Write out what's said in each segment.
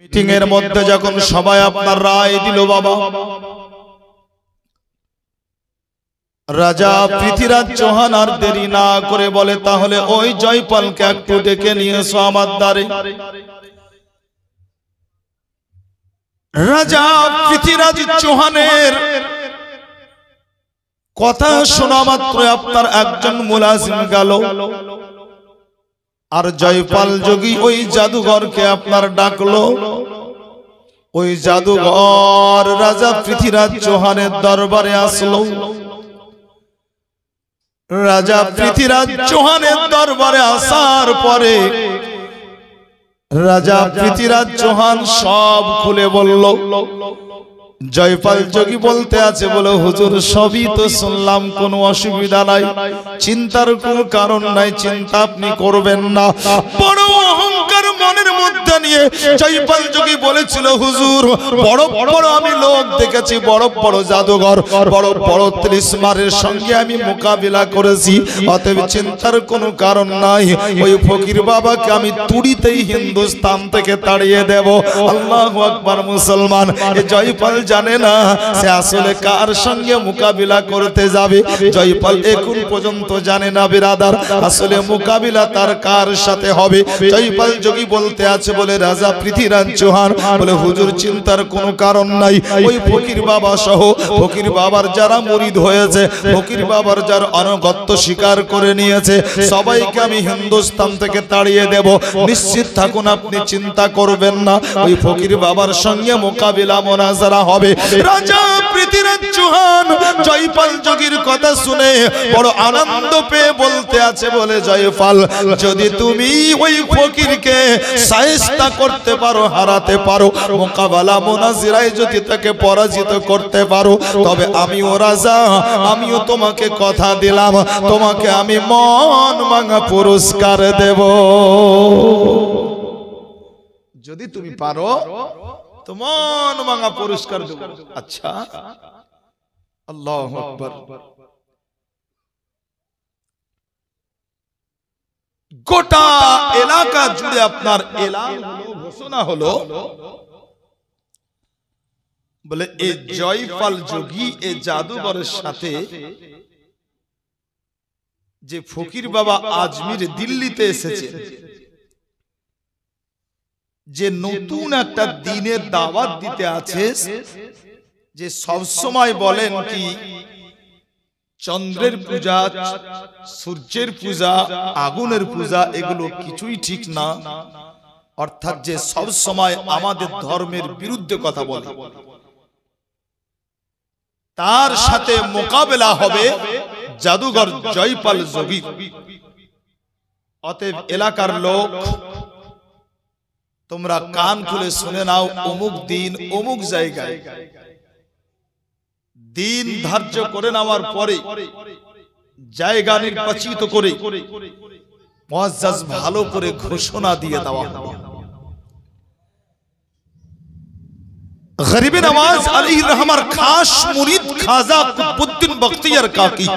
Meeting এর মধ্যে যখন সবাই আপনার রায় দিল বাবা, রাজা পৃথ্বীরাজ চৌহান আর দেরি না করে বলে, তাহলে ওই জয়পালকে একটু ডেকে নিয়ে এসো আমার দ্বারে। রাজা পৃথ্বীরাজ চৌহানের কথা শোনা মাত্র আপনার একজন মুলাজিম গেল, আর জয়পাল যোগী ওই জাদুঘরকে আপনার ডাকলো। ওই জাদুঘর রাজা পৃথ্বীরাজ চৌহানের দরবারে আসলো। রাজা পৃথ্বীরাজ চৌহানের দরবারে আসার পরে রাজা পৃথ্বীরাজ চৌহান সব খুলে বলল। জয়পাল যোগী বলতে আছে, বলে হুজুর সবই তো শুনলাম, কোনো অসুবিধা নাই, চিন্তার কোনো কারণ নাই, চিন্তা আপনি করবেন না। বড় অহংকার মনের মধ্যে নিয়ে জয়পাল যোগী বলেছিল, হুজুর বড় বড় আমি লোক দেখেছি, বড় বড় জাদুঘর, বড় বড় তিলিসমারের সঙ্গে আমি মোকাবিলা করেছি, অতএব চিন্তার কোনো কারণ নাই। ওই ফকির বাবাকে আমি তুড়িতেই হিন্দুস্তান থেকে তাড়িয়ে দেব। আল্লাহু আকবার। মুসলমান এই জয়পাল জানে না সে আসলে কার সঙ্গে মোকাবিলা করতে যাবে। জয়পাল এখন পর্যন্ত জানে না বিরাদার, আসলে মোকাবিলা তার কার সাথে হবে। জয়পাল যোগী বলতে আছে, বলে রাজা পৃথ্বীরাজ চৌহান বলে, হুজুর চিন্তার কোনো কারণ নাই। ওই ফকির বাবা সহ ফকির বাবার যারা মুরিদ হয়েছে, ফকির বাবার যার আনুগত্য স্বীকার করে নিয়েছে, সবাইকে আমি হিন্দুস্তান থেকে তাড়িয়ে দেব। নিশ্চিত থাকুন, আপনি চিন্তা করবেন না, ওই ফকির বাবার সঙ্গে মোকাবিলা মোনাজারা হবে। রাজা পৃথ্বীরাজ চৌহান জয়পাল যোগীর কথা শুনে বড় আনন্দ পেয়ে বলতে আছে, বলে জয়পাল যদি তুমি ওই ফকিরকে শায়েস্তা করতে পারো, হারাতে পারো, মোকাবেলা মোনাজিরায় যদি তাকে পরাজিত করতে পারো, তবে আমিও রাজা, আমিও তোমাকে কথা দিলাম, তোমাকে আমি মন ভাঙা পুরস্কার দেব। যদি তুমি পারো তো মন ভাঙা পুরস্কার দেব। আচ্ছা, আল্লাহু আকবার। গোটা এলাকা জুড়ে আপনার এলান হলো, ঘোষণা হলো, বলে এই জয়পাল যোগী এই জাদুঘরের সাথে যে ফকির বাবা আজমির দিল্লিতে এসেছে, যে নতুন একটা দিনের দাওয়াত দিতে আছে, যে সব সময় বলেন কি চন্দ্রের পূজা, সূর্যের পূজা, আগুনের পূজা এগুলো কিছুই ঠিক না, অর্থাৎ যে সব সময় আমাদের ধর্মের বিরুদ্ধে কথা বলে, তার সাথে মোকাবেলা হবে জাদুঘর জয়পাল যোগী। অতএব এলাকার লোক তোমরা কান খুলে শুনে নাও, অমুক দিন অমুক জায়গায় দিন ধার্য করে নেওয়ার পরে জায়গা নির্বাচিত করে মুআজ্জাজ ভালো করে ঘোষণা দিয়ে দেওয়া। গরিবে নওয়াজ আলাইহির রহমার খাস মুরিদ খাজা কুতুবউদ্দিন বখতিয়ার কাকি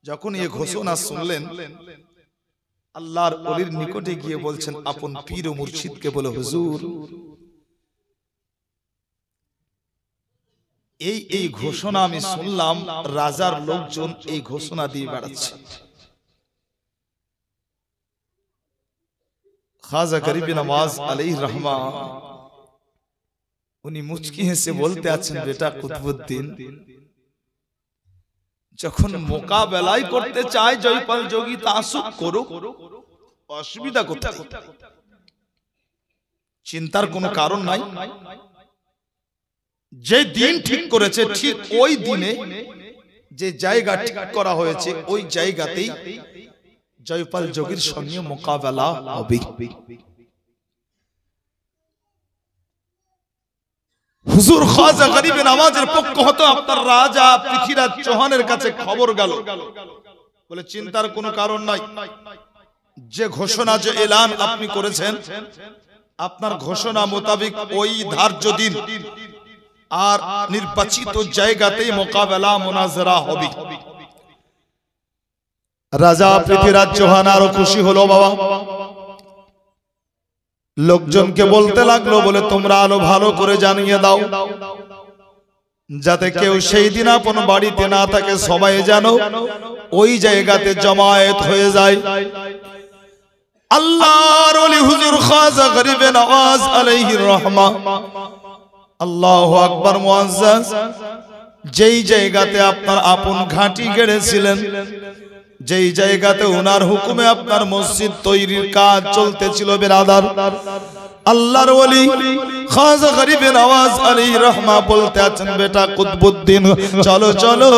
যখন এই ঘোষণা শুনলেন, আল্লাহর ওলির নিকটে গিয়ে বলছেন আপন পীর ও মুর্শিদকে, বলে হুজুর এই ঘোষণা আমি শুনলাম, রাজার লোকজন এই ঘোষণা দিয়ে বেড়াচ্ছে। খাজা গরিবে নওয়াজ আলাইহির রহমা উনি মুচকি হেসে বলতে আছেন, বেটা কুতুবউদ্দিন, যখন মোকাবেলাই করতে চায় জয়পাল যোগী, তাসুক করো, অসুবিধা কোথায়? চিন্তার কোনো কারণ নাই। যে দিন ঠিক করেছে, ঠিক ওই দিনে যে জায়গা ঠিক করা হয়েছে, ওই জায়গাতেই জয়পাল যোগীর সঙ্গে মোকাবেলা হবে। হুজুর খাজা গরিবে নওয়াজের পক্ষ হতে আপনার রাজা পৃথ্বীরাজ চৌহানের কাছে খবর গেল, বলে চিন্তার কোনো কারণ নাই, যে ঘোষণা, যে এলান আপনি করেছেন, আপনার ঘোষণা মোতাবেক ওই ধার্য দিন আর নির্বাচিত জায়গাতেই মোকাবেলা মোনাজারা হবে। রাজা পৃথ্বীরাজ চৌহান আরো খুশি হলো। বাবা লোকজনকে বলতে লাগলো, বলে তোমরা আলো ভালো করে জানিয়ে দাও, যাতে কেউ সেই দিন আপন বাড়িতে না থাকে, সবাই যেন ওই জায়গাতে জমায়েত হয়ে যায়। আল্লাহর ওলি হুজুর খাজা গরিবে নওয়াজ আলাইহির রহমা, আল্লাহু আকবার মুআজ্জাজ, যেই জায়গাতে আপনার আপন ঘাঁটি গেড়েছিলেন, যেই জায়গাতে ওনার হুকুমে আপনার মসজিদ তৈরির কাজ চলতেছিল, বেরাদার আল্লাহর ওলি খাজা গরিবে নওয়াজ আলাইহির রহমা বলতে আছেন, বেটা কুতবুদ্দিন চলো চলো,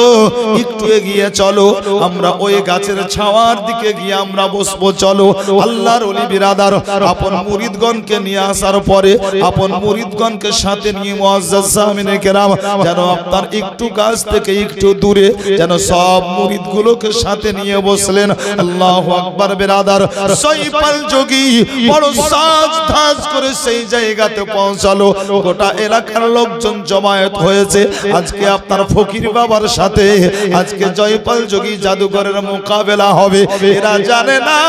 একটু এগিয়ে চলো, আমরা ওই গাছের ছাওয়ার দিকে গিয়ে আমরা বসবো, চলো। আল্লাহর ওলি বিরাদার আপন মুরিদগণকে নিয়ে আসার পরে আপন মুরিদগণকে সাথে নিয়ে মুআজ্জাজ সামিনে কেরাম যেন আপনার একটু গাছ থেকে একটু দূরে যেন সব মুরিদগুলোকে সাথে নিয়ে বসলেন। আল্লাহু আকবার বেরাদার, সৈপাল যোগী বড় সাজ ধাজ করে সেই জায়গাতে পৌঁছালো। গোটা এলাকার লোকজন জমায়েত হয়েছে। আজকে আপনার ফকির বাবার সাথে আজকে জয়পাল যোগী জাদুঘরের মোকাবেলা হবে। এরা জানে না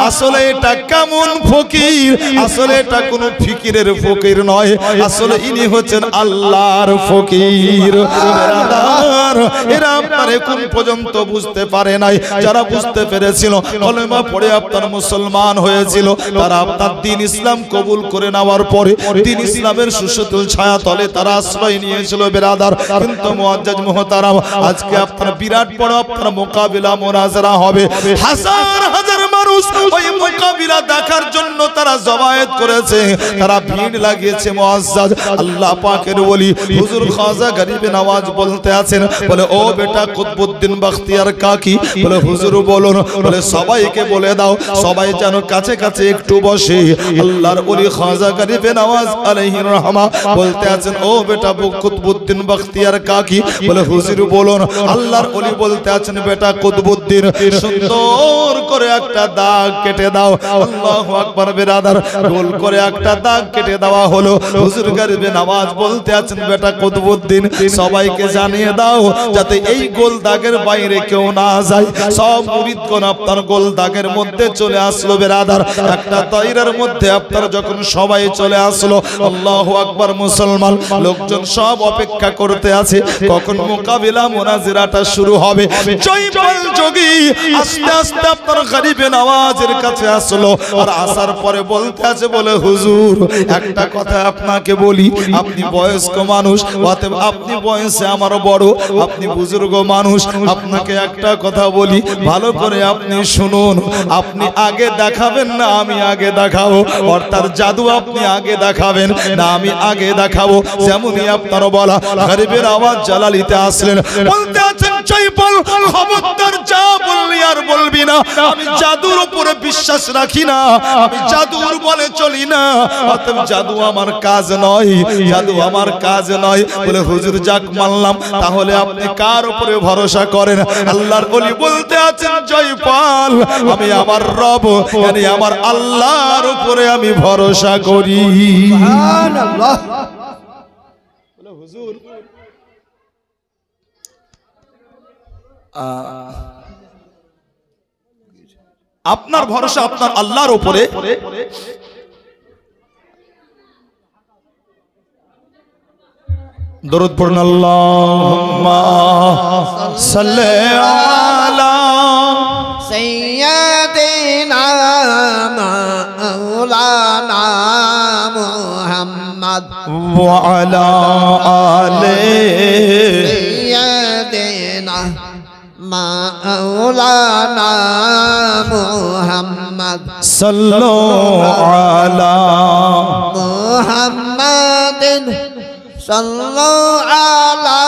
আসলে এটা কেমন ফকির, আসলে এটা কোনো ফিকিরের ফকির নয়, আসলে ইনি হচ্ছেন আল্লাহর ফকির। এরা আপনার এখন পর্যন্ত বুঝতে পারে নাই। যারা বুঝতে পেরেছিল, কলেমা পড়ে আপনার মুসলমান হয়েছিল, তারা আপনার দ্বীন ইসলাম কবুল করে নেওয়ার পরে দ্বীন ইসলামের সুশীতল ছায়া তলে তারা আশ্রয় নিয়েছিল বেরাদার। কিন্তু মুআজ্জাজ মুহতারাম, আজকে আপনার বিরাট বড় আপনার মোকাবিলা মুনাজারা হবে। হাজার হাজার মানুষ ওই মোকাবিলা দেখার জন্য তারা জমায়েত করেছে, তারা ভিড় লাগিয়েছে। মুআজ্জাজ আল্লাহ পাকের ওলি হুজুর খাজা গরিবে নওয়াজ বলতে আছেন, বলে ও বেটা কুতবুদ্দিন বখতিয়ার কাকি, বলে হুজুর বলুন, বলে সবাইকে বলে দাও সবাই যেন কাছে কাছে একটু বসে। আল্লাহর ওলি খাজা গরিবে নওয়াজ আলাইহির রহমা বলতে আছেন, ও বেটা কুতবুদ্দিন বখতিয়ার কাকি, বলে হুজুর বলুন। আল্লাহর ওলি বলতে আছেন, বেটা কুতবুদ্দিন সুন্দর করে একটা দাগ কেটে দাও। আল্লাহু আকবার বেরাদার, গোল করে একটা দাগ কেটে দেওয়া হলো। হুজুর গরিবে নওয়াজ বলতে আছেন, বেটা কুতবুদ্দিন সবাইকে জানিয়ে দাও যাতে এই গোল দাগের বাইরে কেউ না যায়। সব মুরিদগণ আপনার গোল দাগের মধ্যে চলে আসলো বেরাদার। একটা দায়রার মধ্যে আপনার যখন সবাই চলে আসলো, আল্লাহু আকবার মুসলমান লোকজন সব অপেক্ষা করতে আছে কখন মোকাবিলা মুনাজিরাটা শুরু হবে। জয়পাল যোগী আস্তে আস্তে আপনার গরিবে নওয়াজের কাছে আসলো, আর আসার পরে বলতে আছে, বলে হুজুর একটা কথা আপনাকে বলি, আপনি বয়স্ক মানুষ, অতএব আপনি বয়সে আমার বড়, আপনি বুজুর্গ মানুষ, আপনাকে একটা কথা বলি ভালো করে আপনি শুনুন। আপনি আগে দেখাবেন না আমি আগে দেখাবো, অর্থাৎ জাদু আপনি আগে দেখাবেন না আমি আগে দেখাবো। যেমনই আপনার বলা গরিবের আওয়াজ জালালিতে আসলেন, বলতে আছেন, জয়পাল খবরদার যা বললি আর বলবি না, আমি জাদুর উপরে বিশ্বাস রাখি না, আমি জাদুর বলে চলি না, অতএব জাদু আমার কাজ নয়, জাদু আমার কাজ নয়। বলে হুজুর যাক মানলাম, তাহলে আপনি কার উপরে ভরসা করেন? আল্লাহর ওলি বলতে আছেন, জয়পাল আমি আমার রব মানে আমার আল্লাহর উপরে আমি ভরসা করি। সুবহানাল্লাহ। বলে হুজুর আপনার ভরসা আপনার আল্লাহর উপরে, দরুদ পড়ুন, আল্লাহুম্মা সাল্লি আলা সাইয়্যিদিনা মাওলানা মুহাম্মদ ওয়া আলা আলি সাইয়্যিদিনা মাওলানা মুহাম্মদ সাল্লু আলা মুহাম্মাদিন সাল্লু আলা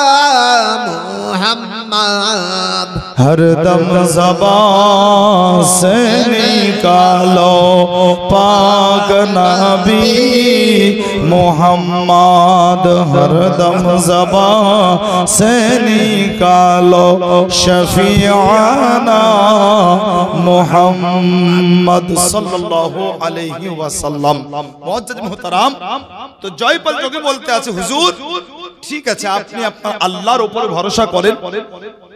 মুহাম্মদ। हर दम ज़बान से निकालो पाक नबी मोहम्मद, हर दम ज़बान से निकालो शफीआना मोहम्मद सल्लल्लाहु अलैहि वसल्लम। मुअज्जज मुहतरम, तो জয়পাল যোগী বলতে আছে, হুজুর ঠিক আছে আপনি আপনার আল্লাহর উপর ভরসা করেন,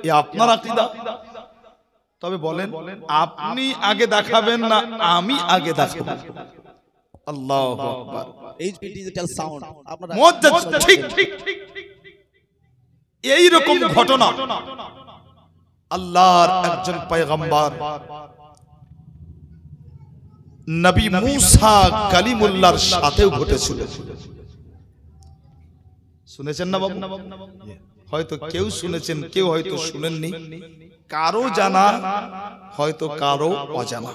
এ আপনার আকীদা, তবে বলেন আপনি আগে দেখাবেন না আমি আগে দেখাবো? আল্লাহু আকবার। এইচপি ডিজিটাল সাউন্ড আপনারা মুআজ্জাজ ঠিক এই রকম ঘটনা আল্লাহর একজন পয়গম্বর নবী মূসা কালিমুল্লাহর সাথেও ঘটেছিল। শুনেছেন না বাবু? হয়তো কেউ শুনেছেন, কেউ হয়তো শুনেননি, কারো জানা হয়তো কারো অজানা।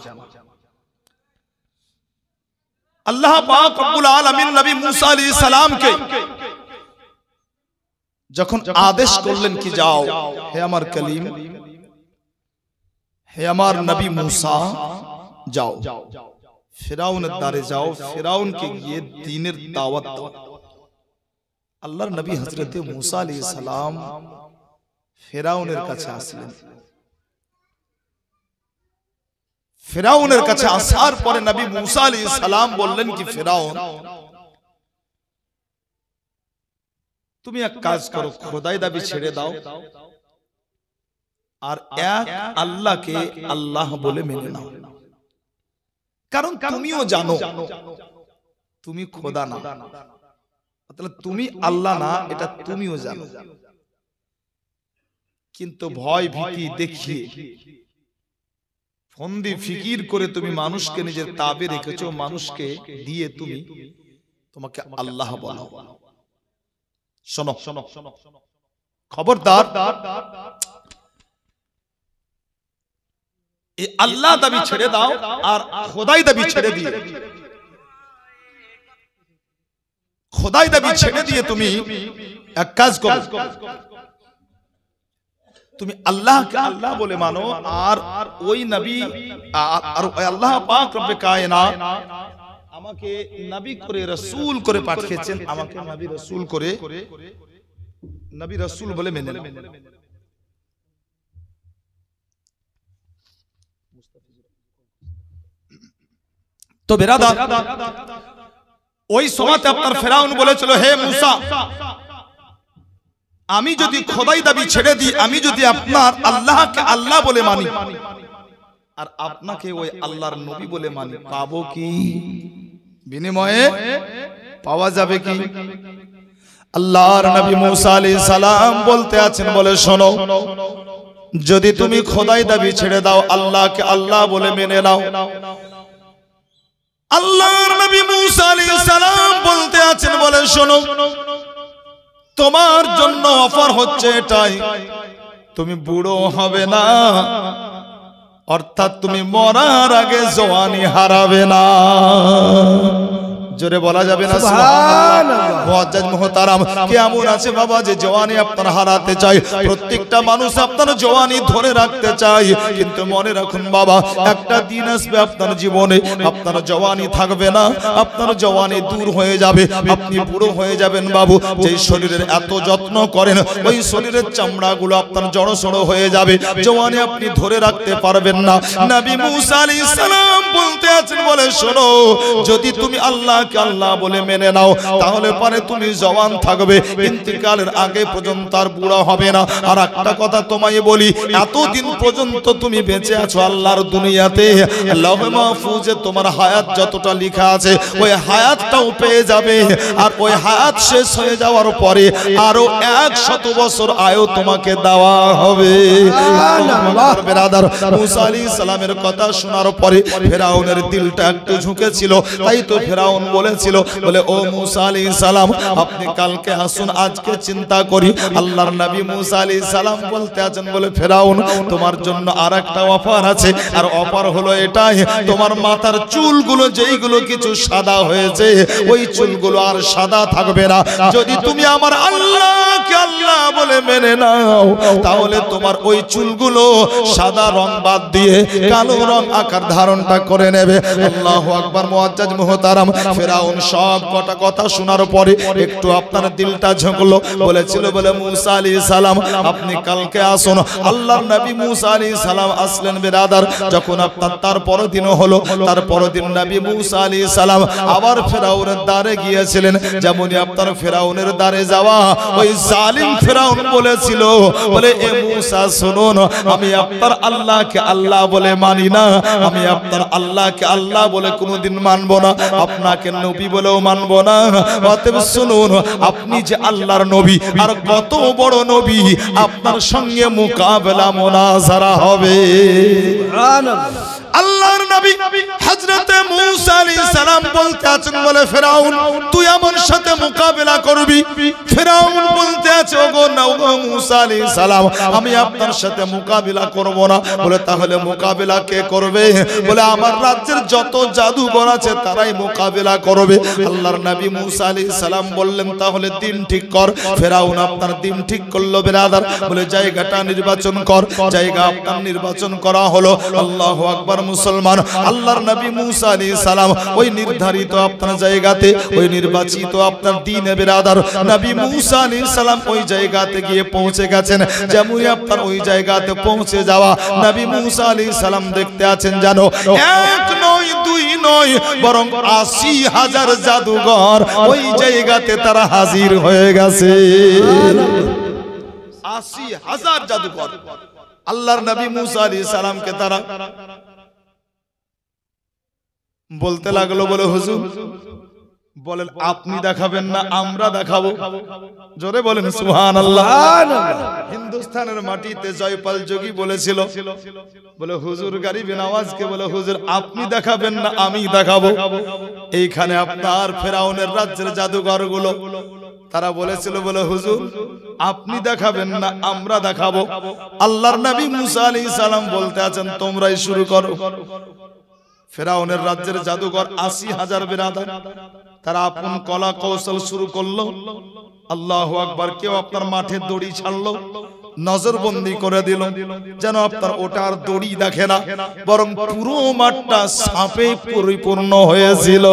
আল্লাহ পাক রব্বুল আলামিন নবী মূসা আলাইহিস সালামকে যখন আদেশ করলেন কি যাও হে আমার কলিম, হে আমার নবী মূসা, যাও ফিরাউনের দ্বারে যাও, ফিরাউনকে গিয়ে দ্বীনের দাওয়াত দাও। আল্লাহর নবী হযরত মূসা আলাইহিস সালাম ফিরাউনের কাছে আসলেন। ফিরাউনের কাছে আসার পরে নবী মূসা আলাইহিস সালাম বললেন কি ফিরাউন, তুমি এক কাজ করো, খোদাই দাবি ছেড়ে দাও আর এক আল্লাহকে আল্লাহ বলে মেনে নাও। কারণ তুমিও জানো তুমি খোদা না, তাহলে তুমি আল্লাহ না এটা তুমিও জানো, কিন্তু ভয় ভীতি দেখিয়ে ফন্দি ফিকির করে তুমি মানুষকে নিজের তাবে রেখেছো, মানুষকে দিয়ে তুমি তোমাকে আল্লাহ বলো। শোনো খবরদার, এই আল্লাহ দাবি ছেড়ে দাও আর খোদাই দাবি ছেড়ে দিয়ে, খোদাই দাবি ছেড়ে দিয়ে তুমি এক কাজ করো, তুমি আল্লাহকে আল্লাহ বলে মানো। আর ওই নবী আর আল্লাহ পাক রব্বে কায়নাত আমাকে নবী করে রাসূল করে পাঠিয়েছেন, আমাকে নবী রাসূল করে নবী রাসূল বলে মেনে নাও। তো বেরাদার, ওই সময়তে আপনার ফিরাউন বলেছিল হে মূসা, আমি যদি খোদাই দাবি ছেড়ে দিই, আমি যদি আপনার আল্লাহকে আল্লাহ বলে মানি আর আপনাকে ওই আল্লাহর নবী বলে মানি, পাবো কি? বিনিময়ে পাওয়া যাবে কি? আল্লাহর নবী মূসা আলাইহিস সালাম বলতে আছেন, বলে শোনো, যদি তুমি খোদাই দাবি ছেড়ে দাও, আল্লাহকে আল্লাহ বলে মেনে নাও, আল্লাহর নবী মূসা আলাইহিস সালাম বলতে আছেন, বলে শোনো, তোমার জন্য অফার হচ্ছে এটাই, তুমি বুড়ো হবে না, অর্থাৎ তুমি মরার আগে জওয়ানি হারাবে না। জোরে বলা যাবে না সুবহানাল্লাহ। মুআজ্জাজ মুহতারাম, কেমন আছে বাবা যে জওয়ানি আপনার হারাতে চাই? প্রত্যেকটা মানুষ আপনার জওয়ানি ধরে রাখতে চাই, কিন্তু মনে রাখুন বাবা, একটা দিন আসবে আপনার জীবনে আপনার জওয়ানি থাকবে না, আপনার জওয়ানি দূর হয়ে যাবে, আপনি বুড়ো হয়ে যাবেন বাবু। যেই শরীরের এত যত্ন করেন, ওই শরীরের চামড়াগুলো আপনার জড়সড় হয়ে যাবে, জওয়ানি আপনি ধরে রাখতে পারবেন না। নবী মূসা আলাইহিস সালাম বলতে আছেন, বলে শোনো, যদি তুমি আল্লাহ আল্লাহ বলে মেনে নাও, তাহলে পরে তুমি জওয়ান থাকবে, ইন্তিকালের আগে পর্যন্ত আর বুড়া হবে না। আর একটা কথা তোমায় বলি, এতদিন পর্যন্ত তুমি বেঁচে আছো আল্লাহর দুনিয়াতে, লাউহে মাহফুজে তোমার হায়াত যতটা লেখা আছে, ওই হায়াতটাও পেয়ে যাবে। আর ওই হায়াত শেষ হয়ে যাওয়ার পরে আরো 100 বছর আয়ু তোমাকে দেওয়া হবে। সুবহানাল্লাহ। বেরাদার, মূসা আলাইহিস সালামের কথা শোনার পরে ফিরাউনের দিলটা একটু ঝুঁকেছিল, তাই তো ফিরাউন বলেছিল, বলে ও মূসা আলাইহিস সালাম, আপনি কালকে আসুন, আজকে চিন্তা করি। আল্লাহর নবী মূসা আলাইহিস সালাম বলতে আছেন, বলে ফিরাউন, তোমার জন্য আরেকটা অফার আছে, আর অফার হলো এটাই, তোমার মাথার চুলগুলো যেইগুলো কিছু সাদা হয়েছে, ওই চুলগুলো আর সাদা থাকবে না। যদি তুমি আমার আল্লাহকে আল্লাহ বলে মেনে নাও, তাহলে তোমার ওই চুলগুলো সাদা রং বাদ দিয়ে কালো রং আকার ধারণটা করে নেবে। আল্লাহু আকবার। মুআজ্জাজ মুহতারাম, ফেরাউন সব কটা কথা শোনার পরে একটু আপনার দিলটা ঝুঁকলো, বলেছিল বলে মুসা আলাইহিস সালাম আপনি কালকে আসুন। আল্লাহর নবী মুসা আলাইহিস সালাম আসলেন বিরাদার। যখন আপনার তার পরের দিন হলো, তার পরের দিন নবী মুসা আলাইহিস সালাম আবার ফেরাউনের দ্বারে গিয়েছিলেন। যেমনই আপনার ফেরাউনের দ্বারে যাওয়া, ওই জালিম ফেরাউন বলেছিল বলে এ মুসা শুনুন, আমি আপনার আল্লাহকে আল্লাহ বলে মানি না, আমি আপনার আল্লাহকে আল্লাহ বলে কোনোদিন মানব না, আপনাকে নবী বলেও মানব না। অতএব শুনুন, আপনি যে আল্লাহর নবী আর কত বড় নবী, আপনার সঙ্গে মোকাবেলা মুনাজারা হবে। আল্লাহর নবী হযরতে মুসা আলাইহিস সালাম বলতে আছেন বলে ফেরাউন তুই আমার সাথে মোকাবেলা করবি। ফেরাউন বলতে আছে ওগো না ওগো মুসা আলাইহিস সালাম আমি আপনার সাথে মোকাবেলা করব না। বলে তাহলে মোকাবেলা কে করবে? বলে আমার রাজ্যের যত জাদুকর আছে তারাই মোকাবেলা করবে। আল্লাহর নবী মুসা আলাইহিস সালাম বললেন তাহলে দিন ঠিক কর। ফেরাউন আপনার দিন ঠিক করলো বিরাদার। বলে জায়গাটা নির্বাচন কর। জায়গা আপনার নির্বাচন করা হলো। আল্লাহু আকবার মুসলমান। আল্লাহর নবী মুসা আলাইহিস সালাম ওই নির্ধারিত আপনার জায়গাতে, ওই নির্বাচিত আপনার দিনে বিরাদার নবী মুসা আলাইহিস সালাম ওই জায়গাতে গিয়ে পৌঁছে গেছেন। যেমনই আপনার ওই জায়গাতে পৌঁছে যাওয়া, নবী মুসা আলাইহিস সালাম দেখতে আছেন জানো এক নয় দুই নয় বরং ৮০,০০০ জাদুঘর ওই জায়গাতে তারা হাজির হয়ে গেছে। ৮০,০০০ জাদুঘর। আল্লাহর নবী মুসা আলাইহিস সালামকে তারা বলতে লাগলো বলে হুজুর বলেন আপনি দেখাবেন না আমরা দেখাবো। জোরে বলেন সুবহানাল্লাহ। হিন্দুস্তানের মাটিতে জয়পাল যোগী বলেছিল বলে হুজুর গরিব নওয়াজকে বলে হুজুর আপনি দেখাবেন না আমি দেখাবো। এইখানে আপনার ফেরাউনের রাজ্যের জাদুঘরগুলো তারা বলেছিল বলে হুজুর আপনি দেখাবেন না আমরা দেখাবো। আল্লাহর নবী মুসা আলাইহিস সালাম বলতে আছেন তোমরাই শুরু করো। ফেরাউনের রাজ্যের জাদুঘর ৮০,০০০ বিরাদার তারা আপন কলা কৌশল শুরু করলো। আল্লাহু আকবার। কেউ আপনার মাঠে দড়ি ছাড়লো, নজরবন্দি করে দিল যেন আপনার ওটার দড়ি দেখে না, বরং পুরো মাঠটা সাপে পরিপূর্ণ হয়েছিল।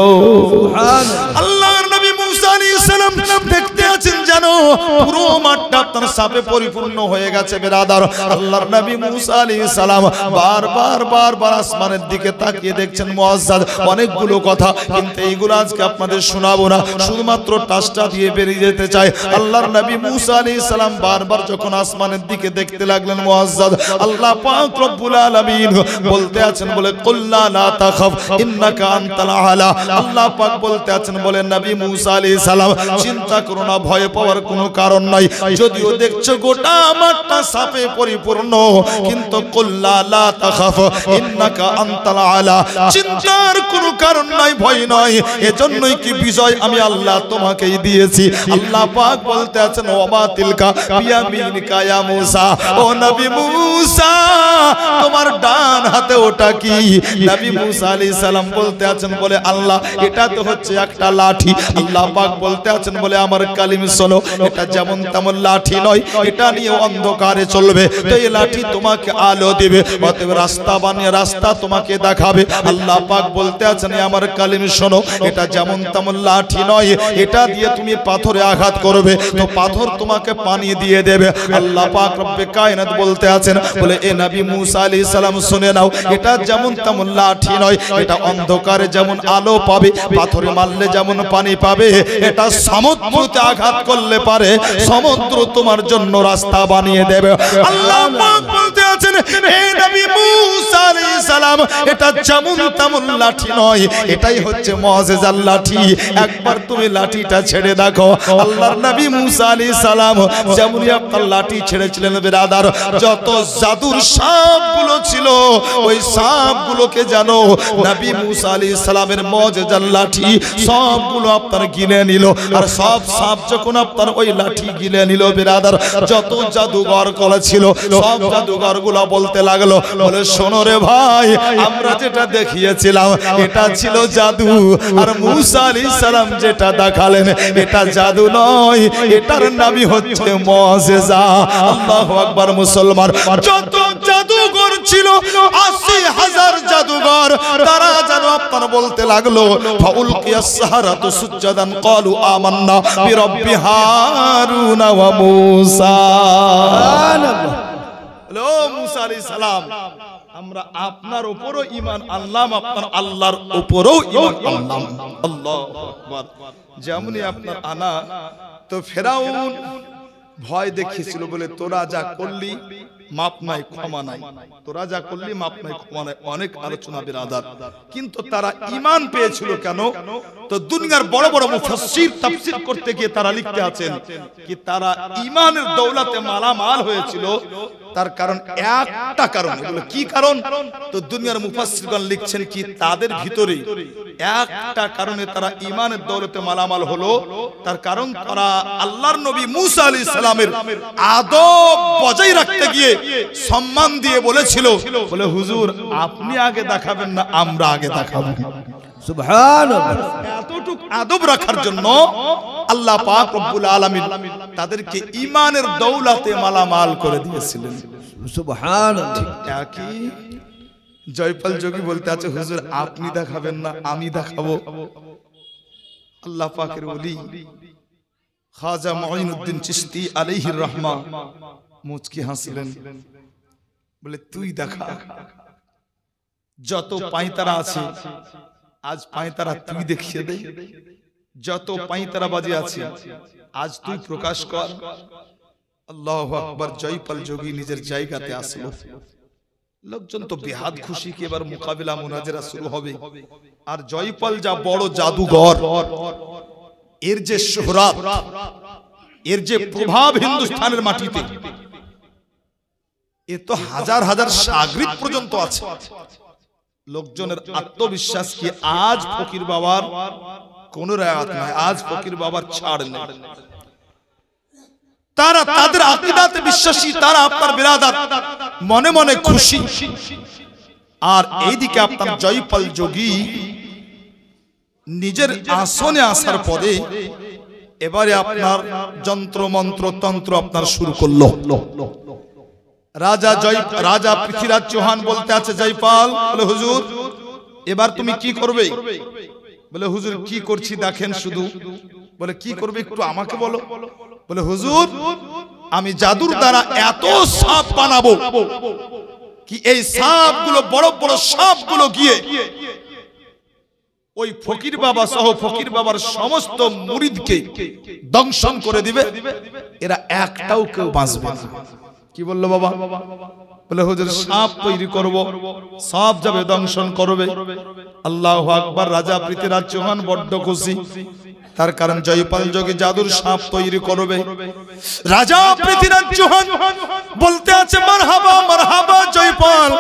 আল্লাহর নবী মুসা আলাইহিস সালাম দেখতে আছেন যেন পুরো মাঠটা আপনার সাপে পরিপূর্ণ হয়ে গেছে বিরাদার। আল্লাহর নবী মুসা আলাইহিস সালাম বারবার আসমানের দিকে তাকিয়ে দেখছেন মুআজ্জাজ অনেকগুলো কথা, কিন্তু এইগুলো আজকে আপনাদের শোনাবো না, শুধুমাত্র টাচটা দিয়ে বেরিয়ে যেতে চাই। আল্লাহর নবী মুসা আলাইহিস সালাম বারবার যখন আসমানের দিকে দেখতে লাগলেন মুআজ্জাজ, আল্লাহ পাক রব্বুল আলামিন বলতে আছেন বলে কুল্লা লা তাখাফ ইন্নাকা আনতাল আলা। আল্লাহ পাক বলতে আছেন বলে নবী মুসা আলাইহিস সালাম চিন্তা করো না, ভয় পাওয়ার কোনো কারণ নাই। যদিও দেখছো গোটা মাঠটা সাপে পরিপূর্ণ, কিন্তু কুল্লা লা তাখাফ ইন্নাকা আনতাল আলা, চিন্তার কোনো কারণ নাই, ভয় নয়। এজন্যই কি বিজয় আমি আল্লাহ তোমাকেই দিয়েছি। আল্লাহ পাক বলতে আছেন ওয়া তিলকা বিয়ামিনিকা ইয়া মুসা, ও নবী মুসা তোমার ডান হাতে ওটা কি? নবী মুসা আলাইহিস সালাম বলতে আছেন বলে আল্লাহ এটা তো হচ্ছে একটা লাঠি। আল্লাহ পাক বলতে আছেন বলে আমার কালিম শোনো, এটা যেমন তেমন লাঠি নয়, এটা নিয়ে অন্ধকারে চলবে, তো এই লাঠি তোমাকে আলো দিবে, অতএব রাস্তা বানিয়ে রাস্তা তোমাকে দেখাবে। আল্লাহ পাক বলতে আছেন আমার কালিম শোনো, এটা যেমন তেমন লাঠি নয়, এটা দিয়ে তুমি পাথরে আঘাত করবে তো পাথর তোমাকে পানি দিয়ে দেবে। আল্লাহ পাক রব্বে কায়নাত বলতে আছেন বলে এ নবী মুসা আলাইহিস সালাম শুনে নাও, এটা যেমন তেমন লাঠি নয়, এটা অন্ধকারে যেমন আলো পাবে, পাথরে মারলে যেমন পানি পাবে, এটা সমুদ্রতে আঘাত করলে পারে সমুদ্র তোমার জন্য রাস্তা বানিয়ে দেবে। আল্লাহ পাক বলতে আছেন এ নবী মুসা আলাইহিস সালাম এটা যেমন তেমন লাঠি নয়, এটাই হচ্ছে মুআজিজার লাঠি, একবার তুমি লাঠিটা ছেড়ে দেখো। আল্লাহর নবী মুসা আলাইহিস সালাম যেমনই আপনার লাঠি ছেড়েছিলেন বিরাদার, যত জাদুর সাপগুলো ছিল ওই সাপগুলোকে জানো নবী মুসা আলাইহিস সালামের মুআজিজার লাঠি সবগুলো আপনার গিলে নিল। আর সব সাপ যখন আপনার ওই লাঠি গিলে নিল বিরাদার, যত জাদুঘর করা ছিল সব জাদুঘরগুলো বলতে লাগলো বলে শোনো রে ভাই, আমরা যেটা দেখিয়েছিলাম এটা ছিল জাদু, আর মুসা আলাইহিস সালাম যেটা দেখালেন এটা জাদু নয়, এটার নামই হচ্ছে মুআজিজা। আল্লাহু আকবার মুসলমান। যত জাদুঘর ছিল ৮০,০০০ জাদুঘর, তারা যেন আপনার বলতে লাগলো ফাউলকিয়াস সাহারাতু সুজদান ক্বালু আমান্না বিরাব্বি হারুনা ওয়া মূসা। হ্যালো মুসা আলাইহিস সালাম, আমরা আপনার উপরও ঈমান আনলাম, আপনার আল্লাহর উপরও ঈমান আনলাম। আল্লাহু আকবার। যেমনি আপনার আনা তো ফেরাউন ভয় দেখিয়েছিল বলে তোরা যা করলি মাপ নাই ক্ষমা নাই, তোরা যা করলি মাপ নাই ক্ষমা নাই, অনেক আলোচনা বিরাদার। কিন্তু তারা ঈমান পেয়েছিল কেন? তো দুনিয়ার বড় বড় মুফাসসির তাফসীর করতে গিয়ে তারা লিখতে আছেন কি তারা ঈমানের দৌলতে মালামাল হয়েছিল, তার কারণ একটা কারণ। এগুলো কি কারণ? তো দুনিয়ার মুফাসসিরগণ লিখছেন কি তাদের ভিতরে একটা কারণে তারা ঈমানের দৌলতে মালামাল হলো। তার কারণ তারা আল্লাহর নবী মূসা আলাইহিস সালামের আদব বজায় রাখতে গিয়ে সম্মান দিয়ে বলেছিল, বলে হুজুর আপনি আগে দেখাবেন না আমরা আগে দেখাবো। সুবহানাল্লাহ। এতটুকু আদব রাখার জন্য আল্লাহ পাক রব্বুল আলামিন তাদেরকে ঈমানের দৌলতে মালামাল করে দিয়েছিলেন। সুবহানাল্লাহ। একই জয়পাল যোগী বলতে আছে হুজুর আপনি দেখাবেন না আমি দেখাবো। আল্লাহ পাকের ওলি খাজা মুঈনুদ্দিন চিশতি আলাইহির রহমা মুচকি হাসলেন, বলে তুই দেখা। যত পাঁয়তারা আছে আজ পাঁয়তারা তুই দেখিয়ে দে, যত পাঁয়তারা বাজে আছে আজ তুই প্রকাশ কর। আল্লাহু আকবার। জয়পাল যোগী নিজের জায়গাতে আসলো। লোকজন তো বেহাদ খুশি কি এবার মোকাবিলা মুনাজারা শুরু হবে। আর জয়পাল যা বড় জাদুঘর, এর যে শোহরাত, এর যে প্রভাব হিন্দুস্তানের মাটিতে, এ তো হাজার হাজার শাগরিদ পর্যন্ত আছে। লোকজনের আত্মবিশ্বাস কি আজ ফকির বাবার কোন রায়াত নাই, আজ ফকির বাবার ছাড় নেই। তারা তাদের আকীদাতে বিশ্বাসী, তারা আপনার বিরাদার মনে মনে খুশি। আর এইদিকে আপনার জয়পাল যোগী নিজের আসনে আসার পরে এবারে আপনার যন্ত্র মন্ত্র তন্ত্র আপনার শুরু করলো। রাজা পৃথ্বীরাজ চৌহান বলতে আছে জয়পাল, বলে হুজুর এবার তুমি কি করবে? বলে হুজুর কি করছি দেখেন শুধু। বলে কি করবে একটু আমাকে বলো। বলে হুজুর আমি জাদুর দ্বারা এত সাপ বানাবো কি এই সাপগুলো বড় বড় সাপগুলো গিয়ে ওই ফকির বাবা সহ ফকির বাবার সমস্ত মুরিদকে দংশন করে দিবে, এরা একটাও কেউ বাঁচবে না। কি বললো বাবা? বলে হুজুর সাপ তৈরি করব, সাপ যাবে দংশন করবে। আল্লাহু আকবার। রাজা পৃথ্বীরাজ চৌহান বড্ড খুশি, তার কারণ জয়পাল যোগী জাদুর সাপ তৈরি করবে। রাজা পৃথ্বীরাজ চৌহান বলতে আছে মারহাবা মারহাবা জয়পাল,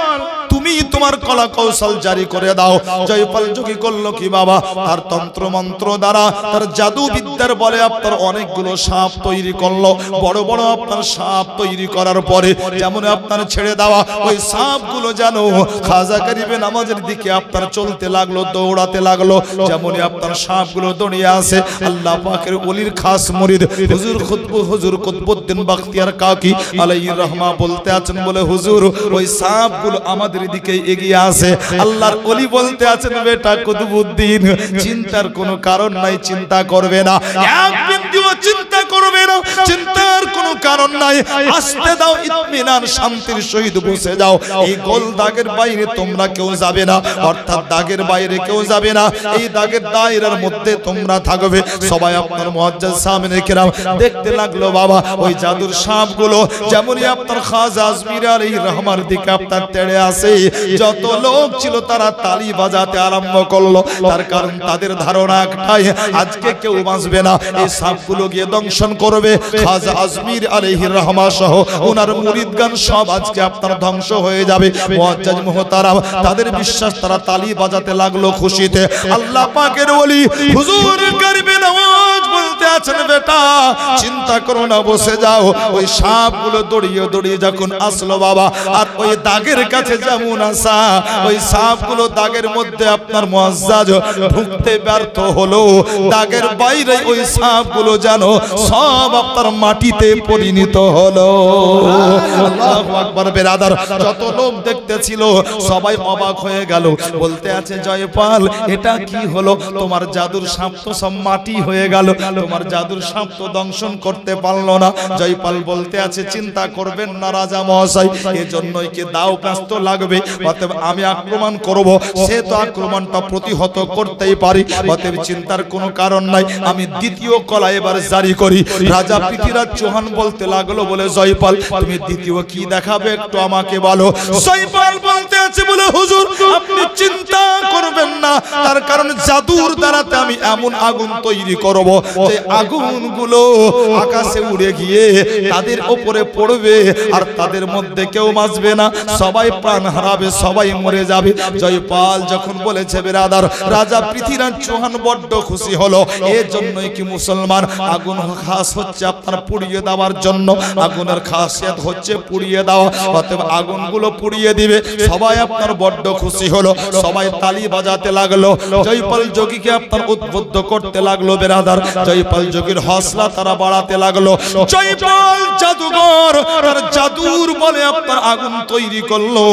তুমি তোমার কলা কৌশল জারি করে দাও। জয়পাল যোগী করলো কি বাবা? তার তন্ত্র মন্ত্র দ্বারা, তার জাদু বিদ্যার বলে আপনার অনেকগুলো সাপ তৈরি করলো। বড় বড় আপনার সাপ তৈরি করার পরে যেমন আপনার ছেড়ে দেওয়া ওই সাপগুলো যেন খাজা গরিবে নামাজের দিকে আপনার চলতে লাগলো, দৌড়াতে লাগলো। যেমনই আপনার সাপগুলো দৌড়িয়ে আসে, আল্লাহ পাকের ওলির খাস মুরিদ হুজুর কুতবুদ্দিন বখতিয়ার কাকি আলাইহির রহমা বলতে আছেন, বলে হুজুর ওই সাপগুলো আমাদের দিকে এগিয়ে আসে। আল্লাহর ওলি বলতে আছেন, বেটা কুতবুদ্দিন চিন্তার কোনো কারণ নাই, চিন্তা করবে না, এক বিন্দুও চিন্তা করবে না, চিন্তার কোনো কারণ নাই। আসতে দাও, ইতমিনান শান্তির সহিত বসে যাও। এই গোল দাগের বাইরে তোমরা কেউ যাবে না, অর্থাৎ দাগের বাইরে কেউ যাবে না, এই দাগের দায়রার মধ্যে তোমরা থাকবে। সবাই আপনার মুআজ্জাজ সামনে কেরাম দেখতে লাগলো বাবা ওই জাদুর সাপগুলো যেমনই আপনার খাজা আজমির আলাইহির রহমার দিকে আপনার তেড়ে আসে। যত লোক ছিল তারা তালি বাজাতে আরম্ভ করলো, তার কারণ তাদের ধারণা একটাই, আজকে কেউ বাঁচবে না, এই সাপগুলো গিয়ে দংশন করবে। খাজা আজমির আলাইহির রহমা সহ ওনার মুরিদগান সব আজকে আপনার ধ্বংস হয়ে যাবে। মুআজ্জাজ মুহতারাম তাদের বিশ্বাস, তারা তালি বাজাতে লাগলো খুশিতে। আল্লাহ পাকের ওলি হুজুর গরিবে নওয়াজ বলতে আছেন, বেটা চিন্তা করো না, বসে যাও। ওই সাপগুলো দড়িয়ে দড়িয়ে যখন আসলো বাবা, আর ওই দাগের কাছে যেমন আসা, ওই সাপগুলো দাগের মধ্যে আপনার মুআজ্জাজ ঢুকতে ব্যর্থ হলো। দাগের বাইরে ওই সাপগুলো যেন সব আপনার মাটিতে পরিণত হলো। আল্লাহু আকবার। বেরাদার, যত লোক দেখতেছিল সবাই অবাক হয়ে গেল, বলতে আছে জয়পাল এটা কি হলো? তোমার জাদুর সাপ তো সব মাটি হয়ে গেল, তোমার জাদুর সাপ তো দংশন করতে পারলো না। জয়পাল বলতে আছে চিন্তা করবেন না রাজা মহাশয়, এজন্যই কি দাও ব্যস্ত লাগবে, অতএব আমি আক্রমণ করব, সে তো আক্রমণটা প্রতিহত করতেই পারি, অতএব চিন্তার কোনো কারণ নাই। আমি দ্বিতীয় কলা এবার জারি করি। রাজা পৃথ্বীরাজ চৌহান বলতে লাগলো, বলে জয়পাল তুমি দ্বিতীয় কি দেখাবে একটু আমাকে বলো। জয়পাল বলতে আছে বলে হুজুর আপনি চিন্তা করবেন না, তার কারণ জাদুর দ্বারাতে আমি এমন আগুন তৈরি করব যে আগুনগুলো আকাশে উড়ে গিয়ে তাদের উপরে পড়বে, আর তাদের মধ্যে কেউ বাঁচবে না, সবাই প্রাণ হারাবে, সবাই মরে যাবে। জয়পাল যখন বলেছে বেরাদার, রাজা পৃথ্বীরাজ চৌহান বড্ড খুশি হলো। এর জন্যই কি মুসলমান আগুন খাস হচ্ছে আপনার পুড়িয়ে দেওয়ার জন্য, আগুনের খাসিয়ত হচ্ছে পুড়িয়ে দেওয়া, অতএব আগুনগুলো পুড়িয়ে দিবে। সবাই আপনার বড্ড খুশি হলো, সবাই তালি বাজাতে লাগলো। জয়পাল যোগীকে আপনার উদ্বুদ্ধ করতে লাগলো বেরাদার, জয়পাল যোগীর হৌসলা তারা বাড়াতে লাগলো। জয়পাল জাদুঘর তার জাদুর বলে আপনার আগুন তৈরি করলো,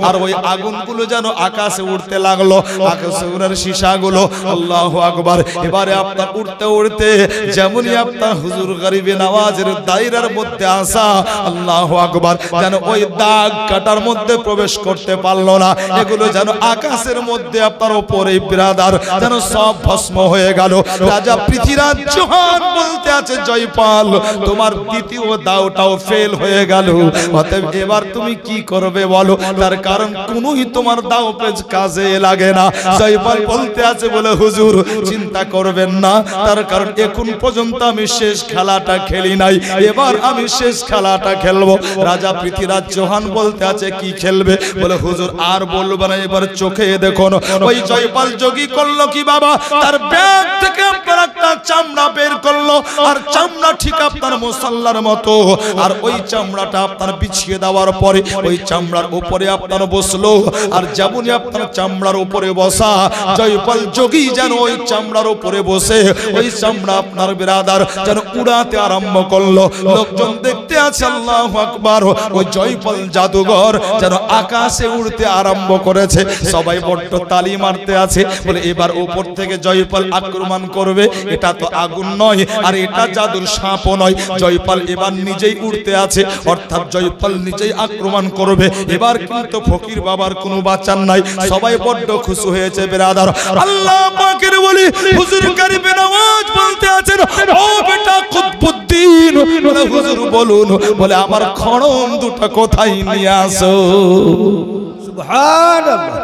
আর ওই আগুনগুলো যেন আকাশে উঠতে লাগলো, আকাশে উড়ার সীসাগুলো। আল্লাহু আকবার। এবারে আপনার উড়তে উড়তে যেমনই আপনার হুজুর গরিবে নওয়াজের দায়রার মধ্যে আসা, আল্লাহু আকবার, যেন ওই দাগ কাটার মধ্যে প্রবেশ করতে পারলো না, এগুলো যেন আকাশের মধ্যে আপনার উপরে বিরাদার যেন সব ভস্ম হয়ে গেল। রাজা পৃথ্বীরাজ চৌহান বলতে আছে জয়পাল তোমার দ্বিতীয় দাওটাও ফেল হয়ে গেল, অতএব এবার তুমি কি করবে বলো, তার কারণ কোনই তোমার দাও পেজ কাজে লাগে না। জয়পাল বলতে আছে বলে হুজুর চিন্তা করবেন না, তার কারণ এখন পর্যন্ত আমি শেষ খেলাটা খেলি নাই, এবার আমি শেষ খেলাটা খেলবো। রাজা পৃথ্বীরাজ চৌহান বলতে আছে কি খেলবে? বলে হুজুর আর বলবো না, এবার চোখে দেখুন। ওই জয়পাল যোগী করলো কি বাবা, তার ব্যাগ থেকে আপনার একটা চামড়া বের করলো, আর চামড়া ঠিক আপনার মুসাল্লার মতো, আর ওই চামড়াটা আপনার বিছিয়ে দেওয়ার পরে ওই চামড়ার উপরে আপনার বসলো, আর যেমনই আপনার চামড়ার উপরে বসা, জয়পাল যোগী যেন ওই চামড়ার উপরে বসে ওই চামড়া আপনার বিরাদার যেন উড়াতে আরম্ভ করলো। লোকজন দেখতে আছে, আল্লাহু আকবার। ওই জয়পাল জাদুঘর যেন আকাশে উড়তে আরম্ভ করেছে, সবাই বড্ড তালি মারতে আছে, বলে এবার উপর থেকে জয়পাল আক্রমণ করবে। এটা তো আগুন নয়, আর এটা জাদুর সাপও নয়, জয়পাল এবার নিজেই উড়তে আছে, অর্থাৎ জয়পাল নিজেই আক্রমণ করবে। এবার কিন্তু ফকির বাবার কোনো বাঁচান নাই, সবাই বড্ড খুশি হয়েছে বেরাদার। আল্লাহ পাকের বলি হুজুর গরিবে নওয়াজ বলতে আছেন, ও বেটা কুতুবউদ্দিন, বলে হুজুর বলুন, বলে আমার খড়ম দুটো কোথায় নিয়ে আসো। সুবহানাল্লাহ।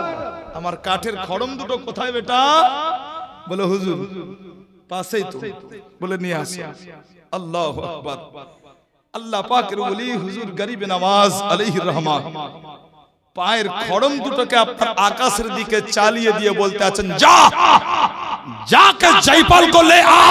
আমার কাঠের খড়ম দুটো কোথায় বেটা? বলে হুজুর পাশেই তো, বলে নিয়ে আসো। আল্লাহু আকবার। আল্লাহ পাকের ওলি হুজুর গরিবে নওয়াজ আলাইহির রহমান পায়ের খড়ম দুটোকে আপনার আকাশের দিকে চালিয়ে দিয়ে বলতে আছেন, যা যাকে জয়পাল কো লে আ।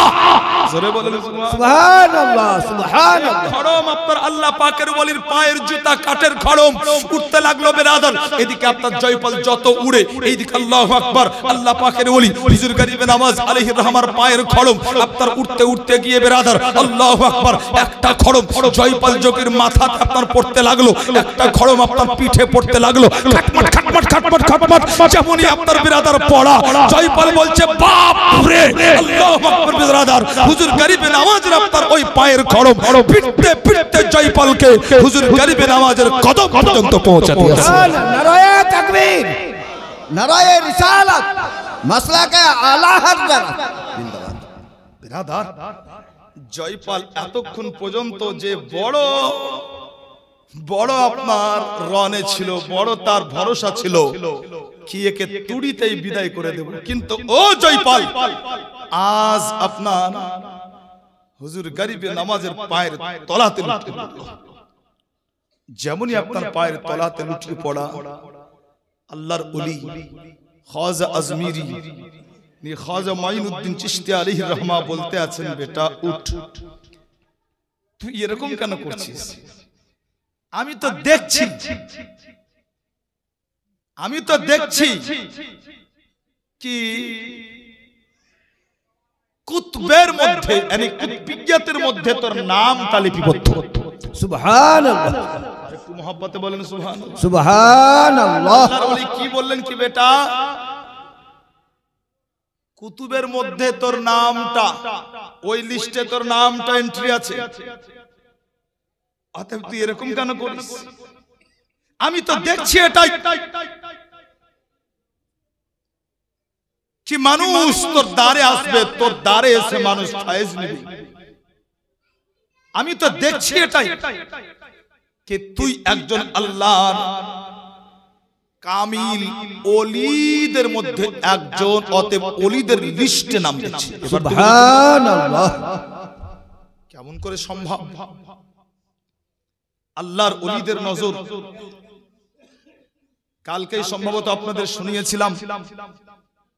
জোরে বলেন সুবহানাল্লাহ, সুবহানাল্লাহ। খড়ম আপনার আল্লাহ পাকের ওলির পায়ের জুতা কাঠের খড়ম উঠতে লাগলো বেরাদার। এদিকে আপনার জয়পাল যত উড়ে, এইদিকে আল্লাহু আকবার, আল্লাহ পাকের ওলি হুজুর গরিবে নওয়াজ আলাইহির রহমান পায়ের খড়ম আপনার উঠতে উঠতে গিয়ে বেরাদার, আল্লাহু আকবার, একটা খড়ম জয়পাল যোগীর মাথাতে আপনার পড়তে লাগলো, একটা খড়ম আপনার পিঠে পড়তে লাগলো, খাটমাট খাটমাট খাটমাট খাটমাট, যেমনই আপনার বিরাদার পড়া, জয়পাল বলছে বাপ রে, আল্লাহু আকবার। বিরাদার হুজুর গরিবে নওয়াজের আপনার ওই পায়ের খড়ম পিটতে পিটতে জয়পালকে হুজুর গরিবে নওয়াজের কদম পর্যন্ত পৌঁছে দিয়েছে। নারায়ে তাকবীর, নারায়ে রিসালাত, মাসলাকে আলা হযরত জিন্দাবাদ। বিরাদার জয়পাল এতক্ষণ পর্যন্ত যে বড় বড় আপনার রনে ছিল, বড় তার ভরসা ছিল কি একে তুড়িতেই বিদায় করে দেব, কিন্তু ও জয়পাল আজ আপনার হুজুর গরিবে নওয়াজের পায়ের তলাতে লুটিয়ে পড়ল। যেমনই আপনার পায়ের তলাতে লুটিয়ে পড়া, আল্লাহর ওলি খাজা আজমিরি খাজা মাইনুদ্দিন চিশতি আলাইহির রহমা বলতে আছেন, বেটা উঠ, তুই এরকম কেন করছিস? আমি তো দেখছি কি কুতুবের মধ্যে মানে কুতুবিয়াতের মধ্যে তোর নামটা লিপিবদ্ধ। সুবহানাল্লাহ, একটু মহব্বতে বলেন সুবহানাল্লাহ। সুবহানাল্লাহ। আল্লাহর ওলি কি বললেন কি বেটা, কুতুবের মধ্যে তোর নামটা, ওই লিস্টে তোর নামটা এন্ট্রি আছে, অতএব তুই এরকম কেন করিস? আমি তো দেখছি এটাই কি মানুষ তোর দ্বারে আসবে, তোর দ্বারে এসে মানুষ ফায়েজ নেবে। আমি তো দেখছি এটাই কি তুই একজন আল্লাহর কামিল ওলিদের মধ্যে একজন, অতএব ওলিদের লিস্টে নাম দিচ্ছি। সুবহানাল্লাহ। কেমন করে সম্ভব? আল্লাহর ওলিদের নজর কালকেই সম্ভবত আপনাদের শুনিয়েছিলাম।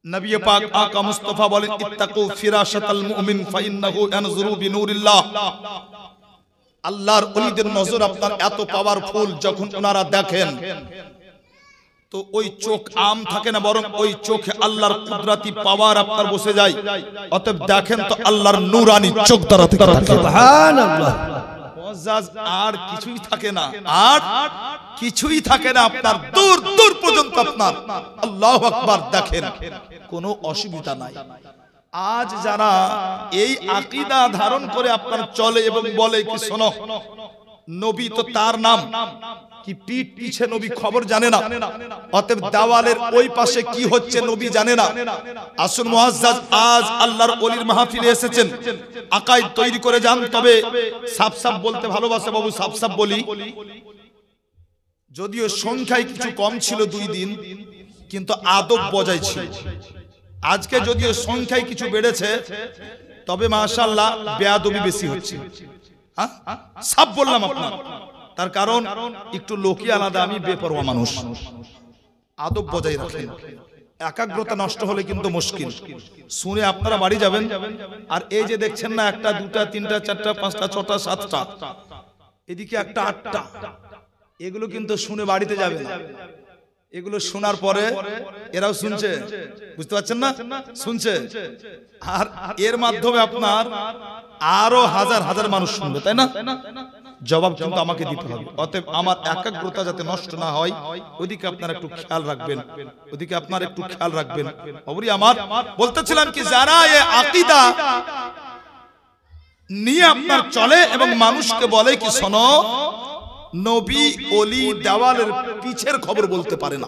নবী পাক আকা মুস্তাফা বলেন, ইত্তাকু ফিরাশাতাল মুমিন ফাইন্নাহু ইয়ানজুরু বিনুরিল্লাহ। আল্লাহর ওলিদের নজর আপনার এত পাওয়ারফুল, যখন ওনারা দেখেন তো ওই চোখ আম থাকে না, বরং ওই চোখে আল্লাহর কুদরতি পাওয়ার আপনার বসে যায়। অতএব দেখেন তো আল্লাহর নূরানি চোখ দ্বারা সুবহানাল্লাহ। আর কিছুই থাকে না, আর কিছুই থাকে না, আপনার দূর দূর পর্যন্ত আপনার আল্লাহু আকবার দেখেন, কোনো অসুবিধা নাই। আজ যারা এই আকীদা ধারণ করে আপনার চলে এবং বলে কি শোনো নবী তো তার নাম কি, পিঠ পিছে নবী খবর জানে না, অতএব দেওয়ালের ওই পাশে কি হচ্ছে নবী জানে না। আসুন মুআজ্জাজ, আজ আল্লাহর ওলির মাহফিলে এসেছেন, আকাইদ তৈরি করে যান। তবে সাফ সাফ বলতে ভালোবাসে বাবু, সাফ সাফ বলি, যদিও সংখ্যায় কিছু কম ছিল 2 দিন, কিন্তু আদব বজায় ছিল। আজকে যদিও সংখ্যায় কিছু বেড়েছে, তবে মাশাআল্লাহ বেয়াদবি বেশি হচ্ছে। হ্যাঁ, সব বললাম আপনার, তার কারণ একটু লোকই আলাদা, আমি বেপরোয়া মানুষ। আদব বজায় রাখেন, একাগ্রতা নষ্ট হলে কিন্তু মুশকিল। শুনে আপনারা বাড়ি যাবেন। আর এই যে দেখছেন না, 1টা 2টা 3টা 4টা 5টা 6টা 7টা, এদিকে 1টা 8টা, এগুলো কিন্তু শুনে বাড়িতে যাবে না। এগুলো শোনার পরে এরাও শুনছে, বুঝতে পারছেন না, শুনছে, আর এর মাধ্যমে আপনার আরো হাজার হাজার মানুষ শুনবে, তাই না? জবাব কিন্তু আমাকে দিতে হবে। অতএব আমার একাগ্রতা যাতে নষ্ট না হয়, ওদিকে আপনারা একটু খেয়াল রাখবেন, ওদিকে আপনারা একটু খেয়াল রাখবেন। বাবুরি আমার বলতেছিলাম কি, যারা এই আকীদা নিয়ে আপনার চলে এবং মানুষকে বলে কি শোনো নবী ওলি দেওয়ালের পিছের খবর বলতে পারে না।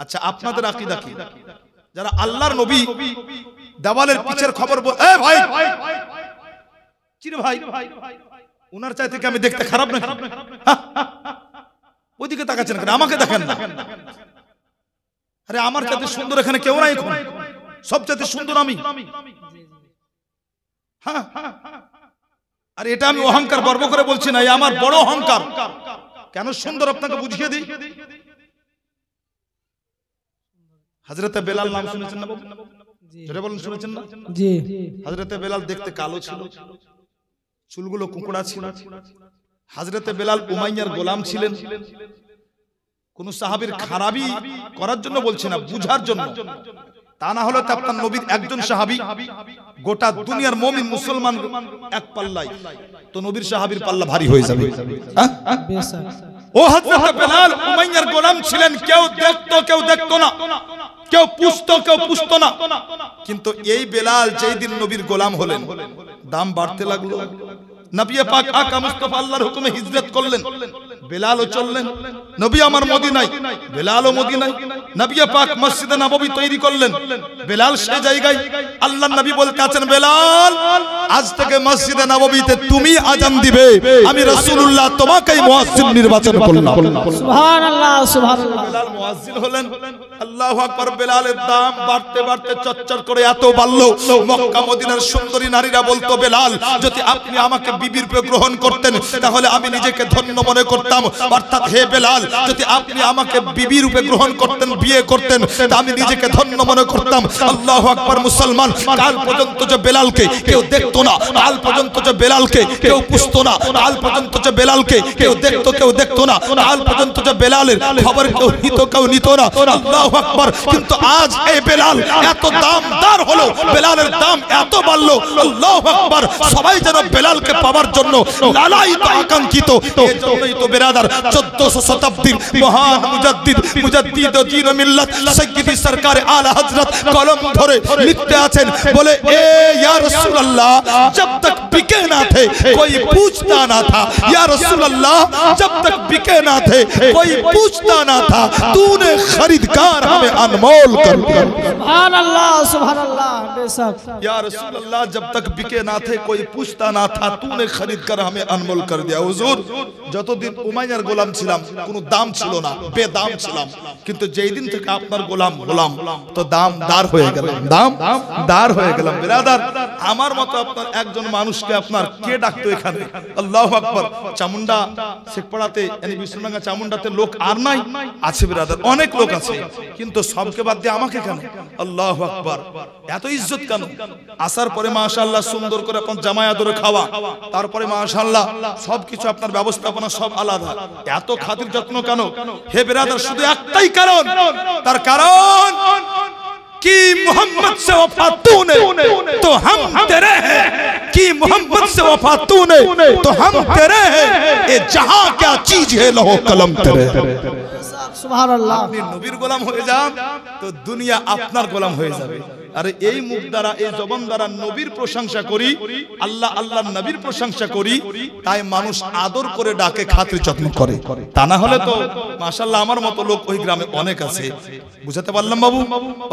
আচ্ছা, আপনাদের আকীদা কি? যারা আল্লাহর নবী দেওয়ালের পিছের খবর এ ভাই কি রে ভাই, উনার চাইতে কি আমি দেখতে খারাপ নাকি? ওইদিকে তাকাচ্ছেন কেন, আমাকে দেখেন না। আরে আমার চাইতে সুন্দর এখানে কেউ নাই, সব চাইতে সুন্দর আমি। হ্যাঁ, আর এটা আমি অহংকার গর্ব করে বলছি না, আমার বড় অহংকার। কেন সুন্দর আপনাকে বুঝিয়ে দিই। হযরতে বেলাল নাম শুনেছেন না বাবু? জোরে বলুন, শুনেছেন না? জি। হযরতে বেলাল দেখতে কালো ছিল, চুলগুলো কুকুড়া ছিল। হযরতে বেলাল উমাইয়ার গোলাম ছিলেন। কোন সাহাবীর খারাপি করার জন্য বলছি না, বুঝার জন্য। তা না হলে তো আপনার নবীর একজন সাহাবী গোটা দুনিয়ার মুমিন মুসলমান এক পাল্লাই, তো নবীর সাহাবীর পাল্লা ভারী হয়ে যাবে। ও হযরত বেলাল উমাইয়ার গোলাম ছিলেন, কেউ দেখতো কেউ দেখতো না, কেউ পুষতো কেউ পুষতো না। কিন্তু এই বেলাল যেই দিন নবীর গোলাম হলেন, দাম বাড়তে লাগলো। নবী পাক আকা মুস্তাফা আল্লাহর হুকুমে হিজরত করলেন, বেলালও চললেন। নবী আমার মদিনায়, বেলালও মদিনায়। নবী পাক মসজিদে নববী তৈরি করলেন, বেলাল সেই জায়গায়। আল্লাহর নবী বলতে আছেন, বেলাল আজ থেকে মসজিদে নববীতে তুমি আযান দিবে, আমি রাসূলুল্লাহ তোমাকেই মুয়াজ্জিন নির্বাচন করলাম। সুবহানাল্লাহ, সুবহানাল্লাহ। বেলাল মুয়াজ্জিন হলেন। আল্লাহু আকবার। বেলালের দাম বাড়তে বাড়তে চচ্চর করে এত বাড়লো, মক্কা মদিনার সুন্দরী নারীরা বলতো, বেলাল যদি আপনি আমাকে বিবির রূপে গ্রহণ করতেন তাহলে আমি নিজেকে ধন্য মনে করতাম। করতাম, অর্থাৎ হে বেলাল, যদি আপনি আমাকে বিবি রূপে গ্রহণ করতেন, বিয়ে করতেন, তা আমি নিজেকে ধন্য মনে করতাম। আল্লাহু আকবার। মুসলমান, কাল পর্যন্ত যে বেলালকে কেউ দেখতো না, কাল পর্যন্ত যে বেলালকে কেউ পুষতো না, কাল পর্যন্ত যে বেলালকে কেউ দেখতো না, কাল পর্যন্ত যে বেলালের খবর কেউ নিত না। আল্লাহু আকবার। কিন্তু আজ এই বেলাল এত দামদার হলো, বেলালের দাম এত বাড়লো, আল্লাহু আকবার। সবাই যেন বেলালকে পাওয়ার জন্য লালায়িত, আকাঙ্ক্ষিত। এই জন্যই তো বেরাদার 1400 শতাব্দীর মহান মুজাদ্দিদ দ্বীন ও মিল্লাত সাইয়্যিদি সরকার আলা হযরত কলম ধরে লিখতে আছেন, বলে এ ইয়া রাসূলুল্লাহ, जब तक बिके ना थे कोई पूछता ना था, या रसूल अल्लाह, जब तक बिके ना थे कोई पूछता ना था, तूने खरीदकार हमें अनमोल कर दिया। सुभान अल्लाह बेशक। या रसूल अल्लाह, जब तक बिके ना थे कोई पूछता ना था, तूने खरीद कर हमें अनमोल कर दिया। हुजूर, যতদিন উমাইয়ার গোলাম ছিলাম কোনো দাম ছিল না, বেদাম ছিলাম, কিন্তু যেই দিন থেকে আপনার গোলাম হলাম তো দামদার হয়ে গেলাম, দামদার হয়ে গেলাম। বিরাদার, আমার মতো আপনার একজন মানুষকে আপনার কে ডাকতো এখানে? আল্লাহু আকবার। চামুন্ডা শেখপাড়াতে, yani বিষ্ণুডাঙ্গা চামুন্ডাতে লোক আর নাই? আছে বিরাদার, অনেক লোক আছে, কিন্তু সবকে বাদ দিয়ে আমাকে কেন? আল্লাহু আকবার। এত ইজ্জত কেন? আসার পরে মাশাআল্লাহ সুন্দর করে আপনার জামাই আদরে খাওয়া, তারপরে মাশাআল্লাহ সবকিছু আপনার ব্যবস্থাপনা সব আলাদা, এত খাতির যত্ন কেন? হে বিরাদার, শুধু একটাই কারণ, তার কারণ कि मोहम्मद से वफा तूने तो हम तेरे हैं, कि मोहम्मद से वफा तूने तो हम तेरे हैं, ये जहां क्या चीज है लहो कलम तेरे। सुभान अल्लाह। আপনি নবীর গোলাম হয়ে যান তো দুনিয়া আপনার গোলাম হয়ে যাবে। আরে এই মুখ দ্বারা, এই জবান দ্বারা নবীর প্রশংসা করি, আল্লাহ আল্লাহর নবীর প্রশংসা করি, তাই মানুষ আদর করে ডাকে, খাতির যত্ন করে। তা না হলে তো মাশাআল্লাহ আমার মতো লোক ওই গ্রামে অনেক আছে। বুঝাতে পারলাম বাবু?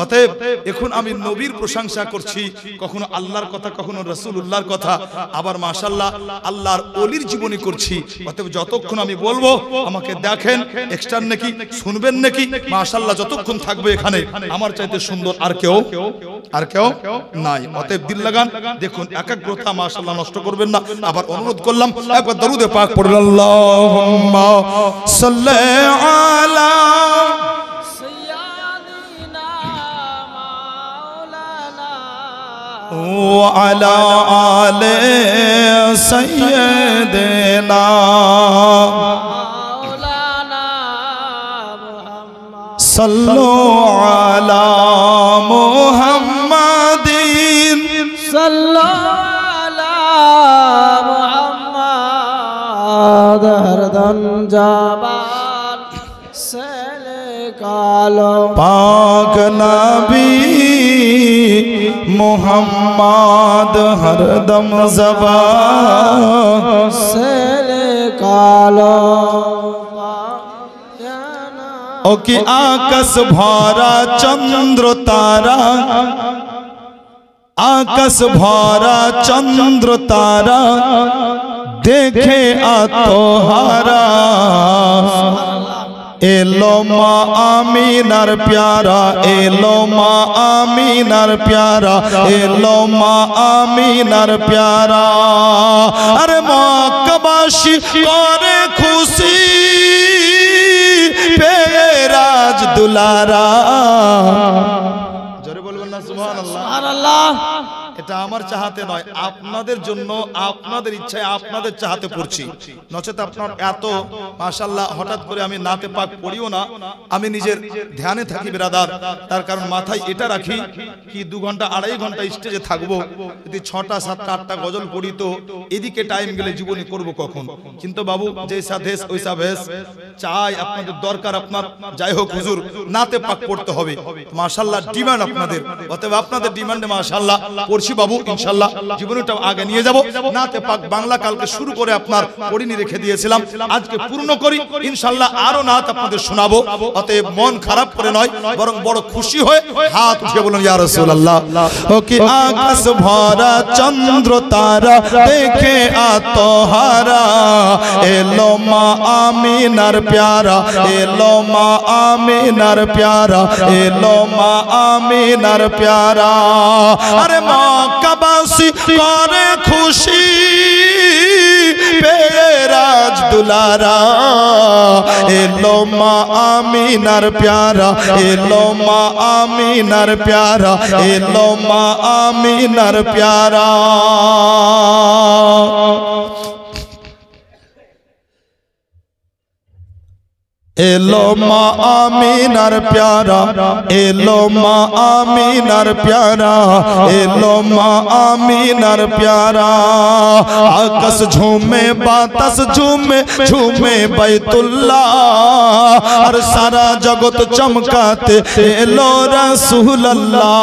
অতএব এখন আমি নবীর প্রশংসা করছি, কখনো আল্লাহর কথা, কখনো রাসূলুল্লাহর কথা, আবার মাশাআল্লাহ আল্লাহর ওলির জীবনী করছি। অতএব যতক্ষণ আমি বলবো আমাকে দেখেন, এক্সট্রা নাকি শুনবেন নাকি, মাশাআল্লাহ যতক্ষণ থাকবে এখানে আমার চাইতে সুন্দর আর কেউ নাই। অতএব দিল লাগান, দেখুন একাগ্রতা মাশাআল্লাহ নষ্ট করবেন না। আবার অনুরোধ করলাম একবার দরুদে পাক পড়ুন, আল্লাহুম্মা সাল্লি আলা सय्यदिना मौलाना ওয়া আলা আলে সাইয়্যিদিনা मौलाना मुहम्मद सल्लु अला मुहम्मदिन सल्लल्लाहु अला मुहम्मद हरदम जबान से निकालो पाक नबी मुहम्मद हरदम ज़बान से निकालो ओ कि आकाश भरा चंद्र तारा, आकाश भरा चंद्र तारा देखे आतोहारा, एलो मा आमीनार प्यारा, एलो मा आमीनार प्यारा, एलो मा आमीनार प्यारा। अरे मक्काबासी करे खुशी पेराज दुलारा। জোরে বলবেন না সুবহানাল্লাহ। সুবহানাল্লাহ। এটা আমার চাহাতে নয়, আপনাদের জন্য, আপনাদের ইচ্ছায়, আপনাদের চাহাতে পড়ছি। নচেত আপনার এত মাশাআল্লাহ হঠাৎ করে আমি নাতে পাক পড়িও না, আমি নিজের ধ্যানে থাকি বিরাদার। তার কারণ মাথায় এটা রাখি কি 2 ঘন্টা 2.5 ঘন্টা স্টেজে থাকবো, যদি 6টা 7টা 8টা গজল পড়ি তো এদিকে টাইম গেলে জীবনী করব কখন? কিন্তু বাবু যেসা দেশ ওইসা ভেস, চাই আপনাদের দরকার আপনার, যাই হোক হুজুর নাতে পাক পড়তে হবে মাশাআল্লাহ, ডিমান্ড আপনাদের। অতএব আপনাদের ডিমান্ডে মাশাআল্লাহ পড়ছি বাবু, ইনশাআল্লাহ জীবনটা আগে নিয়ে যাব। নাতে পাক বাংলা কালকে শুরু করে আপনার পড়িনি রেখে দিয়েছিলাম, আজকে পূর্ণ করি ইনশাআল্লাহ, আরো নাত আপনাদের শোনাবো। অতএব মন খারাপ করে নয়, বরং বড় খুশি হয়ে হাত উঠিয়ে বলুন ইয়া রাসূলুল্লাহ। ও কি আকাশ ভরা চন্দ্র তারা দেখে আতোহারা, এলো মা আমিনার প্যারা, এলো মা আমিনার প্যারা, এলো মা আমিনার প্যারা। আরে মক্কাবাসী করে খুশি পেয়ে রাজ দুলারা, এলো মা আমিনার প্যারা এলো মা আমিনার প্যারা এলো মা আমিনার প্যারা এলো মা আমিনার প্যারা এলো মা আমিনার প্যারা এলো মা আমিনার প্যারা আকাশ ঝুমে বাতাস ঝুমে ঝুমে বাইতুল্লাহ আর সারা জগৎ চমকাতে এলো রাসূলুল্লাহ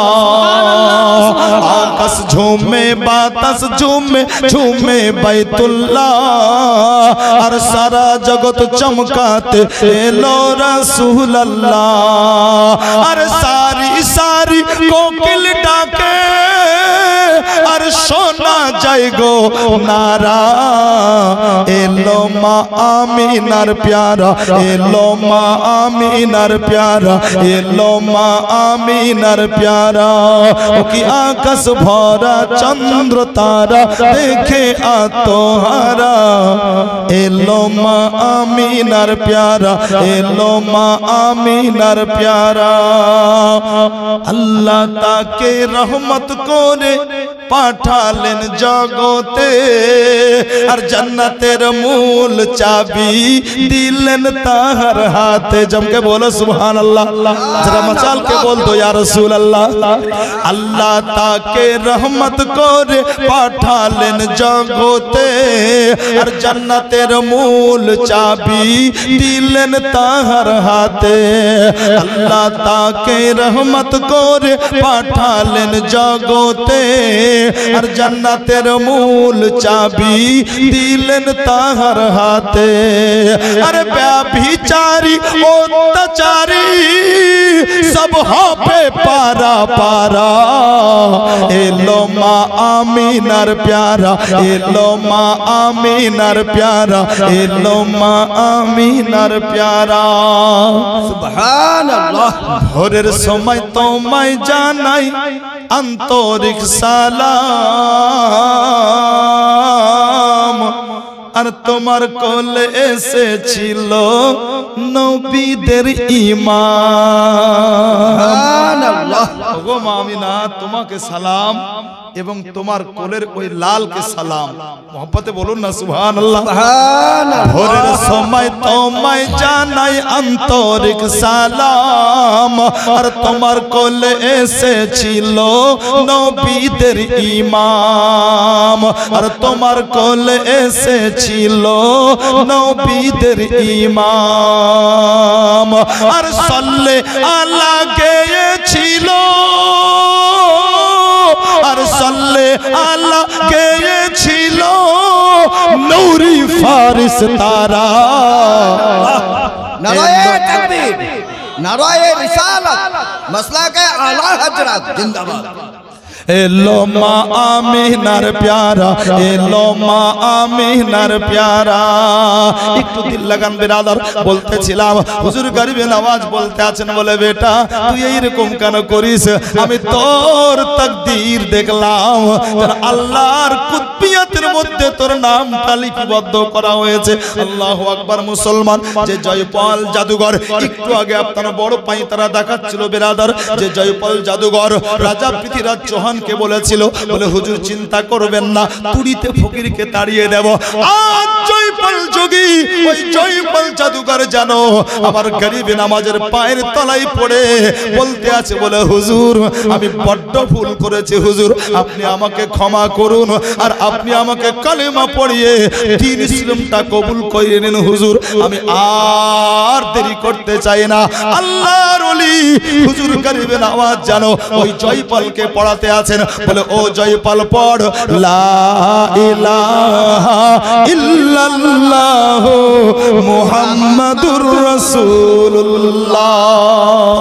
আকাশ ঝুমে বাতাস ঝুমে ঝুমে বাইতুল্লাহ আর সারা জগৎ চমকাতে এলো রাসূলুল্লাহ আর সারি সারি কোকিল ডাকে আর শোনা যায় গো নারা এলো মা আমিনার প্যারা এলো মা আমিনার প্যারা এলো মা আমিনার প্যারা ও কি আকাশ ভরা চন্দ্র তারা দেখে আত্মহারা এলো মা আমিনার প্যারা এলো মা আমিনার প্যারা আল্লাহ তাকে রহমত করে পাঠালেন জগতে আর জান্নাতের মূল চাবি দিলেন তাহার হাতে জমকে বলো সুবহানাল্লাহ যারা মাচালকে বলতো ইয়া রাসূলুল্লাহ আল্লাহ তাকে রহমত করে পাঠালেন জগতে আর জান্নাতের মূল চাবি দিলেন তাহার হাতে আল্লাহ তাকে রহমত করে পাঠালেন জগতে আর জান্নাতের মূল চাবি দিলেন তাহার হাতে আরে ব্যভিচারী অত্যাচারী সব হবে পারা পারা এলো মা আমিনার প্যারা এলো মা আমিনার প্যারা এলো মা আমিনার প্যারা সুবহানাল্লাহ ভোরের সময় তোমায় জানাই আন্তরিক সালাম আর তোমার কোলে এসেছিল নবীদের ইমাম সুবহানাল্লাহ ওগো মা আমিনা তোমাকে সালাম এবং তোমার কোলের ওই লালকে সালাম মোহাম্মতে বলুন না সুবহানাল্লাহ ভোরের সময় তোমায় জানাই আন্তরিক সালাম আর তোমার কোলে এসেছিল নবীদের ইমাম আর তোমার কোলে এসেছিল নবীদের ইমাম আর সাল্লে আলা গেয়েছিল আর সাল্লে আলা গেয়েছিল নূরি ফারিস্তারা নারায়ে তাকবীর নারায়ে রিসালাত মাসলাকে আলা হযরত জিন্দাবাদ এলো মা আমিনার প্যারা এলো মা আমিনার প্যারা একটু দিল লাগান বিরাদার বলতেছিলাম হুজুর গরিবে নওয়াজ বলতে আছেন বলে বেটা তুই এইরকম কেন করিস আমি তোর তাকদীর দেখলাম আল্লাহর কুতবিয়াতের মধ্যে তোর নামটা লিপিবদ্ধ করা হয়েছে আল্লাহু আকবার মুসলমান যে জয়পাল জাদুঘর একটু আগে আপনারা বড় পাইতারা দেখাচ্ছিল বিরাদার যে জয়পাল জাদুঘর রাজা পৃথ্বীরাজ চৌহান কে বলেছিল বলে হুজুর চিন্তা করবেন না তুড়িতে ফকিরকে তাড়িয়ে দেব আজ জয়পাল যোগী ওই জয়পাল জাদুঘর জানো আমার গরিব নামাজের পায়ের তলায় পড়ে বলতে আছে বলে হুজুর আমি বড্ড ভুল করেছি হুজুর আপনি আমাকে ক্ষমা করুন আর আপনি আমাকে কালেমা পড়িয়ে দ্বীন ইসলামটা কবুল করে নিন হুজুর আমি আর দেরি করতে চাই না আল্লাহর ওলি হুজুর গরিব নামাজ জানো ওই জয়পালকে পড়াতে আছেন বলে ও জয়পাল পড় লা ইলাহা ইল্লাল্লাহ মুহাম্মাদুর রাসূলুল্লাহ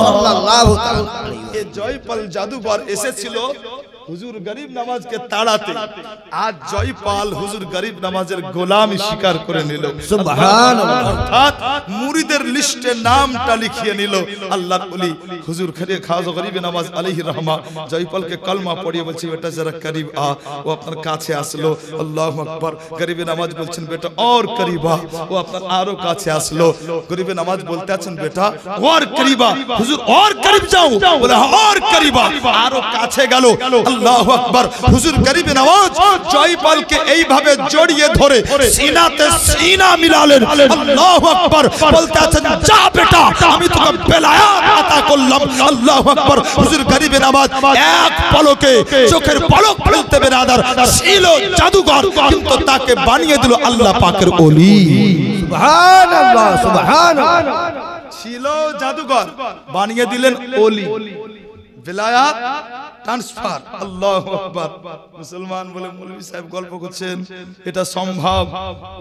সাল্লাল্লাহু তাআলা এই জয়পাল জাদুঘর এসেছিল হুজুর গরিব নামাজকে তাড়াতে আজ জয়পাল হুজুর গরিব নামাজের গোলামি স্বীকার করে নিল। সুবহানাল্লাহ। অর্থাৎ মুরিদের লিস্টে নামটা লিখিয়ে নিল। আল্লাহর ওলি হুজুর খাজা গরিব নামাজ আলাইহির রহমা জয়পালকে কলমা পড়িয়ে বলছে, বেটা যারা করিব আ। ও আপনার কাছে আসলো, আল্লাহু আকবার। গরিব নামাজ বলছেন, বেটা और करीब आ। ও আপনার আরো কাছে আসলো। গরিব নামাজ বলতে আছেন, বেটা और करीब आ। হুজুর और करीब যাও, বলে और करीब आ। আরো কাছে গেল। আল্লাহু আকবার। হুজুর গরিব নামাজ জয়পালকে এইভাবে জড়িয়ে ধরে সিনাতে সিনা মিলালেন। আল্লাহু আকবার। বলতে আছেন, যা বেটা, আমি তোকে বেলায়াত আতা করলাম। আল্লাহু আকবার। হুজুর গরিব নামাজ এক পলকে চোখের পলক ফেলতে বেরাদার ছিল জাদুঘর, কিন্তু তাকে বানিয়ে দিল আল্লাহ পাকের ওলি। সুবহানাল্লাহ, সুবহানাল্লাহ। ছিল জাদুঘর, বানিয়ে দিলেন ওলি। বেলায়াত ট্রান্সফার। আল্লাহু আকবার। মুসলমান বলে, মৌলভী সাহেব গল্প করছেন, এটা সম্ভব?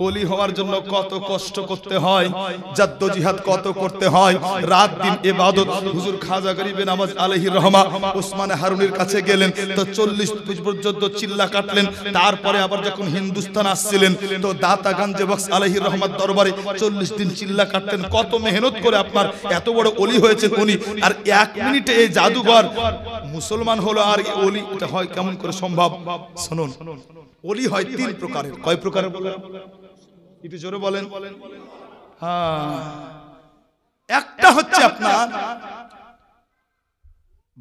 ওলি হওয়ার জন্য কত কষ্ট করতে হয়, জাদ্দোজিহাদ কত করতে হয়, রাত দিন ইবাদত। হুজুর খাজা গরিব নামাজ আলাইহির রহমা ওসমান হারুনির কাছে গেলেন, তো 40 পর্যন্ত চিল্লা কাটলেন। তারপরে আবার যখন হিন্দুস্তান আসছিলেন, তো দাতাগঞ্জে বক্স আলাইহির রহমাত দরবারে 40 দিন চিল্লা কাটলেন। কত মেহনত করে আপনার এত বড় ওলি হয়েছেন উনি, আর 1 মিনিটে এই জাদুঘর মুসলমান হলো। আর ওলি এটা হয় কেমন করে সম্ভব? শুনুন, ওলি হয় 3 প্রকারের। কয় প্রকারের বলেন? একটু জোরে বলেন। হ্যাঁ, একটা হচ্ছে আপনার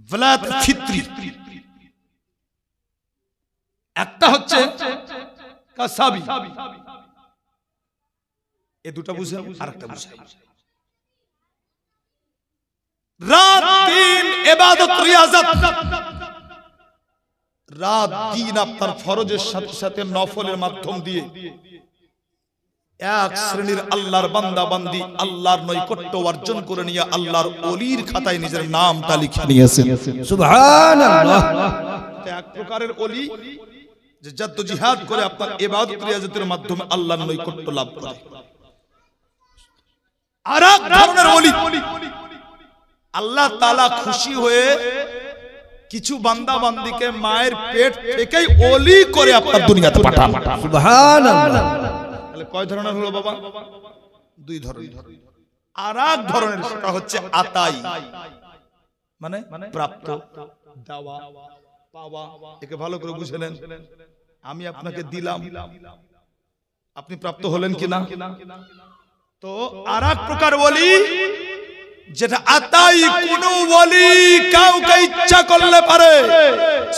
ওয়ালায়াত ফিতরি, একটা হচ্ছে কাসাবি। এই দুটো বুঝে আরেকটা বুঝে। রাত দিন ইবাদত রিয়াজত, রাত দিন আপনার ফরজের সাথে সাথে নফলের মাধ্যম দিয়ে এক শ্রেণীর আল্লাহর বান্দা বান্দি আল্লাহর নৈকট্য অর্জন করে নিয়ে আল্লাহর ওলির খাতায় নিজের নামটা লিখে নিয়েছেন। সুবহানাল্লাহ। এক প্রকারের ওলি যে জাদ্দোজিহাদ করে আপনার ইবাদত রিয়াজতের মাধ্যমে আল্লাহর নৈকট্য লাভ করে। আর এক ধরনের ওলি, আল্লাহ তাআলা খুশি হয়ে কিছু বান্দা বান্দিকে মায়ের পেট থেকেই ওলি করে আপনার দুনিয়াতে পাঠান। সুবহানাল্লাহ। তাহলে কয় ধরনের হলো বাবা? 2 ধরনের। আর এক ধরনের সেটা হচ্ছে আতাই, মানে প্রাপ্ত, দেওয়া, পাওয়া। একে ভালো করে বুঝে নেন। আমি আপনাকে দিলাম, আপনি প্রাপ্ত হলেন কিনা? তো আর এক প্রকার ওলি যেটা আতাই, কোন ওলি কাউকে ইচ্ছা করলে পারে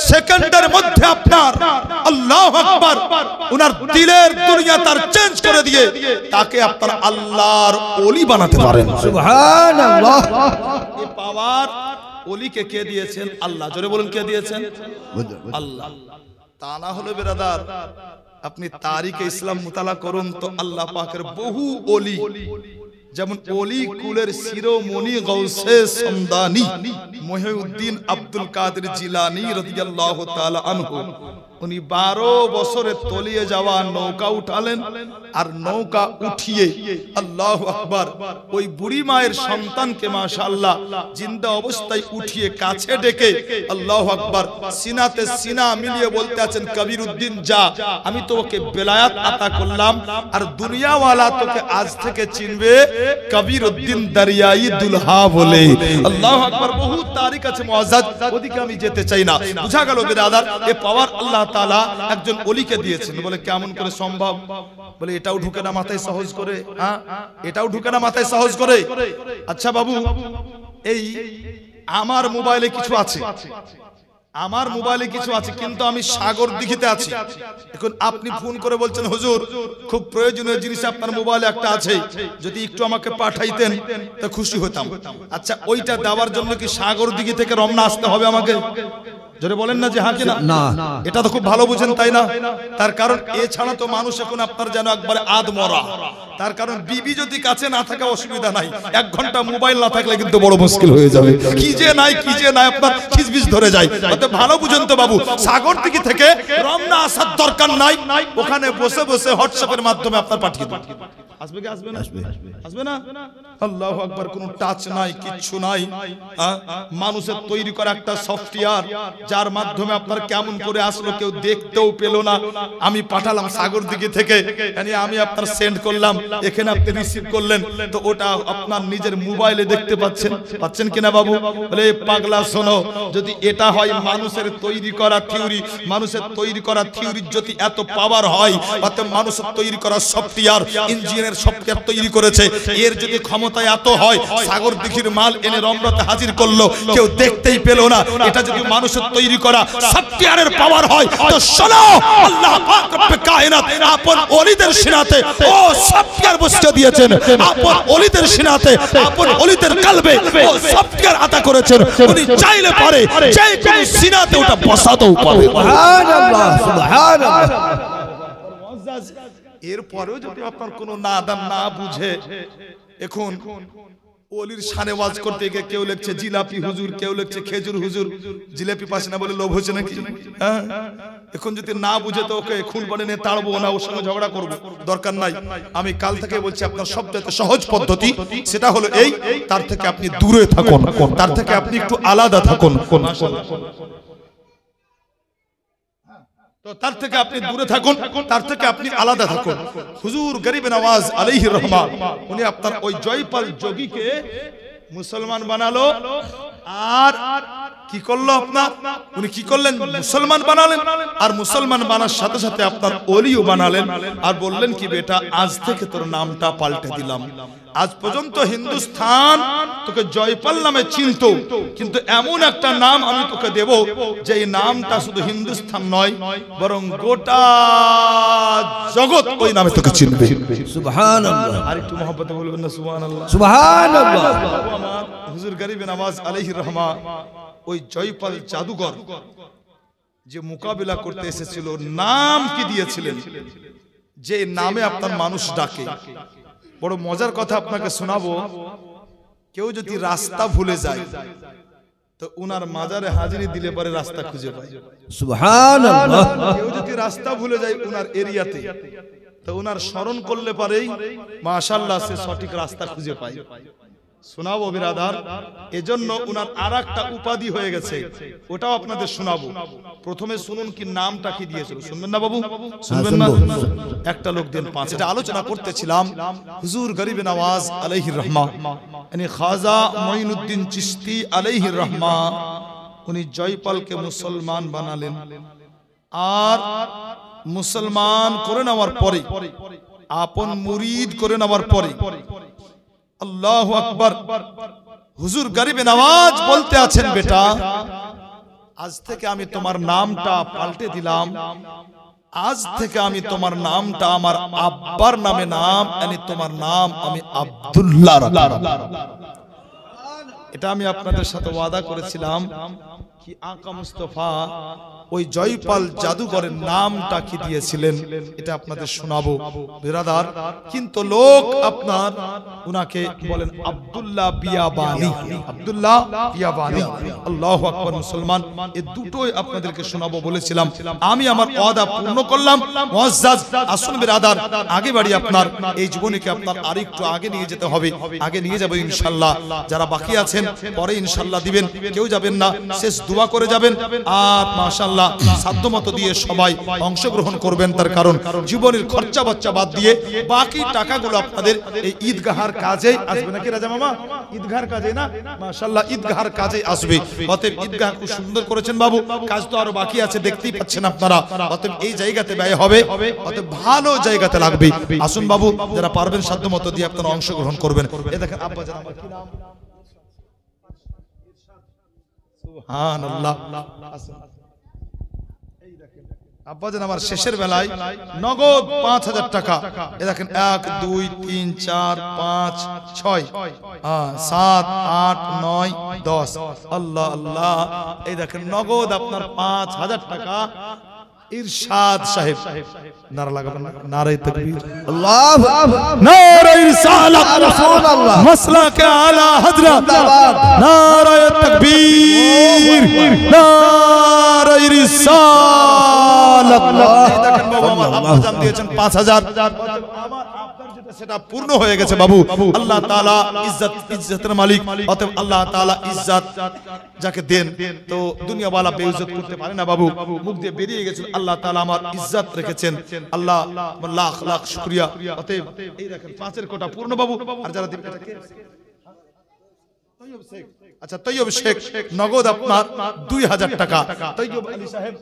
সেকেন্ডের মধ্যে আপনার আল্লাহু আকবার ওনার দিলের দুনিয়া তার চেঞ্জ করে দিয়ে তাকে আপনার আল্লাহর ওলি বানাতে পারেন। সুবহানাল্লাহ। এই পাওয়ার ওলিকে কে দিয়েছেন? আল্লাহ। জোরে বলুন, কে দিয়েছেন? আল্লাহ। তা না হলে বেরাদার আপনি তারিখে ইসলাম মুতালা করুন, তো আল্লাহ পাকের বহু ওলি, যেমন ওলি কুলের শিরোমণি গৌসে সমদানি মুহিউদ্দিন আব্দুল কাদের জিলানী রাদিয়াল্লাহু তাআলা আনহু, উনি 12 বছরে তলিয়ে যাওয়া নৌকা উঠালেন, আর নৌকা উঠিয়ে আল্লাহু আকবার ওই বুড়ি মায়ের সন্তানকে মাশাআল্লাহ জিন্দা অবস্থায় উঠিয়ে কাছে ডেকে আল্লাহু আকবার সিনাতে সিনা মিলিয়ে বলতে আছেন, কবিরউদ্দিন যা, আমি তোকে বেলায়াত আতা করলাম, আর দুনিয়াওয়ালা তোকে আজ থেকে চিনবে কবিরউদ্দিন দরিয়াই দুলহা বলে। আল্লাহু আকবার। বহু তারিখ আছে মুআজ্জাজ, ওদিকে আমি যেতে চাই না। বুঝা গেল বিরাদার, এই পাওয়ার আল্লাহ তাআলা একজন ওলিকে দিয়েছেন। বলে কেমন করে সম্ভব? বলে এটাও ঢুকে না মাথায় সহজ করে। হ্যাঁ, এটাও ঢুকে না মাথায় সহজ করে। আচ্ছা বাবু, এই আমার মোবাইলে কিছু আছে, আমার মোবাইলে কিছু আছে, কিন্তু আমি সাগর দিঘিতে আছি। এখন আপনি ফোন করে বলছেন, হুজুর খুব প্রয়োজনীয় জিনিস আপনার মোবাইলে একটা আছে, যদি একটু আমাকে পাঠাইতেন তা খুশি হতাম। আচ্ছা, ওইটা দেওয়ার জন্য কি সাগর দিঘি থেকে রমনা আসতে হবে আমাকে? জোরে বলেন না যে হ্যাঁ কিনা? না। এটা তো খুব ভালো বুঝেন, তাই না? তার কারণ এছাড়া তো মানুষ এখন আপনার যেন একবারে আদমরা। তার কারণ বিবি যদি কাছে না থাকে অসুবিধা নাই, 1 ঘন্টা মোবাইল না থাকলে কিন্তু বড় মুশকিল হয়ে যাবে। কি যে নাই আপনার খিসবিস ধরে যায়। অতএব ভালো বুঝেন তো বাবু, সাগর দিঘি থেকে রমনা আসার দরকার নাই, ওখানে বসে বসে হোয়াটসঅ্যাপের মাধ্যমে আপনার পাঠিয়ে দেন। আসবে কি আসবে না? আসবে না? আল্লাহু আকবার। কোনো টাচ নাই, কিচ্ছু নাই। মানুষের তৈরি করা একটা সফটওয়্যার, যার মাধ্যমে আপনার কেমন করে আসলো কেউ দেখতেও পেল না। আমি পাঠালাম সাগর দিকে থেকে, আমি আপনার সেন্ড করলাম, এখানে আপনি রিসিভ করলেন, তো ওটা আপনার নিজের মোবাইলে দেখতে পাচ্ছেন কিনা বাবু? বলে পাগলা শোনো, যদি এটা হয় মানুষের তৈরি করা থিওরি, মানুষের তৈরি করা থিওরির যদি এত পাওয়ার হয়, অর্থাৎ মানুষের তৈরি করা সফটওয়্যার, ইঞ্জিনের সফটওয়্যার তৈরি করেছে, এর যদি ক্ষমতা এত হয়, সাগর দিঘির মাল এনে রমরাতে হাজির করলো, কেউ দেখতেই পেল না, এটা যদি মানুষের তৈরি করা সফটওয়্যারের পাওয়ার হয়, তো শোনো, আল্লাহ পাক রব্বে কায়নাত আপন ওলিদের সিনাতে ও সফটওয়্যার বসিয়ে দিয়েছেন, আপন ওলিদের সিনাতে, আপন ওলিদের কলবে ও সফটওয়্যার আতা করেছেন। উনি চাইলে পারে যে কোনো সিনাতে ওটা বসাতেও পারে। সুবহানাল্লাহ সুবহানাল্লাহ। এরপরেও যদি আপনার কোনো নাদান না বুঝে, এখন ওলির শানে ওয়াজ করতে গিয়ে কেউ লিখছে জিলাপি হুজুর, কেউ লিখছে খেজুর হুজুর, জিলাপি পাশে না বলে লোভ হচ্ছে নাকি? এখন যদি না বুঝে তো ওকে খুন বাড়ি নিয়ে তাড়বো না, ওর সঙ্গে ঝগড়া করবো, দরকার নাই। আমি কাল থেকে বলছি আপনার সবচেয়ে সহজ পদ্ধতি সেটা হলো এই, তার থেকে আপনি দূরে থাকুন, তার থেকে আপনি একটু আলাদা থাকুন, তো তার থেকে আপনি দূরে থাকুন, তার থেকে আপনি আলাদা থাকুন। হুজুর গরিব নওয়াজ আলাইহির রহমান, উনি আপনার ওই জয়পাল যোগীকে মুসলমান বানালো, আর কি করলো আপনার, উনি কি করলেন, মুসলমান বানালেন, আর মুসলমান বানার সাথে সাথে আপনার ওলিও বানালেন, আর বললেন কি বেটা আজ থেকে তোর নামটা পাল্টে দিলাম। আজ পর্যন্ত হিন্দুস্তান তোকে জয়পাল নামে চিনত, কিন্তু এমন একটা নাম আমি তোকে দেব যে নামটা শুধু হিন্দুস্তান নয়, বরং গোটা জগৎ ওই নামে তোকে চিনবে। সুবহানাল্লাহ। আর একটু মহব্বতে বলবেন না সুবহানাল্লাহ। সুবহানাল্লাহ। হুজুর গরিব নওয়াজ আলাইহির রহমান ওই জয়পাল জাদুঘর যে মোকাবিলা করতে এসেছিল, নাম কি দিয়েছিলেন, যে নামে আপনার মানুষ ডাকে। বড় মজার কথা আপনাকে শোনাবো, কেউ যদি রাস্তা ভুলে যায় তো উনার মাজারে হাজিরি দিলে পরে রাস্তা খুঁজে পায়। সুবহানাল্লাহ। কেউ যদি রাস্তা ভুলে যায় উনার এরিয়াতে, তো উনার স্মরণ করলে পরেই মাশাআল্লাহ সে সঠিক রাস্তা খুঁজে পায়। শোনাবো বিরাদার, এজন্য উনার আরেকটা উপাধি হয়ে গেছে, ওটাও আপনাদের শোনাবো। প্রথমে শুনুন কি নামটা কি দিয়েছিল, শুনবেন না বাবু? শুনবেন না? একটা লোক দিন পাঁচ, এটা আলোচনা করতেছিলাম। হুজুর গরিব নওয়াজ আলাইহির রহমান, মানে খাজা মঈনুদ্দিন চিশতি আলাইহির রহমান, উনি জয়পালকে মুসলমান বানালেন, আর মুসলমান করে নেওয়ার পরে, আপন মুরিদ করে নেওয়ার পরে, আল্লাহু আকবার, হুজুর গরিব নওয়াজ বলতে আছেন বেটা আজ থেকে আমি তোমার নামটা পাল্টে দিলাম, আজ থেকে আমি তোমার নামটা আমার আব্বার নামে নাম, মানে তোমার নাম আমি আব্দুল্লাহ রাখলাম। এটা আমি আপনাদের সাথে ওয়াদা করেছিলাম কি আকা মুস্তাফা ওই জয়পাল জাদুঘরের নামটা কি দিয়েছিলেন, এটা আপনাদের শোনাবো বিরাদার। কিন্তু লোক আপনার উনাকে বলেন আব্দুল্লাহ বিয়াবানি, আব্দুল্লাহ বিয়াবানি। আল্লাহু আকবার। মুসলমান এই দুটোই আপনাদেরকে শোনাবো বলেছিলাম, আমি আমার ওয়াদা পূর্ণ করলাম। মুআজ্জাজ আসুন বিরাদার, আগে বাড়ি আপনার এই জীবনীকে আপনার আরেকটু আগে নিয়ে যেতে হবে, আগে নিয়ে যাব ইনশাআল্লাহ। যারা বাকি আছেন পরে ইনশাআল্লাহ দিবেন, কেউ যাবেন না, শেষ দোয়া করে যাবেন। আর মাশাআল্লাহ সাধ্যমতো দিয়ে সবাই অংশগ্রহণ করবেন, তার কারণ জীবনের খরচা বাচ্চা বাদ দিয়ে বাকি টাকাগুলো আপনাদের এই ঈদগাহার কাজে আসবে, নাকি রাজা মামা? ঈদগাহার কাজে না, মাশাআল্লাহ ঈদগাহার কাজে আসবে। অতএব ঈদগাহ খুব সুন্দর করেছেন বাবু, কাজ তো আরো বাকি আছে, দেখতেই পাচ্ছেন আপনারা। অতএব এই জায়গাতে ব্যয় হবে, অতএব ভালো জায়গাতে লাগবে। আসুন বাবু, যারা পারবেন সাধ্যমতো দিয়ে আপনারা অংশগ্রহণ করবেন। এই দেখেন আব্বা জান, আমার কি নাম? সুবহানাল্লাহ। আব্বাজান আমার শেষের বেলায় নগদ 5000 টাকা, এ দেখেন 1 2 3 4 5 6 7 8 9 10, আল্লাহ আল্লাহ, এই দেখেন নগদ আপনার 5000 টাকা। ইরশাদ সাহেব নারা লাগাবেন, নারায়ে তাকবীর, আল্লাহু আকবার, নারায়ে রিসালাত, রাসূলুল্লাহ, মাসলাকে আলা হযরত, নারায়ে তাকবীর, নারায়ে রিসালাত। এই দেখেন বাবা আমার আব্বা জান দিয়েছেন 5000। আমার আব্বার সেটা পূর্ণ হয়ে গেছে বাবু। আল্লাহ তাআলা ইজ্জতের মালিক, অতএব আল্লাহ তাআলা ইজ্জত যাকে দেন তো দুনিয়াওয়ালা বেইজ্জত করতে পারে না বাবু। মুখ দিয়ে বেরিয়ে গেছিল, আল্লাহ তাআলা আমার ইজ্জত রেখেছেন, আল্লাহ লাখ লাখ শুকরিয়া। অতএব এই দেখেন 5-এর কোটা পূর্ণ বাবু। আর যারা দিবেন আচ্ছা তৈয়ব শেখ নগদ আপনার 2000 টাকা। তৈয়ব আলী সাহেব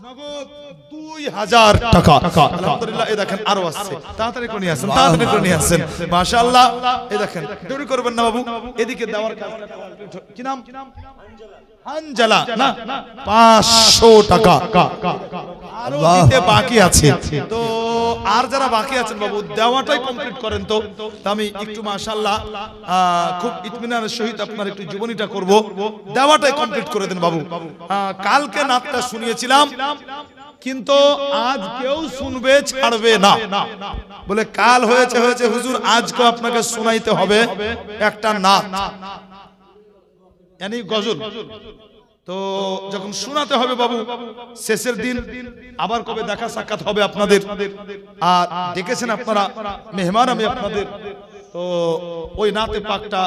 নগদ 2000 টাকা। আলহামদুলিল্লাহ। এই দেখেন আরো আসছে, তাড়াতাড়ি করে নিয়ে আসেন, তাড়াতাড়ি করে নিয়ে আসেন। মাশাআল্লাহ। এই দেখেন দেরি করবেন না বাবু, এদিকে দেওয়ার কাজটা কি নাম? হানজালা না 500 টাকা। আরো দিতে বাকি আছে, তো আর যারা বাকি আছেন বাবু দেওয়াটাই কমপ্লিট করেন। তো আমি একটু মাশাআল্লাহ খুব ইতমিনানের সহিত আপনার একটু জীবনীটা করব, দেওয়াটাই কমপ্লিট করে দেন বাবু। কালকে নাতটা শুনিয়েছিলাম, কিন্তু আজ কেউ শুনবে ছাড়বে না বলে কাল হয়েছে হয়েছে হুজুর, আজকে আপনাকে শোনাইতে হবে একটা নাত यानी গজল। তো যখন শোনাতে হবে বাবু শেষের দিন আবার কবে দেখা সাক্ষাৎ হবে আপনাদের, আর ডেকেছেন আপনারা মেহমান আমি আপনাদের, তো ওই নাতে পাকটা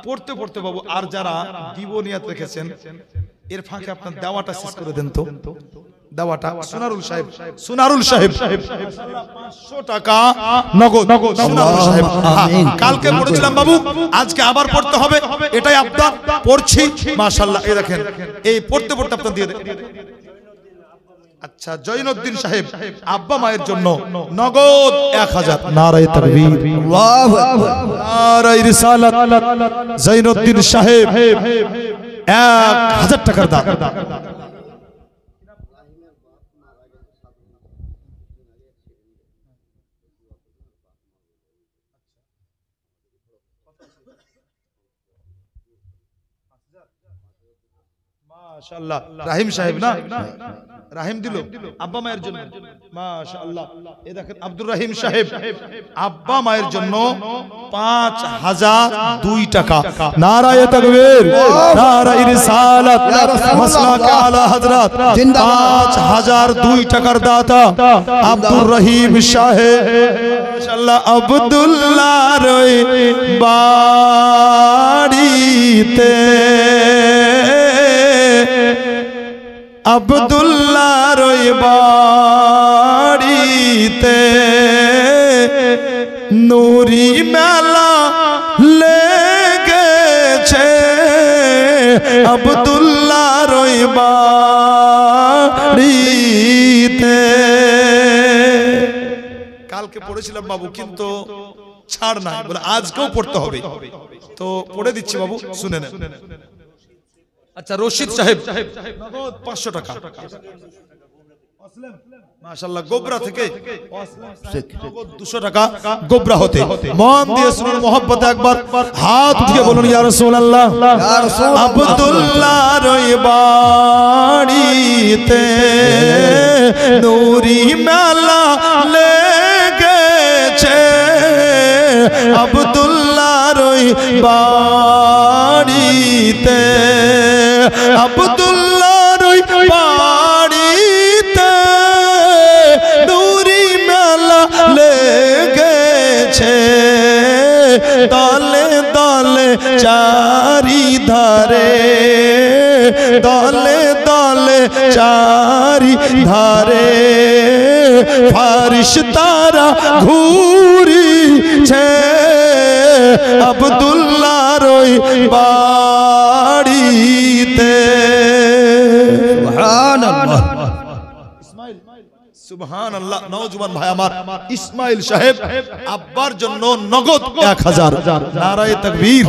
পড়তে পড়তে বাবু আর যারা দিবনিয়াত রেখেছেন এর ফাঁকে আপনার দেওয়াটা শেষ করে দেন। তো দেওয়াটা সোনারুল সাহেব, সোনারুল সাহেব 500 টাকা নগদ। সোনারুল সাহেব কালকে পড়েছিলাম বাবু, আজকে আবার পড়তে হবে, এটাই আপনার পড়ছি মাশাআল্লাহ। এই দেখেন এই পড়তে পড়তে আপনার দিয়ে দেন। আচ্ছা জৈনুদ্দিন সাহেব আব্বা মায়ের জন্য নগদ 1000। নারায়ে তাকবীর, আল্লাহু আকবার, নারায়ে রিসালাত। জৈনুদ্দিন সাহেব 1000 টাকার দান। মাশাআল্লাহ। রাহিম সাহেব না, রাহিম দিল আব্বা মায়ের জন্য মাশাআল্লাহ। এই দেখেন আব্দুর রহিম সাহেব আব্বা মায়ের জন্য 5002 টাকা। নারায়ে তাকবীর, নারায়ে রিসালাত, মাসলাকে আলা হযরত। 5002 টাকার দাতা আব্দুর রহিম সাহেব মাশাআল্লাহ। আব্দুল্লাহর বাড়িতে, আব্দুল্লাহর বাড়িতে নুরি মেলা লেগেছে, আব্দুল্লাহর বাড়িতে। কালকে পড়েছিলাম বাবু, কিন্তু ছাড় নাই বলে আজকেও পড়তে হবে, তো পড়ে দিচ্ছি বাবু, শুনে নেন। আচ্ছা রশিদ সাহেব নগদ 500 টাকা মাশাআল্লাহ। গোবরা থেকে নগদ 200 টাকা। গোবরা হতে মন দিয়ে শুনুন, মোহাব্বতে একবার হাত উঠিয়ে বলুন ইয়া রাসূলুল্লাহ। আব্দুল্লাহর বাড়িতে নুরি মেলা লেগেছে, আব্দুল্লাহর বাড়িতে, আব্দুল্লাহর বাড়িতে নুরি মেলা লেগেছে, দলে দলে চারিধারে, দলে দলে চারিধারে ফারিশতারা ঘুরিছে, আব্দুল্লাহর বাড়িতে। সুবহানাল্লাহ, সুবহানাল্লাহ। নওজোয়ান ভাই আমার ইসমাইল সাহেব আব্বার জন্য নগদ 1000। নারায়ে তাকবীর,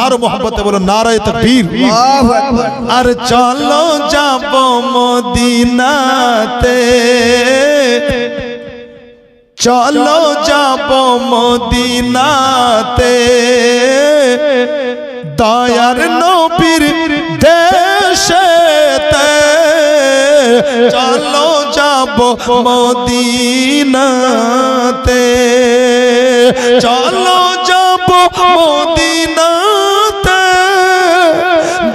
আর মোহাম্মতে বলুন নারায়ে তাকবীর। আর চলো যাব মদিনাতে, চলো যাব মদিনাতে, দয়ার নবীর দেশেতে, চলো যাব মদিনাতে, চলো যাব মদিনাতে,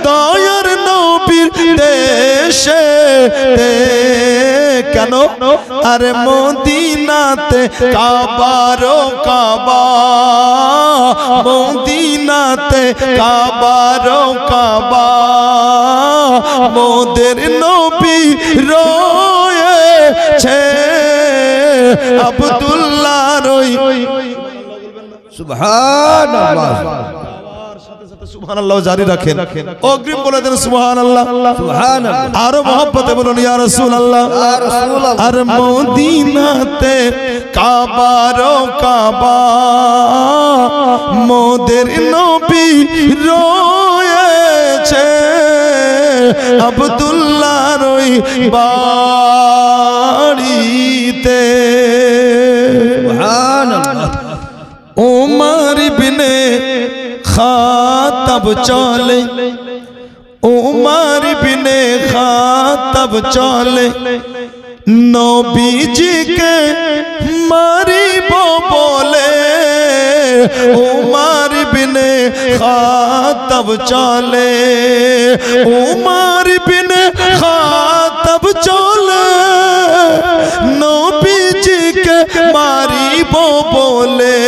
দয়ার নবীর দেশেতে, কেন আরে মদিনাতে কাবারো কাবা মদিনাতে কাবারো কাবা মোদের নবী রয়েছে আব্দুল্লাহ রই সুবহানাল্লাহ সুবহানাল্লাহ জারি রাখেন অগ্রিম বলে দেন সুবহানাল্লাহ সুবহানাল্লাহ আরো মহব্বতে বলুন ইয়া রাসূলুল্লাহ ইয়া রাসূলুল্লাহ আর মদিনাতে কাবারো কাবা মোদের নবী রয়েছে আব্দুল্লাহ রই বাড়িতে সুবহানাল্লাহ উমর ইবনে খাত্তাব চলে উমর ইবনে খাত্তাব চলে নবীজিকে মারিব বলে উমর ইবনে খাত্তাব চলে উমর ইবনে খাত্তাব চলে নবীজিকে মারিব বলে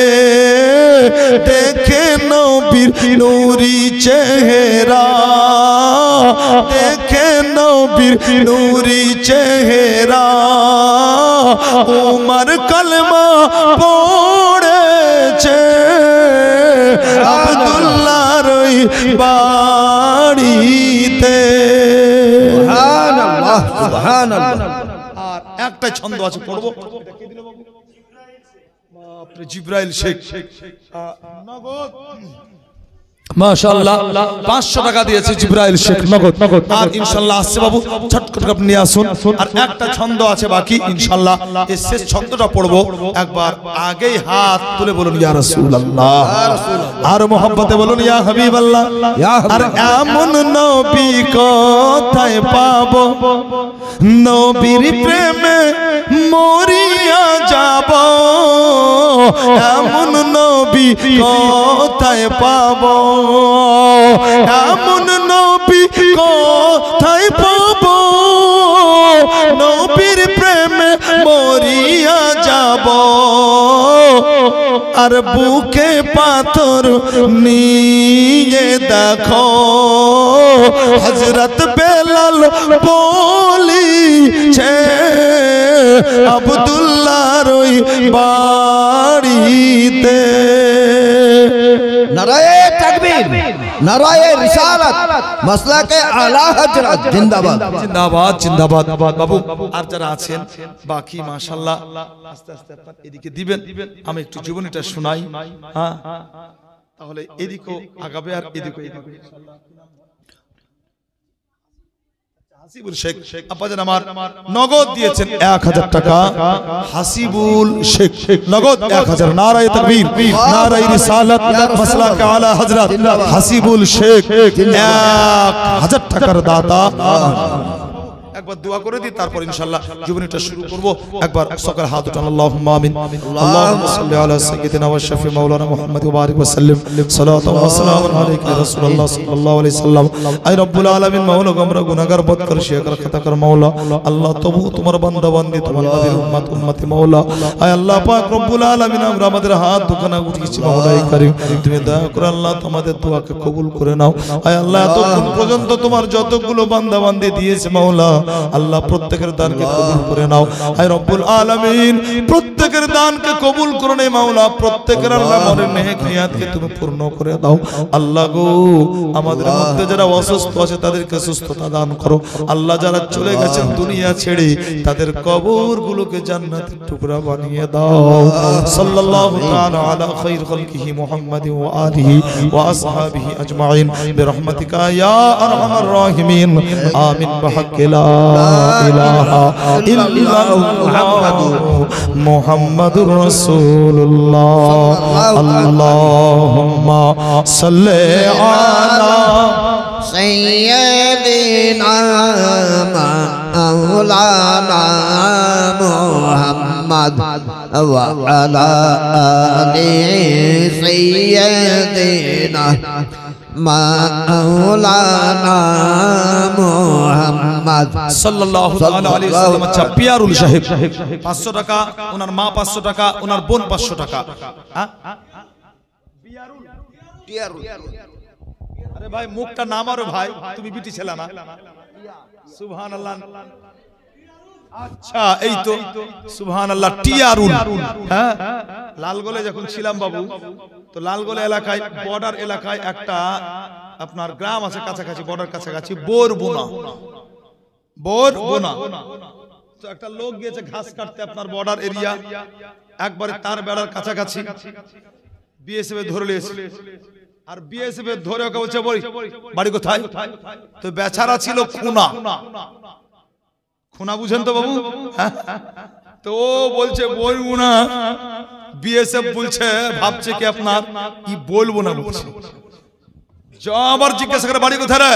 দেখে নবীর নূরি চেহারা দেখে নবীর নূরি চেহারা উমর কলমা পড়েছে আব্দুল্লাহ রই বাড়িতে সুবহানাল্লাহ সুবহানাল্লাহ আর একটা ছন্দ আছে পড়বো জিব্রাইল শেখ নগদ মাশাআল্লাহ 500 টাকা দিয়েছে জিব্রাইল শেখ নগদ আর ইনশাআল্লাহ আসছে বাবু ছট করে আপনি নিয়ে আসুন আর একটা ছন্দ আছে বাকি ইনশাআল্লাহ এই শেষ ছন্দটা পড়বো একবার আগেই হাত তুলে বলুন ইয়া রাসূলুল্লাহ আর মোহাব্বতে বলুন ইয়া হাবিবাল্লাহ আর এমন নবী কোথায় পাবো নবীর প্রেমে মরিয়া যাব এমন নবী কোথায় পাবো এমন নবী কোথায় পাবো নবীর প্রেমে মরিয়া যাব আর বুকে পাথর নিয়ে দেখো হযরত বেলাল বলিছে আব্দুল্লাহ রই বাড়িতে নারায়ে তাকবীর নারায়ে রিসালাত মাসলাকে আলা হযরত জিন্দাবাদ জিন্দাবাদ জিন্দাবাদ বাবু আর যারা আছেন বাকি মাশাআল্লাহ আস্তে আস্তে আপনারা এদিকে দিবেন আমি একটু জীবনীটা শোনাই হ্যাঁ তাহলে এদিকেও আগাবে আর এদিকেও ইনশাআল্লাহ হাসিবুল শেখ আপাজান আমার নগদ দিয়েছেন 1000 টাকা হাসিবুল শেখ নগদ 1000 নারায়ে তাকবীর নারায়ে রিসালাত মাসলাকে আলা হযরত হাসিবুল শেখ 1000 টাকার দাতা একবার দোয়া করে দিই তারপর ইনশাআল্লাহ জীবনীটা শুরু করব একবার সকাল হাত উঠান আল্লাহুম্মা আমিন আল্লাহুম্মা সাল্লি আলা সাইয়্যিদিনা ওয়া শাফি মাওলানা মুহাম্মদ ওয়া বারিক ওয়া সাল্লিম সালাতু ওয়া সালামু আলাইকা ইয়া রাসূলুল্লাহ সাল্লাল্লাহু আলাইহি সাল্লাম আয় রব্বুল আলামিন মাওলা আমরা গুনাহগার বদকার শিয়াকার খাতাকার মাওলা আল্লাহ তবু তোমার বান্দা বান্দি তোমার নবীর উম্মত উম্মতি মাওলা আয় আল্লাহ পাক রব্বুল আলামিন আমরা আমাদের হাত দুখানা উঠিয়েছি মাওলাই কারীম তুমি দয়া করে আল্লাহ তোমাদের দোয়াকে কবুল করে নাও আয় আল্লাহ এতক্ষণ পর্যন্ত তোমার যতগুলো বান্দা বান্দি দিয়েছে মাওলা আল্লাহ প্রত্যেকের দানকে কবুল করে নাও আয় রব্বুল আলামিন প্রত্যেকের দানকে কবুল করে নে মাওলা প্রত্যেকের আল্লাহ মনের নেক নিয়াতকে তুমি পূর্ণ করে দাও আল্লাহ গো আমাদের মধ্যে যারা অসুস্থ আছে তাদেরকে সুস্থতা দান করো আল্লাহ যারা চলে গেছেন দুনিয়া ছেড়ে তাদের কবরগুলোকে জান্নাতের টুকরা বানিয়ে দাও সাল্লাল্লাহু তাআলা আলা খায়র খালকিহি মুহাম্মাদিন ওয়া আলিহি ওয়া আসহাবিহি আজমাইন বিরহমাতিকা ইয়া আরহামার রাহিমিন আমিন বিহাক্কি লা ইলাহা ইল্লাল্লাহ মুহাম্মাদুর রাসূলুল্লাহ আল্লাহুম্মা সাল্লি আলা সাইয়্যিদিনা মাওলানা মুহাম্মদ ওয়া আলা আলি সাইয়্যিদিনা মাওলানা মুহাম্মদ সাল্লাল্লাহু তাআলা আলাইহি ওয়াসাল্লাম। আচ্ছা পিয়ারুল সাহেব 500 টাকা, ওনার মা 500 টাকা, ওনার বোন 500 টাকা। আরে ভাই মুখটা নামারো ভাই, তুমি বিটি ছেলে না? সুবহানাল্লাহ। আচ্ছা এই তো সুবহানাল্লাহ টিয়ারুল। হ্যাঁ লালগোলে যখন ছিলাম বাবু, তো লালগোলে এলাকায় বর্ডার এলাকায় একটা আপনার গ্রাম আছে কাছাকাছি, বর্ডার কাছাকাছি, বোরবোনা। তো একটা লোক গিয়েছে ঘাস কাটতে আপনার বর্ডার এরিয়া, একবারে তার বেড়ার কাছাকাছি বিএসএফ ধরে নিয়েছে। আর বিএসএফ ধরে ওকে বলছে বাড়ি কোথায়? তো বেচারা ছিল খুনা। খুনা বুঝেন তো বাবু? তো ও বলছে বলবো না। বিএসএফ বলছে, ভাবছে কি আপনার কি বলবো না বলছে। আবার জিজ্ঞাসা করে বাড়ি কোথায় রে?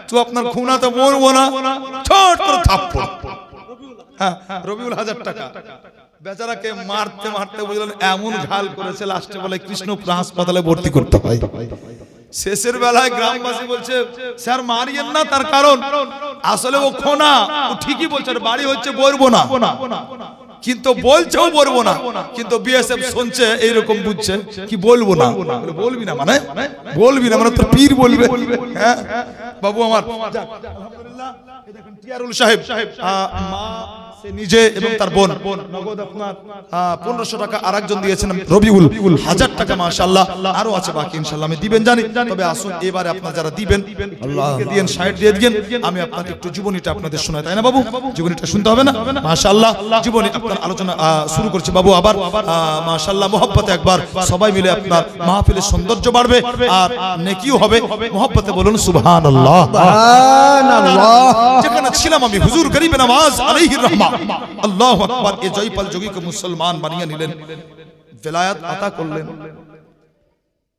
তো আপনার খুনা তো বলবো না, ছোট করে থাপ্পড়। হ্যাঁ রবিউল 1000 টাকা। বেচারাকে মারতে মারতে বুঝলেন এমন ঘাল করেছে, লাস্টে বলে কৃষ্ণপুর হাসপাতালে ভর্তি করতে হয়। শেষের বেলায় গ্রামবাসী বলছে স্যার মারিয়েন না, তার কারণ আসলে ও খোনা, ও ঠিকই বলছে বাড়ি হচ্ছে বলবো না, কিন্তু বলছেও বলবো না, কিন্তু বিএসএফ শুনছে এইরকম বুঝছে কি বলবো না। বলবি না মানে বলবি না মানে তোর পীর বলবে। হ্যাঁ বাবু আমার আলহামদুলিল্লাহ। এই দেখুন টিয়ারুল সাহেব মা সে নিজে এবং তার বোন নগদ আপনার 1500 টাকা, আরেকজন দিয়েছেন রবিউল 1000 টাকা। মাশাআল্লাহ আরো আছে বাকি, ইনশাআল্লাহ আমি দিবেন জানি। তবে আসুন এবারে আপনারা যারা দিবেন আল্লাহকে দিয়েন, সাইড দিয়ে দিয়েন। আমি আপনাদের একটু জীবনীটা আপনাদের শোনাই, তাই না বাবু? জীবনীটা শুনতে হবে না? মাশাআল্লাহ জীবনী আপনার আলোচনা শুরু করছি বাবু। আবার মাশাআল্লাহ মোহাব্বতে একবার সবাই মিলে আপনার মাহফিলের সৌন্দর্য বাড়বে আর নেকিও হবে। মোহাব্বতে বলুন সুবহানাল্লাহ। সুবহানাল্লাহ। যেখানে ছিলাম আমি হুজুর গরিবে নওয়াজ আলাইহির রহমা আল্লাহু আকবার, এই জয়পাল যোগীকে মুসলমান বানিয়ে নিলেন, বেলায়াত আতা করলেন।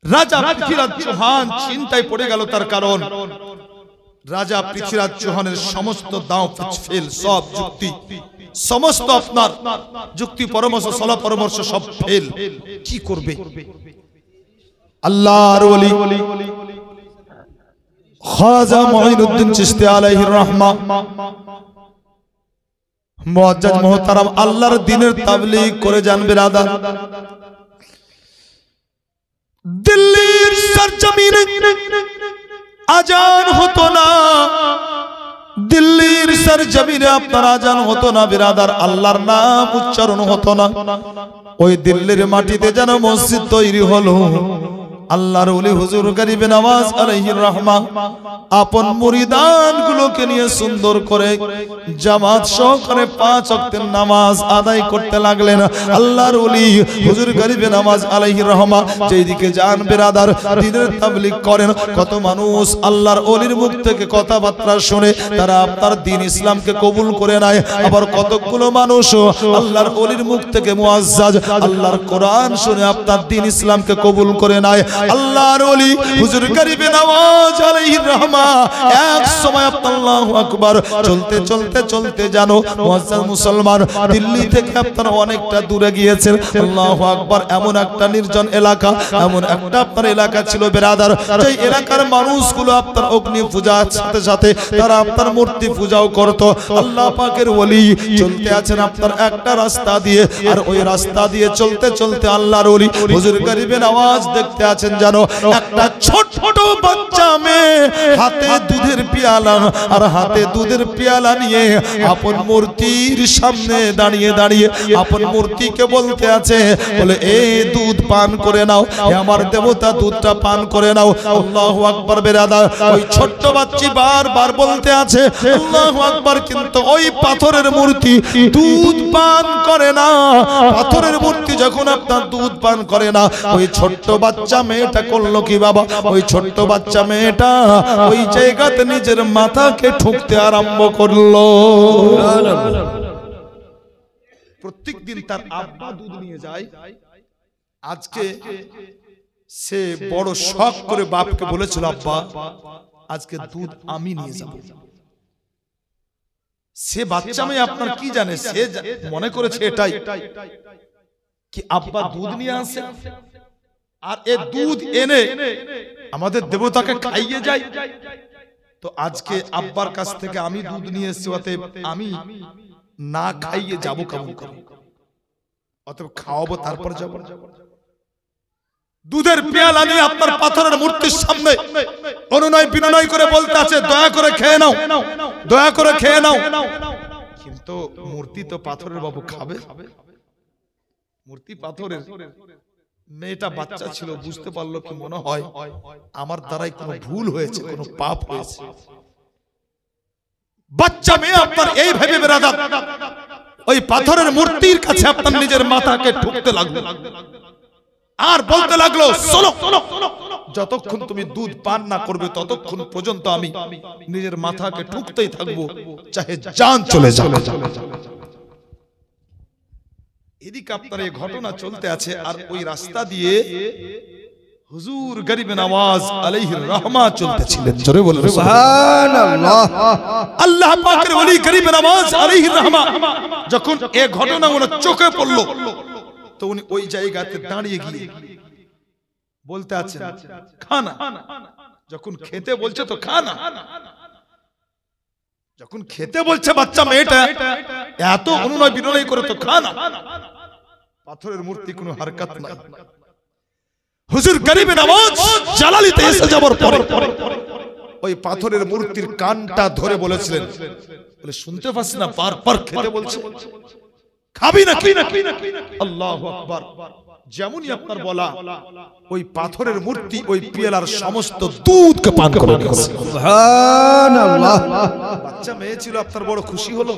রাজা পৃথ্বীরাজ চৌহান চিন্তায় পড়ে গেল, তার কারণ রাজা পৃথ্বীরাজ চৌহানের সমস্ত দাও ফেল, সব যুক্তি, সমস্ত আপনার যুক্তি পরামর্শ সলা পরামর্শ সব ফেল। কি করবে? আল্লাহর ওলি খাজা মুঈনুদ্দিন চিশতি আলাইহির রহমা মুআজ্জাজ মুহতারাম আল্লাহর দ্বীনের তাবলীগ করে যান বিরাদার। দিল্লির সরজমিনে আজান হতো না, দিল্লির সরজমিনে আপনার আজান হতো না বিরাদার, আল্লাহর নাম উচ্চারণ হতো না। ওই দিল্লির মাটিতে যেন মসজিদ তৈরি হলো। আল্লাহর ওলি হুজুর গরিবে নওয়াজ আলাইহির রহমা আপন মুরিদান গুলোকে নিয়ে সুন্দর করে জামাত সহকারে 5 ওয়াক্তের নামাজ আদায় করতে লাগলেন। আল্লাহর ওলি হুজুর গরিবে নওয়াজ আলাইহির রহমা যেই দিকে যান বিরাদার, দ্বীনের তাবলীগ করেন। কত মানুষ আল্লাহর ওলির মুখ থেকে কথাবার্তা শুনে তারা আপনার দ্বীন ইসলামকে কবুল করে নেয়। আবার কতগুলো মানুষ আল্লাহর ওলির মুখ থেকে মুআজ্জাজ আল্লাহর কোরআন শুনে আপনার দ্বীন ইসলামকে কবুল করে নেয়। আল্লাহর ওলি হুজুর গরিবে নওয়াজ আলাইহির রহমা এক সময় আল্লাহু আকবার চলতে চলতে চলতে জানো মুআজ্জাজ মুসলমান দিল্লি থেকে আপনার অনেকটা দূরে গিয়েছেন। আল্লাহু আকবার এমন একটা নির্জন এলাকা, এমন একটা আপনার এলাকা ছিল বিরাদার, সেই এলাকার মানুষগুলো আপনার অগ্নি পূজার সাথে সাথে তারা আপনার মূর্তি পূজাও করত। আল্লাহ পাকের ওলি চলতে আছেন আপনার একটা রাস্তা দিয়ে, আর ওই রাস্তা দিয়ে চলতে চলতে আল্লাহর ওলি হুজুর গরিবে নওয়াজ দেখতে আছেন জানো একটা ছোট ছোট বাচ্চা মেয়ে হাতে দুধের পেয়ালা আর হাতে দুধের পেয়ালা নিয়ে আপন মূর্তির সামনে দাঁড়িয়ে দাঁড়িয়ে আপন মূর্তিকে বলতে আছে, বলে এই দুধ পান করে নাও, হে আমার দেবতা দুধটা পান করে নাও। আল্লাহু আকবার বেরাদার, ওই ছোট্ট বাচ্চি বারবার বলতে আছে আল্লাহু আকবার, কিন্তু ওই পাথরের মূর্তি দুধ পান করে না। পাথরের মূর্তি যখন আপনার দুধ পান করে না, ওই ছোট্ট বাচ্চা মেয়েটা করলো কি বাবা? ওই ছোট্ট বাচ্চা মেয়েটা ওই জায়গাতে নিজের মাথাকে ঠুকতে আরম্ভ করলো। প্রত্যেক দিন তার আব্বা দুধ নিয়ে যায়, আজকে সে বড় শখ করে বাপকে বলেছিল আব্বা আজকে দুধ আমি নিয়ে যাব। সে বাচ্চা মেয়ে আপনার কি জানে, সে মনে করেছে এটাই কি আব্বা দুধ নিয়ে আসে, আর এ দুধ এনে আমাদের দেবতাকে খাইয়ে যায়। তো আজকে আব্বার কাছ থেকে আমি দুধ নিয়ে এসেছি, অতএব আমি না খাইয়ে যাবো কেমন করে? অতএব খাওয়াবো তারপর যাবো। দুধের পেয়ালা নিয়ে আপনার পাথরের মূর্তির সামনে অনুনয় বিনয় করে বলতে আছে, দয়া করে খেয়ে নাও, দয়া করে খেয়ে নাও। কিন্তু মূর্তি তো পাথরের, বাবু খাবে? মূর্তি পাথরের। মেয়েটা বাচ্চা ছিল, বুঝতে পারলো কি মনে হয় আমার দ্বারাই কোনো ভুল হয়েছে, কোনো পাপ হয়েছে। বাচ্চা মেয়ে আপনার এই ভেবে বেরাদার ওই পাথরের মূর্তির কাছে আপনার নিজের মাথাকে ঠুকতে লাগলো আর বলতে লাগলো, শোনো, যতক্ষণ তুমি দুধ পান না করবে ততক্ষণ পর্যন্ত আমি নিজের মাথাকে ঠুকতেই থাকবো, চাহে জান চলে যাক। এদিকে আপনার এই ঘটনা চলতে আছে, আর ওই রাস্তা দিয়ে হুজুর গরিব নওয়াজ আলাইহির রহমা চলতেছিলেন। জোরে বলুন সুবহানাল্লাহ। আল্লাহ পাকের ওলি গরিব নওয়াজ আলাইহির রহমা যখন এই ঘটনা ওনার চোখে পড়লো, তো উনি ওই জায়গাতে দাঁড়িয়ে গিয়ে বলতে আছেন, খানা। যখন খেতে বলছে তো খানা, যখন খেতে বলছে বাচ্চা মেয়েটা এত অনুনয় বিনয় করে তো খানা। পাথরের মূর্তি কোনো হারকাত নাই। হুজুর গরিব নওয়াজ জালালিতে এসে যাবার পরে ওই পাথরের মূর্তির কানটা ধরে বলেছিলেন, বলে শুনতে পাচ্ছি না, বারবার খেতে বলছে, খাবি না? আল্লাহু আকবার। যেমনই আপনার বলা, ওই পাথরের মূর্তি ওই পিয়ালার সমস্ত দুধকে পান করে নিয়েছে। সুবহানাল্লাহ। বাচ্চা মেয়ে ছিল, আপনার বড় খুশি হলো।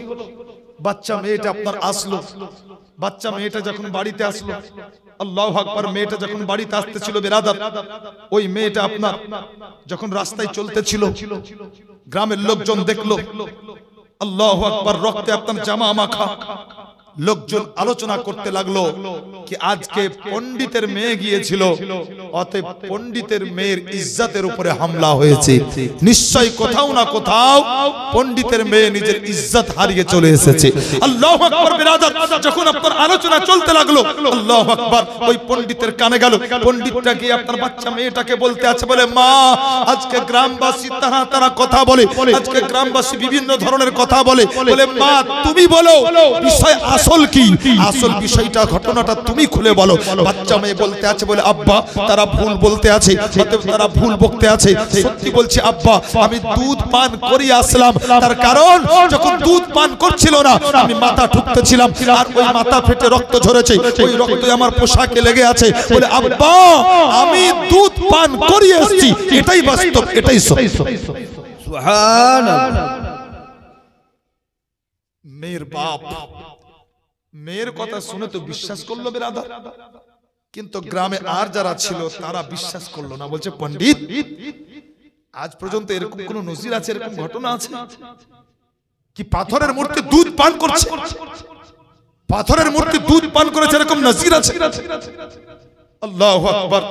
বাচ্চা মেয়েটা আপনার আসলো, বাচ্চা মেয়েটা যখন বাড়িতে আসলো, আল্লাহু আকবার, মেয়েটা যখন বাড়িতে আসতেছিল বেরাদার, ওই মেয়েটা আপনার যখন রাস্তায় চলতেছিল, গ্রামের লোকজন দেখলো, আল্লাহু আকবার, রক্তে আপনার জামা মাখা। লোকজন আলোচনা করতে লাগলো কি আজকে পণ্ডিতের মেয়ে গিয়েছিল, অতএব পণ্ডিতের মেয়ের ইজ্জতের উপরে হামলা হয়েছে। নিশ্চয় কোথাও না কোথাও পণ্ডিতের মেয়ে নিজের ইজ্জত হারিয়ে চলে এসেছে। আল্লাহু আকবার বিরাদার, যখন আপনার আলোচনা চলতে লাগলো, আল্লাহু আকবার, ওই পণ্ডিতের কানে গেল। পণ্ডিতটা গিয়ে আপনার বাচ্চা মেয়েটাকে বলতে আছে, বলে মা, আজকে গ্রামবাসী তারা কথা বলে, আজকে গ্রামবাসী বিভিন্ন ধরনের কথা বলে, বলে মা তুমি বলো বিষয় আসল কি, আসল বিষয়টা ঘটনাটা তুমি খুলে বলো। বাচ্চা মেয়ে বলতে আছে, বলে আব্বা তারা ভুল বলতে আছে, তারা ভুল বকতে আছে। সত্যি বলছি আব্বা, আমি দুধ পান করি আসলাম, তার কারণ যখন দুধ পান করছিল না আমি মাথা ঠুকতেছিলাম, আর ওই মাথা ফেটে রক্ত ঝরেছে, ওই রক্ত আমার পোশাকে লেগে আছে। বলে আব্বা আমি দুধ পান করি এসেছি, এটাই বাস্তব, এটাই সত্য। সুবহানাল্লাহ। মেয়ের বাপ মেয়ের কথা শুনে তো বিশ্বাস করলো বেরাদার, কিন্তু গ্রামে আর যারা ছিল তারা বিশ্বাস করলো না। বলছে পণ্ডিত, আজ পর্যন্ত এরকম কোন নজির আছে, এরকম ঘটনা আছে কি পাথরের মূর্তি দুধ পান করছে? পাথরের মূর্তি দুধ পান করেছে, এরকম নজির আছে? আল্লাহু আকবার।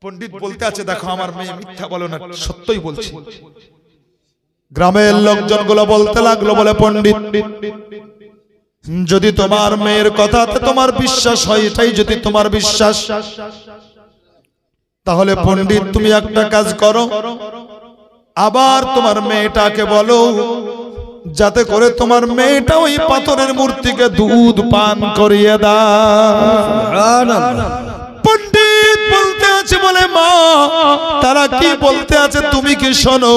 পণ্ডিত বলতে আছে, দেখো আমার মেয়ে মিথ্যা বলো না, সত্যই বলছি। গ্রামের লোকজন গুলো বলতে লাগলো, বলে পণ্ডিত যদি তোমার মেয়ের কথাতে তোমার বিশ্বাস হয়, এটাই যদি তোমার বিশ্বাস, তাহলে পণ্ডিত তুমি একটা কাজ করো, আবার তোমার মেয়েটাকে বলো যাতে করে তোমার মেয়েটা ওই পাথরের মূর্তিকে দুধ পান করিয়ে দাও। পণ্ডিত বলতে আছে, বলে মা তারা কি বলতে আছে তুমি কি শোনো।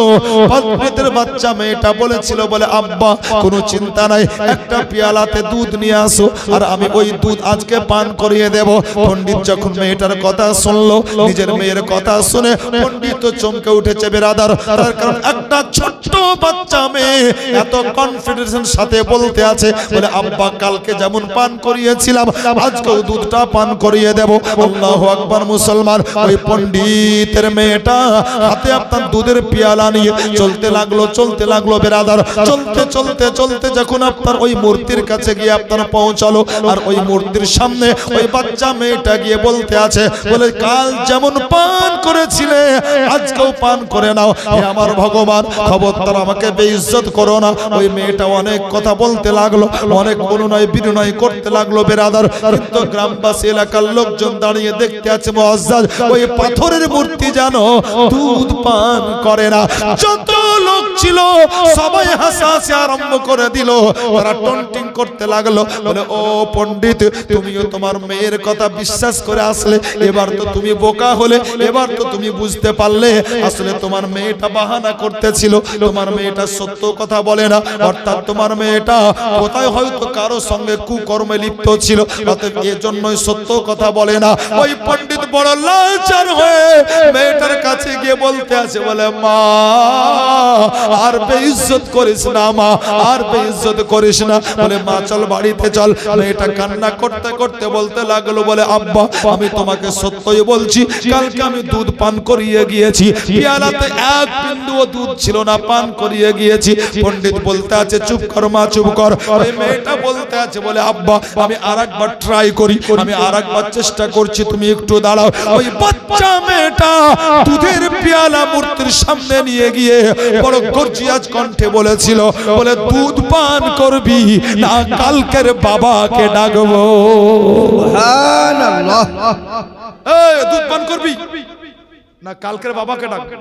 পণ্ডিতের বাচ্চা মেয়েটা বলেছিল, বলে আব্বা কোনো চিন্তা নাই, একটা পেয়ালাতে দুধ নিয়ে আসো আর আমি ওই দুধ আজকে পান করিয়ে দেব। পণ্ডিত যখন মেয়েটার কথা শুনলো, নিজের মেয়ের কথা শুনে পণ্ডিত চমকে উঠেছে বেরাদার, তার কারণ একটা ছোট্ট বাচ্চা মেয়ে এত কনফিডেন্সের সাথে বলতে আছে, বলে আব্বা কালকে যেমন পান করিয়েছিলাম আজকেও দুধটা পান করিয়ে দেব। আল্লাহু আকবার। মুসলমান, ওই পণ্ডিতের মেয়েটা হাতে আপনার দুধের পেয়ালা নিয়ে চলতে লাগলো বেরাদার। চলতে চলতে চলতে যখন আপনার ওই মূর্তির কাছে গিয়ে আপনার পৌঁছালো, আর ওই মূর্তির সামনে ওই বাচ্চা মেয়েটা গিয়ে বলতে আছে, বলে কাল যেমন পান করেছিলে আজকেও পান করে নাও, হে আমার ভগবান খবরদার আমাকে বেইজ্জত করো না। ওই মেয়েটা অনেক কথা বলতে লাগলো, অনেক অনুনয় বিনয় করতে লাগলো বেরাদার, কিন্তু গ্রামবাসী এলাকার লোকজন দাঁড়িয়ে দাঁড়িয়ে দেখতে আছে মুআজ্জাজ ওই পাথরের মূর্তি জানো দুধ পান করে না। যত লোক ছিল সবাই হাসাহাসি আরম্ভ করে দিল, তারা টন্টিং করতে লাগলো, বলে ও পণ্ডিত তুমিও তোমার মেয়ের কথা বিশ্বাস করে আসলে, এবার তো তুমি বোকা হলে, এবার তো তুমি বুঝতে পারলে আসলে তোমার মেয়েটা বাহানা করতেছিল, তোমার মেয়েটা সত্য কথা বলে না, অর্থাৎ তোমার মেয়েটা কোথায় হয়তো কারো সঙ্গে কুকর্মে লিপ্ত ছিল, অতএব এজন্যই সত্য কথা বলে না। ওই পণ্ডিত বড় লাচার হয়ে মেয়েটার কাছে গিয়ে বলতে আছে, বলে মা আর বেইজ্জত করিস না, মা আর বেইজ্জত করিস না। বলে মা চল বাড়িতে চল। মেয়েটা কান্না করতে করতে বলতে লাগলো, বলে আব্বা আমি তোমাকে সত্যই বলছি, কালকে আমি দুধ পান করিয়ে গিয়েছি, পেয়ালাতে এক বিন্দুও দুধ ছিল না, পান করিয়ে গিয়েছি। পণ্ডিত বলতে আছে চুপ কর মা চুপ কর। ওই মেয়েটা বলতে আছে, বলে আব্বা আমি আরেকবার ট্রাই করি, আমি আরেকবার চেষ্টা করছি, তুমি একটু দাঁড়াও। ওই বাচ্চা মেয়েটা দুধের পেয়ালা মূর্তির সামনে নিয়ে গিয়ে বড় গর্জিয়াস কণ্ঠে বলেছিল, বলে দুধ পান করবি না কালকের বাবাকে ডাকবো। সুবহানাল্লাহ। এই দুধ পান করবি না কালকের বাবাকে ডাকবো।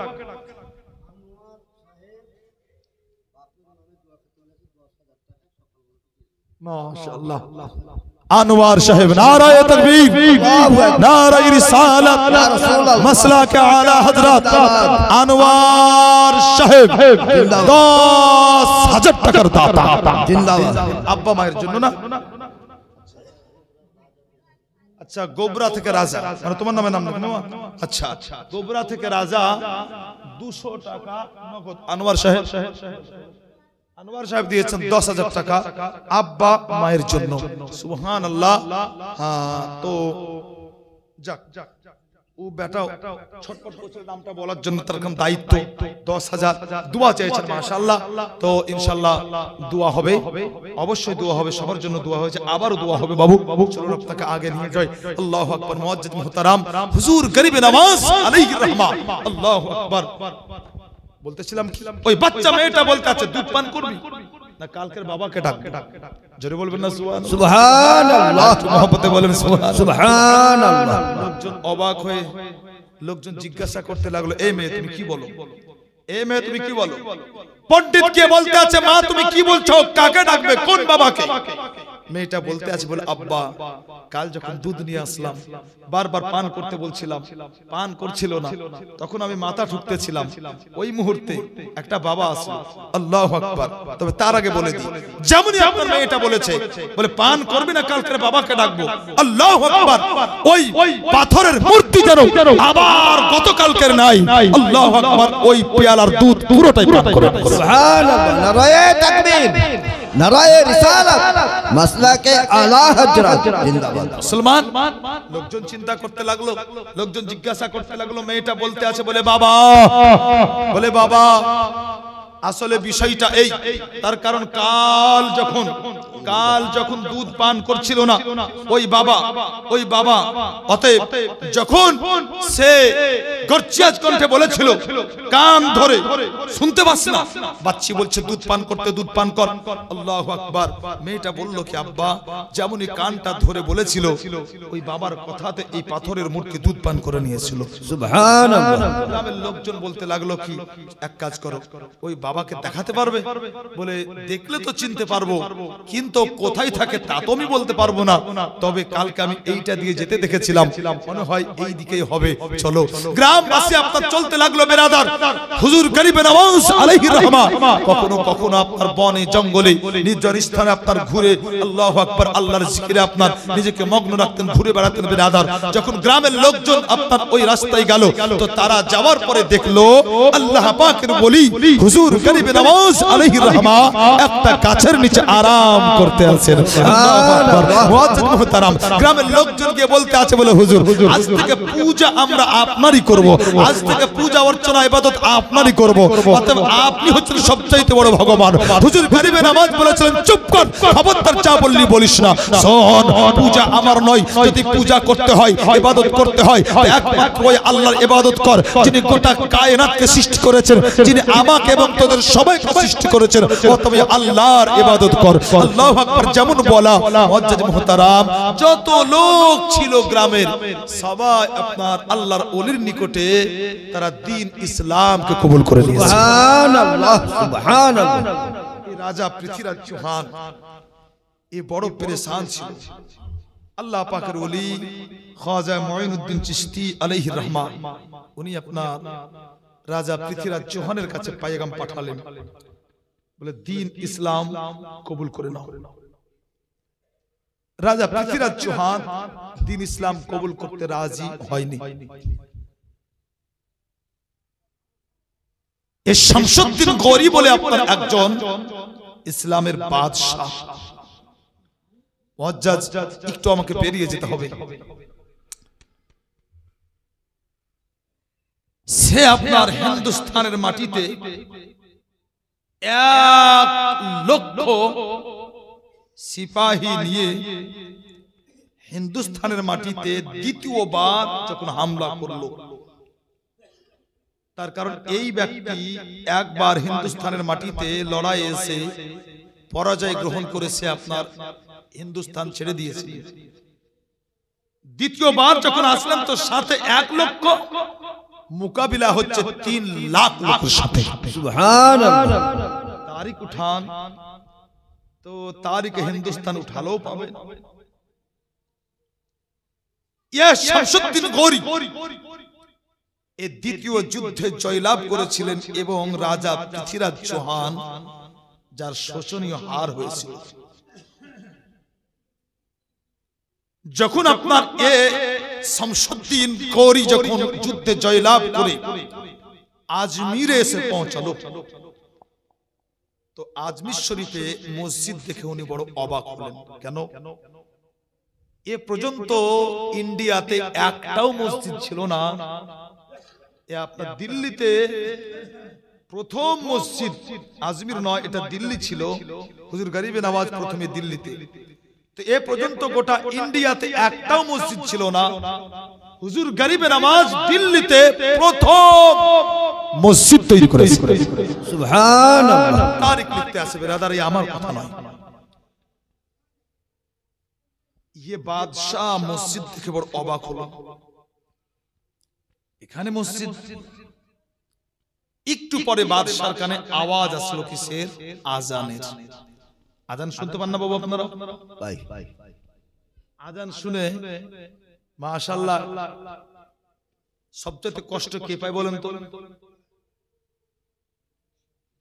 মাশাআল্লাহ। আনোয়ার সাহেব নারায়ে তাকবীর, নারায়ে রিসালাত, মাসলাকে আলা হযরত আনোয়ার সাহেব 10,000 টাকার দাতা জিন্দাবাদ। আব্বা মায়ের জন্য না। আচ্ছা গোবরা থেকে রাজা, মানে তোমার নামে নাম না? আচ্ছা আচ্ছা গোবরা থেকে রাজা 200 টাকা নগদ আনোয়ার সাহেব, আনোয়ার সাহেব দিয়েছেন 10,000 টাকা আব্বা মায়ের জন্য। সুবহানাল্লাহ। হ্যাঁ তো যাক ও বেটা ছটপট করছে নামটা বলার জন্য, তার কাম দায়িত্ব 10,000 দোয়া চাইছেন মাশাআল্লাহ। তো ইনশাআল্লাহ দোয়া হবে, অবশ্যই দোয়া হবে, সবার জন্য দোয়া হয়েছে, আবারও দোয়া হবে। বাবু চলুন আপনাকে আগে নিয়ে যাই। আল্লাহু আকবার। মুআজ্জিজ মুহতারাম হুজুর গরিবে নওয়াজ আলাইহির রাহমা। আল্লাহু আকবার। বলতেছিলাম ওই বাচ্চা মেয়েটা বলতে আছে দুধ পান করবি না কালকের বাবাকে ডাক। জোরে বলবেন না সুবহানাল্লাহ। সুবহানাল্লাহ। মহব্বতে বলেন সুবহানাল্লাহ। সুবহানাল্লাহ। লোকজন অবাক হয়ে লোকজন জিজ্ঞাসা করতে লাগলো, এই মেয়ে তুমি কি বলো, এই মেয়ে তুমি কি বলো? পণ্ডিত কে বলতে আছে, মা তুমি কি বলছো, কাকে ডাকবে, কোন বাবাকে? মেয়েটা বলতে আছে, বলে আব্বা কাল যখন দুধ নিয়ে আসলাম বারবার পান করতে বলছিলাম, পান করছিল না, তখন আমি মাথা ঠুকতেছিলাম, ওই মুহূর্তে একটা বাবা আসলো। আল্লাহু আকবার। তবে তার আগে বলে দিই, যেমনই আপনার মেয়েটা বলেছে, বলে পান করবি না কালকের বাবাকে ডাকবো, আল্লাহু আকবার, ওই পাথরের মূর্তি যেন আবার গতকালকের নাই, আল্লাহু আকবার, ওই পেয়ালার দুধ পুরোটাই পান করে। সুবহানাল্লাহ। নারায়ে তাকবীর, নারায়ে রিসালাত, মাসলাকে আলা হযরত জিন্দাবাদ। মুসলমান লোকজন চিন্তা করতে লাগলো, লোকজন জিজ্ঞাসা করতে লাগলো, মেয়েটা বলতে আছে, বলে বাবা, বলে বাবা আসলে বিষয়টা এই, তার কারণ কাল যখন দুধ পান করছিল না ওই বাবা অতএব যখন সে গর্জিয়াস কণ্ঠে বলেছিল, কান ধরে শুনতে পাচ্ছি না, বাচ্চি বলছে দুধ পান করতে, দুধ পান কর। আল্লাহু আকবার। মেয়েটা বলল কি আব্বা যেমনই কানটা ধরে বলেছিল ওই বাবার কথাতে এই পাথরের মূর্তি দুধ পান করে নিয়েছিল। সুবহানাল্লাহ। গ্রামের লোকজন বলতে লাগলো কি এক কাজ করো, ওই বাবাকে দেখাতে পারবে? বলে দেখলে তো চিনতে পারবো, কিন্তু কোথায় থাকে তা তো আমি বলতে পারবো না, তবে কালকে আমি এইটা দিয়ে যেতে দেখেছিলাম, মনে হয় এই দিকেই হবে, চলো। গ্রামবাসী আপনার চলতে লাগলো বেরাদার, হুজুর গরিবে নওয়াজ আলাইহির রাহমা কখনো কখনো আপনার বনে জঙ্গলে নির্জন স্থানে আপনার ঘুরে আল্লাহু আকবার আল্লাহর জিকিরে আপনার নিজেকে মগ্ন রাখতেন, ঘুরে বেড়াতেন বেরাদার। যখন গ্রামের লোকজন আপনার ওই রাস্তায় গেল, তো তারা যাওয়ার পরে দেখলো আল্লাহ পাকের বলি হুজুর গরিবে নওয়াজ আলাইহির রাহমা একটা গাছের নিচে আরাম করতে আছেন। আল্লাহু আকবার। মুআজ্জিজ মুহতারাম গ্রামের লোকজন গিয়ে বলতে আছে, বলে হুজুর আজ থেকে পূজা আমরা আপনারই করব, আজ থেকে পূজা অর্চনা ইবাদত আপনারই করব, অতএব আপনি হচ্ছেন সবচাইতে বড় ভগবান। হুজুর গরিবে নওয়াজ বলেছিলেন চুপ কর, খবরদার যা বললি বলিস না, শোন পূজা আমার নয়, যদি পূজা করতে হয় ইবাদত করতে হয় একমাত্র ওই আল্লাহর ইবাদত কর, যিনি গোটা কায়নাতকে সৃষ্টি করেছেন, যিনি আমাকে এবং তোদের সবাইকে সৃষ্টি করেছেন, অতএব আল্লাহর ইবাদত কর। আল্লাহু আল্লাহু আকবার যেমন বলা, মুআজ্জাজ মুহতারাম, যত লোক ছিল গ্রামের সবাই আপনার আল্লাহর ওলির নিকটে তারা দ্বীন ইসলামকে কবুল করে নিয়েছে। সুবহানাল্লাহ সুবহানাল্লাহ। এই রাজা পৃথ্বীরাজ চৌহান এ বড় পেরেশান ছিল। আল্লাহ পাকের ওলি খাজা মুঈনুদ্দিন চিশতি আলাইহির রহমা উনি আপনার রাজা পৃথ্বীরাজ চৌহানের কাছে পায়গাম পাঠালেন, বলে দ্বীন ইসলাম কবুল করে নাও। রাজা পৃথ্বীরাজ চৌহান দ্বীন ইসলাম কবুল করতে রাজি হয়নি। এই শামসুদ্দিন গৌরী বলে আপনার একজন ইসলামের বাদশাহ। মুআজ্জাজ একটু আমাকে বেরিয়ে যেতে হবে। সে আপনার হিন্দুস্তানের মাটিতে 1,00,000 সিপাহী নিয়ে হিন্দুস্তানের মাটিতে দ্বিতীয়বার যখন হামলা করলো, তার কারণ এই ব্যক্তি একবার হিন্দুস্তানের মাটিতে লড়াই এসে পরাজয় গ্রহণ করেছে, আপনার হিন্দুস্তান ছেড়ে দিয়েছে। দ্বিতীয়বার যখন আসলেন তো সাথে 1,00,000 মোকাবিলা হচ্ছে 3,00,000 লোকের সাথে। সুবহানাল্লাহ। তারিখ উঠান তো তারিখে হিন্দুস্তান উঠালেও পাবে। ইয়ে শামসুদ্দিন গৌরী এই দ্বিতীয় যুদ্ধে জয়লাভ করেছিলেন এবং রাজা পৃথ্বীরাজ চৌহান যার শোচনীয় হার হয়েছিল। যখন আপনার এ শামসুদ্দিন গৌরী যখন যুদ্ধে জয়লাভ করে আজমিরে এসে পৌঁছালো, তো আজমির শরীফে মসজিদ দেখে উনি বড় অবাক হলেন। কেন? এ পর্যন্ত ইন্ডিয়াতে একটাও মসজিদ ছিল না। এ আপনার দিল্লিতে প্রথম মসজিদ, আজমির নয়, এটা দিল্লি ছিল। হুজুর গরিবে নওয়াজ প্রথমে দিল্লিতে। তো এ পর্যন্ত গোটা ইন্ডিয়াতে একটাও মসজিদ ছিল না। হুজুর গরিবে নওয়াজ দিল্লিতে প্রথম মসজিদ তৈরি করেছে। সুবহানাল্লাহ। তারিখ লিখতে আছে বেরাদার, এই আমার কথা নয়। ये बादशाह मस्जिद দেখে বড় অবাক হলো। এখানে মসজিদ। একটু পরে বাদশার কানে আওয়াজ আসলো কিসের? আজানের। আজান শুনতে পান না বাবু আপনারা? ভাই আজান শুনে মাশাআল্লাহ সবচেয়ে কষ্ট কে পায় বলেন তো?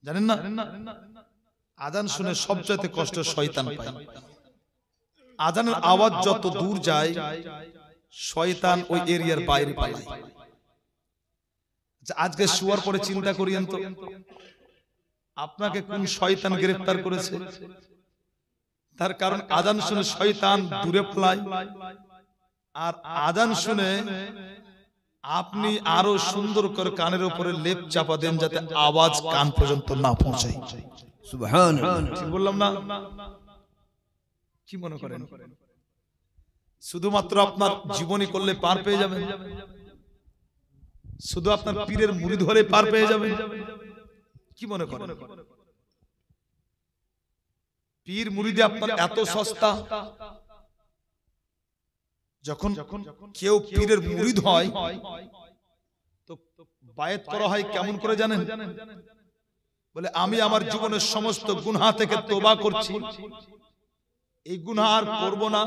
জানেন না? আজান শুনে সবচেয়ে কষ্ট শয়তান পায়। আজানের আওয়াজ যত দূর যায় শয়তান ওই এরিয়ার বাইরে পালায়। আজকে শুয়ার পরে চিন্তা করিয়েন তো আপনাকে কোন শয়তান গ্রেফতার করেছে? তার কারণ আজান শুনে শয়তান দূরে পালায়, আর আজান শুনে আপনি আরো সুন্দর করে কানের উপরে লেপ চাপা দেন যাতে আওয়াজ কান পর্যন্ত না পৌঁছায়। সুবহানাল্লাহ। ঠিক বললাম না? কি মনে করেন? শুধুমাত্র আপনার জীবনী করলে পার পেয়ে যাবেন? শুধু আপনার পীরের মুরিদ হলে পার পেয়ে যাবেন? কি মনে করেন? পীর মুরিদে আপনার এত সস্তা। যখন কেউ পীরের মুরিদ হয় তো বায়াত করা হয় কেমন করে জানেন? বলে আমি আমার জীবনের সমস্ত গুনাহ থেকে তওবা করছি, এই গুনাহ আর করব না,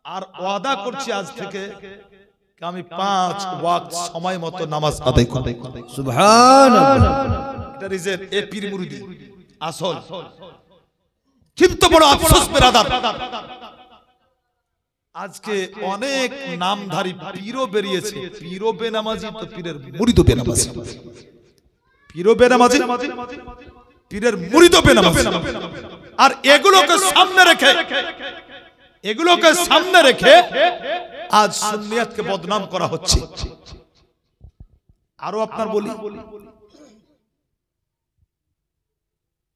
আর ওয়াদা করছি আজ থেকে আমি 5 ওয়াক্ত সময় মতো নামাজ আদায় করব। সুবহানাল্লাহ। এটা রিজেন এ পীর মুরিদি আসল। কিন্তু বড় আফসোস বেরাদার, আজকে অনেক নামধারী পীরও বেরিয়েছে, পীরও বেনামাজি তো পীরের মুরিদও বেনামাজি, পীরও বেনামাজি পীরের মুরিদও বেনামাজি। আর এগুলোকে সামনে রেখে আজ সুন্নিয়াতকে বদনাম করা হচ্ছে। আরো আপনার বলি,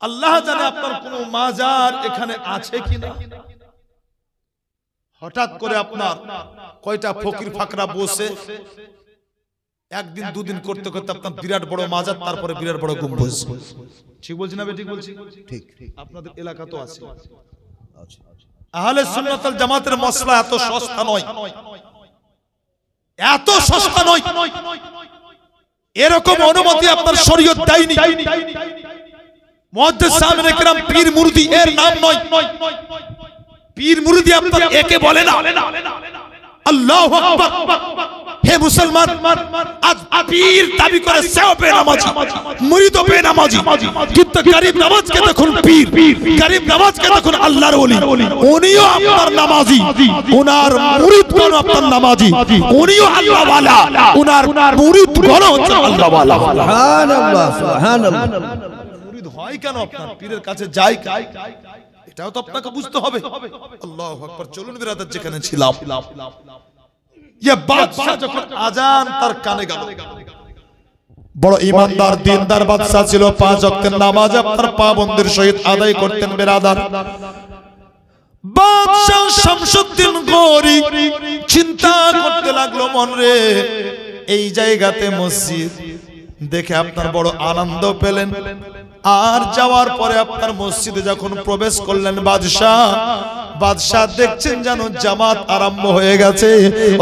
আল্লাহ জানে আপনার কোন মাজার এখানে আছে কিনা। হঠাৎ করে আপনার কয়টা ফকির ফাকরা বসে একদিন দুদিন করতে করতে আপনার বিরাট বড় মাজার, তারপরে বিরাট বড় গম্বুজ। ঠিক বলছি না? ঠিক বলছি? ঠিক। আপনাদের এলাকা তো আছে। আহলে সুন্নাত ওয়াল জামাতের মসলা এত সস্তা নয়, এত সস্তা নয়। এরকম অনুমতি আপনার শরীয়ত দেয়নি। মুহাদ্দিস সাহেব একরাম পীর মুরিদি এর নাম নয়। পীর মুরিদি আপনার একে বলে না। আল্লাহু আকবার। হে মুসলমান, আজ পীর দাবি করে সেও বেনামাজি, মুরিদও বেনামাজি, কিন্তু গরিব নামাজকে দেখুন পীর, গরিব নামাজকে দেখুন আল্লাহর ওলি। উনিও আপনার নামাজি, উনার মুরিদগণ আপনার নামাজি, উনিও আল্লাহ ওয়ালা, উনার মুরিদগণ হচ্ছে আল্লাহ ওয়ালা। সুবহানাল্লাহ, সুবহানাল্লাহ। মুরিদ হয় কেন আপনার পীরের কাছে যায়? এটাও তো আপনাকে বুঝতে হবে। আল্লাহু আকবার। চলুন বিরাদার, যেখানে ছিলাম, ইয়ে বাদশা যখন আজান তার কানে গেল, বড় ইমানদার দিনদার বাদশা ছিল, 5 ওয়াক্তের নামাজ আপনার পাবন্দের সহিত আদায় করতেন বিরাদার। বাদশা শামসুদ্দিন গৌরী চিন্তা করতে লাগলো, মন রে এই জায়গাতে মসজিদ দেখে আপনার বড় আনন্দ পেলেন। আর যাওয়ার পরে আপনার মসজিদে যখন প্রবেশ করলেন বাদশাহ দেখছেন যেন জামাত আরম্ভ হয়ে গেছে,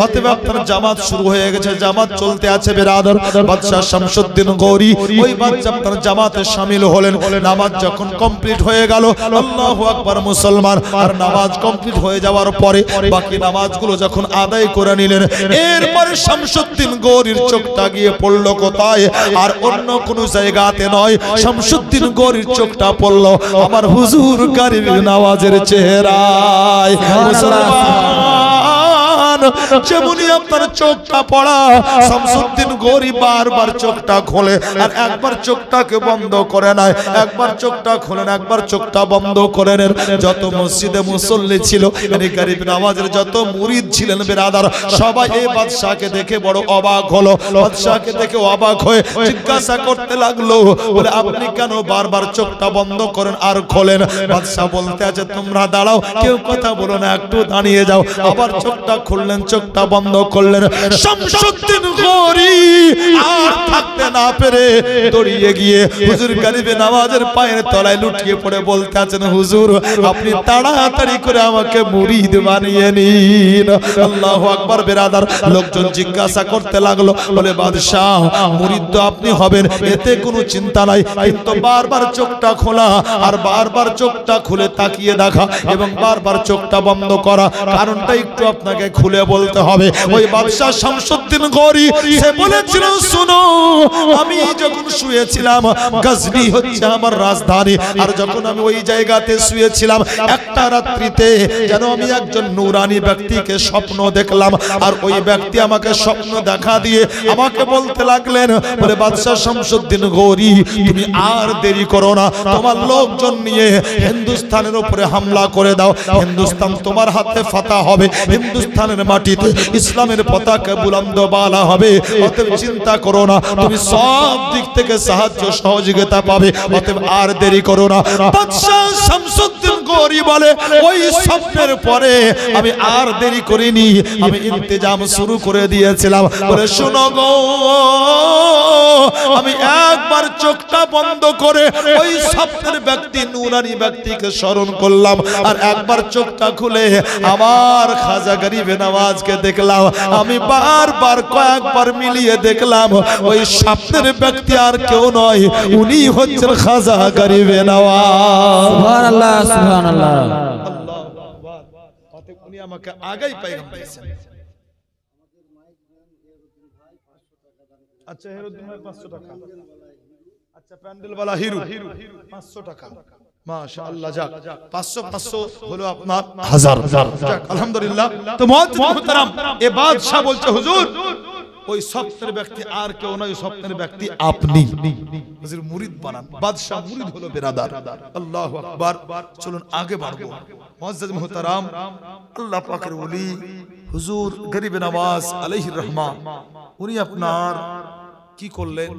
অতএব আপনার জামাত শুরু হয়ে গেছে, জামাত চলতে আছে বিরাদর। বাদশাহ শামসুদ্দিন গৌরী ওই বাদশাহ আপনার জামাতে শামিল হলেন। নামাজ যখন কমপ্লিট হয়ে গেল, আল্লাহু আকবার মুসলমান, আর নামাজ কমপ্লিট হয়ে যাওয়ার পরে বাকি নামাজগুলো যখন আদায় করে নিলেন, এরপরে শামসুদ্দিন গৌরীর চোখটা গিয়ে পড়লো কোথায়? আর অন্য কোনো জায়গাতে নয়, শামসুদ্দিন গৌরীর চোখটা পড়লো আমার হুজুর গরিব নওয়াজের চেহারায়। মুসলমান, যেমনি আপনার চোখটা পড়া, শামসুদ্দিন গৌরী বারবার চোখটা খোলে আর একবার চোখটাকে বন্ধ করে নেয়, একবার চোখটা খোলেন, একবার চোখটা বন্ধ করে নেন। যত মসজিদে মুসল্লি ছিল, মানে গরিব নওয়াজের যত মুরিদ ছিলেন বিরাদার, সবাই এই বাদশাকে দেখে বড় অবাক হলো। বাদশাকে দেখে অবাক হয়ে জিজ্ঞাসা করতে লাগলো, বলে আপনি কেন বারবার চোখটা বন্ধ করেন আর খোলেন? বাদশা বলতে আছে, তোমরা দাঁড়াও, কেউ কথা বলো না, একটু দাঁড়িয়ে যাও। আবার চোখটা খুললেন, চোখটা বন্ধ করলেন। শামসুদ্দিন গৌরী আর থাকতে না পেরে দৌড়িয়ে গিয়ে হুজুর গরিব নওয়াজের পায়ের তলায় লুটিয়ে পড়ে বলতে আছেন, হুজুর আপনি তাড়াতাড়ি করে আমাকে মুরিদ বানিয়ে নিন। আল্লাহু আকবার বিরাদার। লোকজন জিজ্ঞাসা করতে লাগলো, বলে বাদশাহ মুরিদ তো আপনি হবেন, এতে কোনো চিন্তা নাই, কিন্তু বারবার চোখটা খোলা আর বারবার চোখটা খুলে তাকিয়ে দেখা এবং বারবার চোখটা বন্ধ করা, কারণটা একটু আপনাকে খুলে বলতে হবে। ওই বাদশা শামসুদ্দিন গৌরী সে বলেছিল, শুনো, আমি যখন শুয়েছিলাম, গজনি হচ্ছে আমার রাজধানী, আর যখন আমি ওই জায়গাতে শুয়েছিলাম, একটা রাত্রিতে যেন আমি একজন নূরানি ব্যক্তিকে স্বপ্ন দেখলাম, আর ওই ব্যক্তি আমাকে স্বপ্ন দেখা দিয়ে আমাকে বলতে লাগলেন, বলে বাদশা শামসুদ্দিন গৌরী তুমি আর দেরি করো না, তোমার লোকজন নিয়ে হিন্দুস্তানের উপরে হামলা করে দাও, হিন্দুস্তান তোমার হাতে ফাতা হবে, হিন্দুস্তানের মাটিতে ইসলামের পতাকা বুলন্দ বালা হবে, অতএব চিন্তা করো না, তুমি সব দিক থেকে সাহায্য সহযোগিতা পাবে, অতএব আর দেরি করো না। বাদশাহ শামসুদ্দিন গৌরী বলে, ওই স্বপ্নের পরে আমি আর দেরি করিনি, আমি ইন্তজাম শুরু করে দিয়েছিলাম। বলে শোনো গো, আমি একবার চোখটা বন্ধ করে ওই স্বপ্নের ব্যক্তি নূরানি ব্যক্তিকে স্মরণ করলাম, আর একবার চোখটা খুলে আমার খাজা গরিব নওয়াজকে দেখলাম। আমি বারবার কয়েকবার মিলিয়ে দেখলাম ওই স্বপ্নের ব্যক্তি আর কেউ নয়, উনি হচ্ছেন খাজা গরিব নওয়াজ। সুবহানাল্লাহ, সুবহানাল্লাহ। উনি আমাকে আগেই পেগাম দিয়েছেন। আচ্ছা, হেরুদ্দিন ভাই 500 টাকা। আচ্ছা, প্যান্ডেলওয়ালা হিরু 500 টাকা। মাশাআল্লাহ, যাক 500 হলো আপনার 1000। যাক আলহামদুলিল্লাহ। তো মুআজ্জিজ মুহতারাম, এ বাদশা বলছে, হুজুর ওই স্বপ্নের ব্যক্তি আর কেউ নয়, ওই স্বপ্নের ব্যক্তি আপনি, হুজুর মুরিদ বানান। বাদশা মুরিদ হলো বিরাদার। আল্লাহু আকবার। চলুন আগে বাড়বো। মুআজ্জিজ মুহতারাম, আল্লাহ পাকের ওলি হুজুর গরিব নওয়াজ আলাইহির রহমা, উনি আপনার কি করলেন?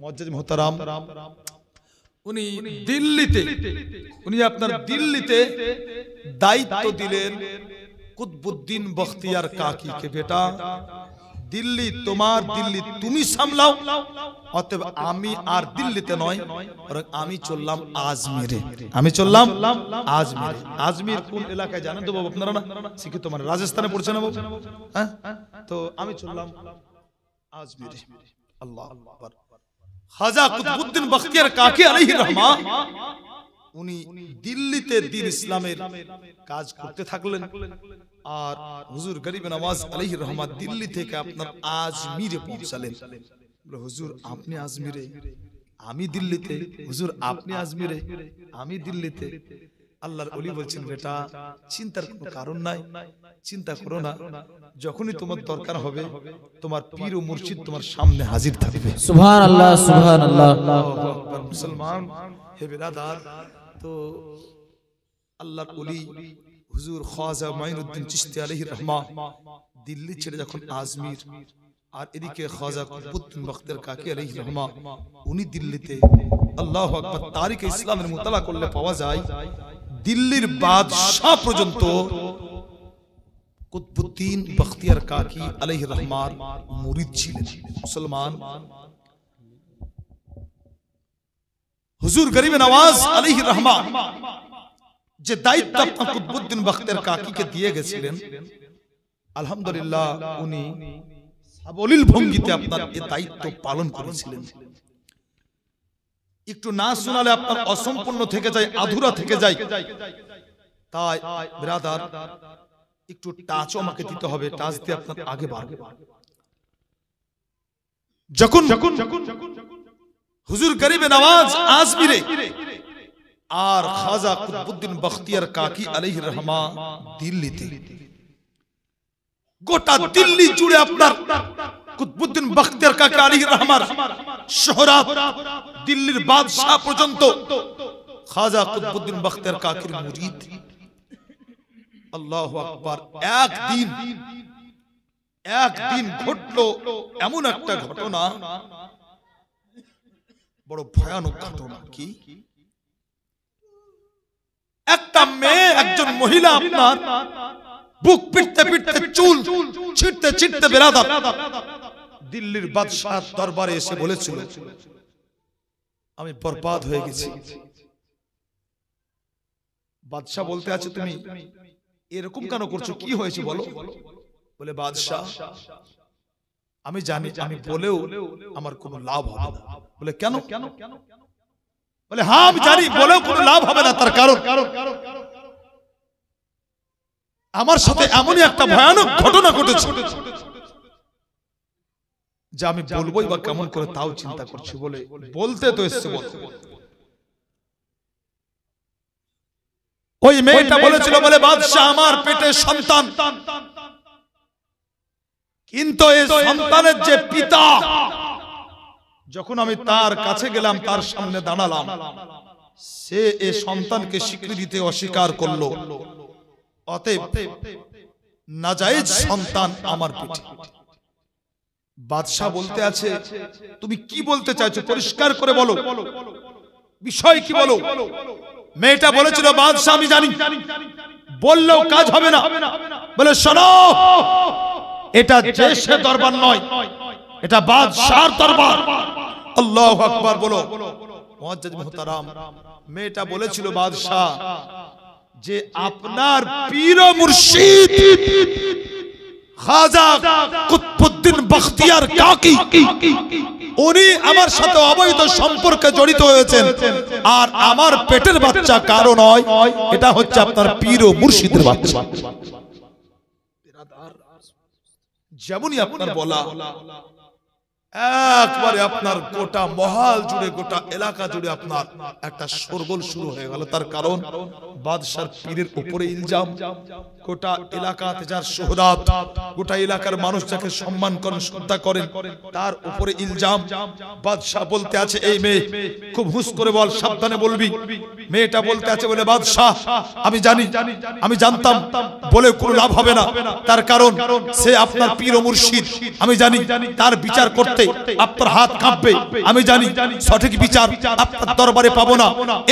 মুআজ্জিজ মুহতারাম, উনি আপনার দিল্লিতে দায়িত্ব দিলেন কুতবুদ্দিন বখতিয়ার কাকিকে। বেটা, দিল্লি তোমার, দিল্লি তুমি সামলাও, অতএব আমি আর দিল্লিতে নয়, বরং আমি চললাম আজমিরে। আমি চললাম আজমিরে। আজমির কোন এলাকায় জানেন তো বাবু আপনারা? না শিক্ষিত মানে রাজস্থানে পড়ছে না বাবু? হ্যাঁ, তো আমি চললাম আজমিরে। আল্লাহ আকবার। খাজা কুতুবউদ্দিন বখতিয়ার কাকি আলাইহির রহমা উনি দিল্লিতে দ্বীন ইসলামের কাজ করতে থাকলেন, আর হুজুর গরিবে নওয়াজ আলাইহির রহমা দিল্লি থেকে আপনার আজমিরে পৌঁছালেন। হুজুর আপনি আজমিরে, আমি দিল্লিতে। হুজুর আপনি আজমিরে, আমি দিল্লিতে। আল্লাহর ওলি বলছেন, বেটা চিন্তার কোনো কারণ নাই, চিন্তা করো না, যখনই তোমার দরকার হবে তোমার পীর ও মুর্শিদ তোমার সামনে হাজির থাকবে। সুবহানাল্লাহ, সুবহানাল্লাহ। মুসলমান হে বিরাদার, তো আল্লাহর ওলি হুজুর খাজা মাইনুদ্দিন চিশতি আলাইহির রহমা দিল্লি ছেড়ে যখন আজমির, আর এদিকে খাজা কুতুবউদ্দিন বখতিয়ার কাকি আলাইহির রহমা উনি দিল্লিতে। আল্লাহু আকবার। তারিখে ইসলামের মুতালা করলে পাওয়া যায় দিল্লির বাদশাহ পর্যন্ত কুতুবউদ্দিন বখতিয়ার কাকি আলাইহির রহমার মুরিদ ছিলেন। মুসলমান হুজুর গরিবে নওয়াজ আলাইহির রহমা যে দায়িত্ব আপনার কুতুবউদ্দিন বখতিয়ার কাকিকে দিয়ে গেছিলেন, আলহামদুলিল্লাহ উনি সাবলীল ভঙ্গিতে আপনার এই দায়িত্ব পালন করেছিলেন। একটু না শোনালে আপনার অসম্পূর্ণ থেকে যায়, আধুরা থেকে যায়। তাই ব্রাদার একটু টাচ আমাকে দিতে হবে, টাচ দিয়ে আপনার আগে বাড়বে। যখন হুজুর গরিবে নওয়াজ আজমিরে আর খাজা কুতুবউদ্দিন বখতিয়ার কাকি আলাইহির রহমা দিল্লিতে, গোটা দিল্লি জুড়ে আপনার কুতুবউদ্দিন বখতিয়ার কাকি আলাইহির রহমার শোহরাত, দিল্লির বাদশাহ পর্যন্ত খাজা কুতুবউদ্দিন বখতিয়ার কাকির মুরিদ। আল্লাহু আকবার। একদিন ঘটলো এমন একটা ঘটনা, বড় ভয়ানক ঘটনা। কি? একটা মেয়ে, একজন মহিলা আপনার বুক পিটতে পিটতে, চুল ছিটতে ছিটতে বেরাদার দিল্লির বাদশাহ দরবারে এসে বলেছিল, আমি বরবাদ হয়ে গেছি। বাদশাহ বলতে আছে, তুমি এরকম কেন করছো, কি হয়েছে বলো? বলে, বাদশাহ আমি জানি আমি বলেও আমার কোনো লাভ হবে না। বলে, কেন? বলে, হ্যাঁ আমি জানি বলেও কোনো লাভ হবে না। তার কারণ আমার সাথে এমনই একটা ভয়ানক ঘটনা ঘটেছে যে আমি বলবোই বা কেমন করে তাও চিন্তা করছি। বলে, বলতে তো এসছে বলতে। ওই মেয়েটা বলেছিল, বলে বাদশাহ আমার পেটে সন্তান, কিন্তু এই সন্তানের যে পিতা, যখন আমি তার কাছে গেলাম, তার সামনে দাঁড়ালাম, সে এই সন্তানকে স্বীকৃতি দিতে অস্বীকার করলো। অতএব নাজায়েজ সন্তান আমার পেটে। বাদশাহ বলতে আছে, তুমি কি বলতে চাইছো, পরিষ্কার করে বলো, বিষয় কি বলো। মেয়েটা বলেছিল, বাদশাহ আমি জানি বললেও কাজ হবে না। বলে, শোনো, এটা দেশে দরবার নয়, এটা বাদশাহর দরবার। আল্লাহু আকবার বলো। মুআজ্জাজ মুহতারাম, মেয়েটা বলেছিল, বাদশাহ যে আপনার পীর ও মুর্শিদ খাজা কুতুবউদ্দিন বখতিয়ার কাকি, উনি আমার সাথে অবৈধ সম্পর্কে জড়িত হয়েছেন, আর আমার পেটের বাচ্চা কারো নয়, এটা হচ্ছে আপনার পীর ও মুর্শিদের বাচ্চা। যেমনই আপনার বলা, একবারে আপনার গোটা মহল জুড়ে, গোটা এলাকা জুড়ে আপনার একটা শোরগোল শুরু হয়ে গেল। তার কারণ বাদশার পীরের উপরে ইলজাম, গোটা এলাকাতে যার শোহরাত, গোটা এলাকার মানুষ যাকে সম্মান করেন, শ্রদ্ধা করেন, তার উপরে ইলজাম। বাদশাহ বলতে আছে, এই মেয়ে খুব হুঁশ করে বল, সাবধানে বলবি। মেয়েটা বলতে আছে, বলে, বাদশাহ আমি জানি, আমি জানতাম বলে কোনো লাভ হবে না। তার কারণ সে আপনার পীর ও মুর্শিদ, আমি জানি তার বিচার করতে আপনার হাত কাঁপবে, আমি জানি সঠিক বিচার আপনার দরবারে পাবো না।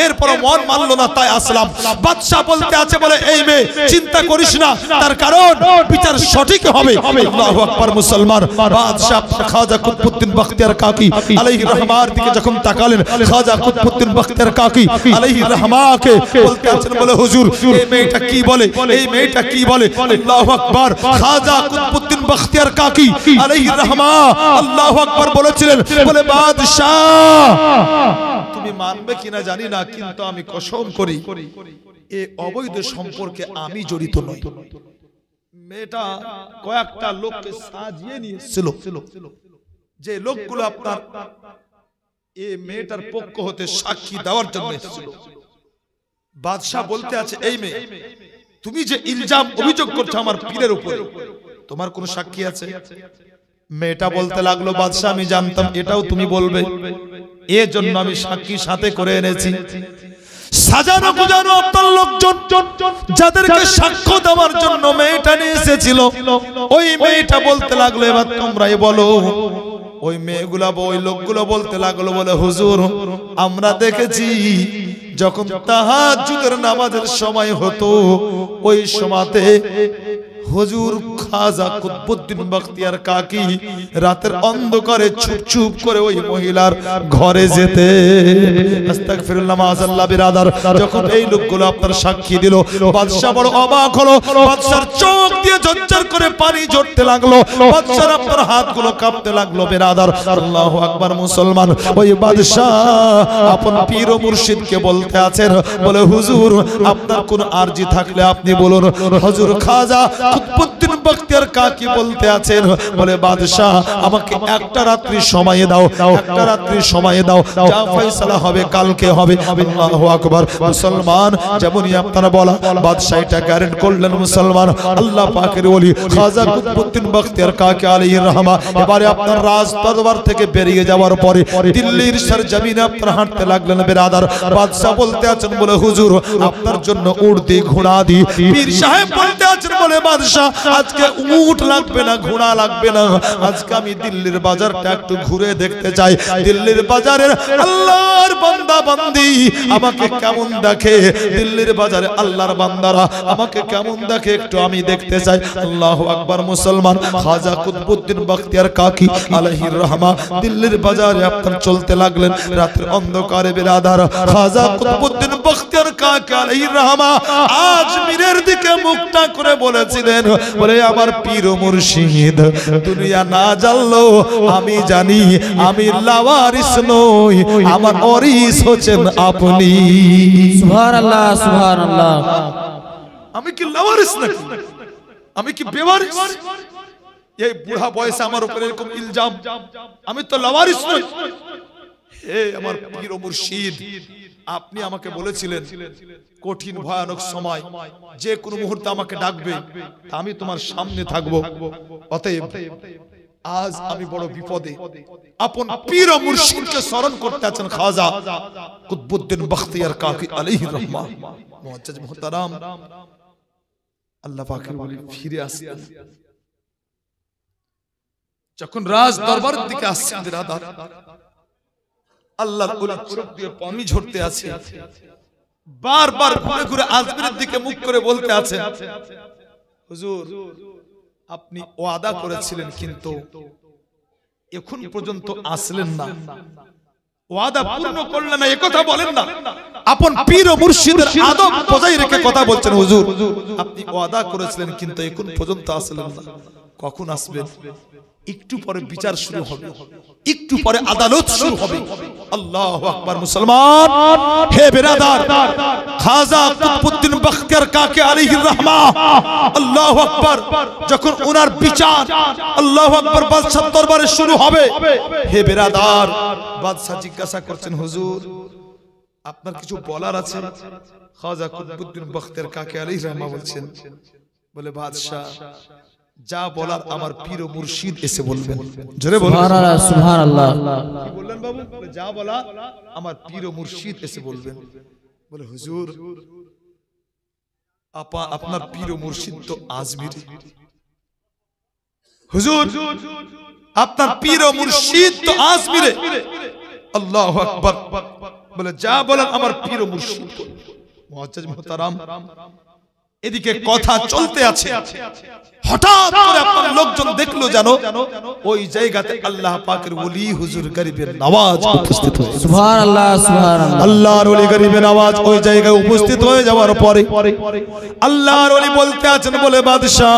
এরপর মন মানলো না, তাই আসলাম। বাদশাহ বলতে আছে, বলে, এই মেয়ে চিন্তা করিস করিস না, তার কারণ বিচার সঠিক হবে। আল্লাহু আকবার। মুসলমান বাদশা খাজা কুতুবউদ্দিন বখতিয়ার কাকি আলাইহির রহমার দিকে যখন তাকালেন, খাজা কুতুবউদ্দিন বখতিয়ার কাকি আলাইহির রহমাকে বলতে আছেন, বলে হুজুর এই মেয়েটা কি বলে, এই মেয়েটা কি বলে। আল্লাহু আকবার। খাজা কুতুবউদ্দিন বখতিয়ার কাকি আলাইহির রহমা আল্লাহু আকবার বলেছিলেন, বলে বাদশাহ তুমি মানবে কিনা জানি না, কিন্তু আমি কসম করি এই অবৈধ সম্পর্কে আমি জড়িত নই। মেয়েটা কয়েকটা লোককে সাজিয়ে নিয়েছিল, যে লোকগুলো আপনার এই মেয়েটার পক্ষ হতে সাক্ষী দেওয়ার জন্য এসেছিল। বাদশা বলতে আছে, এই মেয়ে তুমি যে ইলজাম অভিযোগ করছো আমার পীরের উপরে, তোমার কোন সাক্ষী আছে? মেয়েটা বলতে লাগলো, বাদশা আমি জানতাম এটাও তুমি বলবে, এর জন্য আমি সাক্ষী সাথে করে এনেছি। সাজানো গুজানো আপনার লোকজন যাদেরকে সাক্ষ্য দেওয়ার জন্য মেয়েটা নিয়ে এসেছিল, ওই মেয়েটা বলতে লাগলো, এবার তোমরাই বলো। ওই মেয়েগুলা ওই লোকগুলো বলতে লাগলো, বলে হুজুর আমরা দেখেছি যখন তাহাজ্জুদের নামাজের সময় হতো, ওই সময়তে হুজুর খাজা কুতুবউদ্দিন বখতিয়ার কাকি রাতের অন্ধকারে চুপ চুপ করে ওই মহিলার ঘরে যেতে। আস্তাগফিরুল্লাহ মাআযাল্লাহ বিরাদার। যখন এই লোকগুলো আপনার সাক্ষী দিল, বাদশা বড় অবাক হলো। বাদশার চোখ দিয়ে ঝরঝর করে পানি ঝরতে লাগলো, বাদশার আপনার হাতগুলো কাঁপতে লাগলো। বিরাদার আল্লাহু আকবার। মুসলমান ওই বাদশা আপন পীর ও মুর্শিদকে বলতে আছেন, বলে হুজুর আপনার কোন আরজি থাকলে আপনি বলুন। হুজুর খাজা কুতুবউদ্দিন বখতিয়ার কাকি বলতে আছেন, বলে বাদশা আমাকে একটা রাত্রি সময় দাও, একটা রাত্রি সময় দাও, যা ফয়সালা হবে কালকে হবে। আল্লাহু আকবার। মুসলমান যেমনই আপনারা বলা, বাদশা এটা গ্যারান্ট করলেন। মুসলমান আল্লাহ পাকের ওলি খাজা কুতুবউদ্দিন বখতিয়ার কাকি আলাইহির রহমা এবারে আপনার রাজ দরবার থেকে বেরিয়ে যাওয়ার পরে দিল্লির সরজমিনে আপনার হাঁটতে লাগলেন। বিরাদার বাদশা বলতে আছেন, বলে হুজুর আপনার জন্য উট দি ঘোড়া দি। পীর সাহেব বলতে আছেন, বলে বাদশা আজকে উট লাগবে না, ঘোড়া লাগবে না, আজকে আমি দিল্লির বাজারটা একটু ঘুরে দেখতে চাই। দিল্লির বাজারের আল্লাহর বান্দা বান্দি আমাকে কেমন দেখে, দিল্লির বাজারে আল্লাহর বান্দারা আমাকে কেমন দেখে একটু আমি দেখতে চাই। আল্লাহু আকবার। মুসলমান খাজা কুতুবউদ্দিন বখতিয়ার কাকি আলাইহির রহমা দিল্লির বাজারে আপনার চলতে লাগলেন রাতের অন্ধকারে। বিরাদার খাজা কুতুবউদ্দিন বখতিয়ার কাকি আলাইহির রহমা আজমিরের দিকে মুখটা করে বলেছিলেন, বলে আমার পীর ও মুর্শিদ দুনিয়া না জানলো আমি জানি আমি লাওয়ারিস নই, আমার ওয়ারিস হচ্ছেন আপনি। সুবহানাল্লাহ সুবহানাল্লাহ। আমি কি লাওয়ারিস নাকি? আমি কি বেওয়ারিস? এই বুড়া বয়সে আমার উপর এরকম ইলজাম, আমি তো লাওয়ারিস নই। হে আমার পীর ও মুর্শিদ, আপনি আমাকে বলেছিলেন কঠিন ভয়ানক সময় যে কোনো মুহূর্তে আমাকে ডাকবে, আমি তোমার সামনে থাকবো। অতএব আজ আমি বড় বিপদে, আপন পীর ও মুর্শিদকে স্মরণ করতে আছেন খাজা কুতুবউদ্দিন বখতিয়ার কাকি আলাইহির রহমা। মুআজ্জাজ মুহতারাম, আল্লাহ পাকের ওলি ফিরে আসেন যখন রাজ দরবারের দিকে আসছেন। বিরাদার আল্লাহর ওলি চোখ দিয়ে পানি ঝরতে আছে, বারবার ঘুরে ঘুরে আজমিরের দিকে মুখ করে বলতে আছেন, হুজুর আপনি ওয়াদা করেছিলেন কিন্তু এখন পর্যন্ত আসলেন না, ওয়াদা পূর্ণ করলেন না, একথা বলেন না। আপন পীর ও মুর্শিদের আদব বজায় রেখে কথা বলছেন, হুজুর আপনি ওয়াদা করেছিলেন কিন্তু এখন পর্যন্ত আসলেন না, কখন আসবেন? একটু পরে বিচার শুরু হবে, একটু পরে আদালত শুরু হবে। আল্লাহু আকবার। মুসলমান হে বিরাদার, খাজা কুতুবউদ্দিন বখতিয়ার কাকি আলাইহির রহমা আল্লাহু আকবার যখন ওনার বিচার আল্লাহু আকবার বাদশার দরবারে শুরু হবে, হে বিরাদার বাদশা জিজ্ঞাসা করছেন, হুজুর আপনার কিছু বলার আছে? খাজা কুতুবউদ্দিন বখতিয়ার কাকি আলাইহির রহমা বলছেন, বলে বাদশা যা বলার আমার পীর ও মুর্শিদ এসে বলবেন। জোরে বলুন সুবহানাল্লাহ সুবহানাল্লাহ। কি বললেন বাবু? বলে যা বলা আমার পীর ও মুর্শিদ এসে বলবেন। বলে হুজুর আপনার পীর ও মুর্শিদ তো আজমিরি। হুজুর আপনার পীর ও মুর্শিদ তো আজমিরে। আল্লাহু আকবার। বলে যা বলেন আমার পীর ও মুর্শিদ। মুআজ্জাজ মুহতারাম, এদিকে কথা চলতে আছে, হঠাৎ করে আপনার লোকজন দেখলো জানো ওই জায়গাতে আল্লাহ পাকের ওলি হুজুর গরিবের নওয়াজ উপস্থিত হয়েছে। সুবহানাল্লাহ সুবহানাল্লাহ। আল্লাহর ওলি গরিবের নওয়াজ ওই জায়গায় উপস্থিত হয়ে যাওয়ার পরে আল্লাহর ওলি বলতে আছেন, বলে বাদশা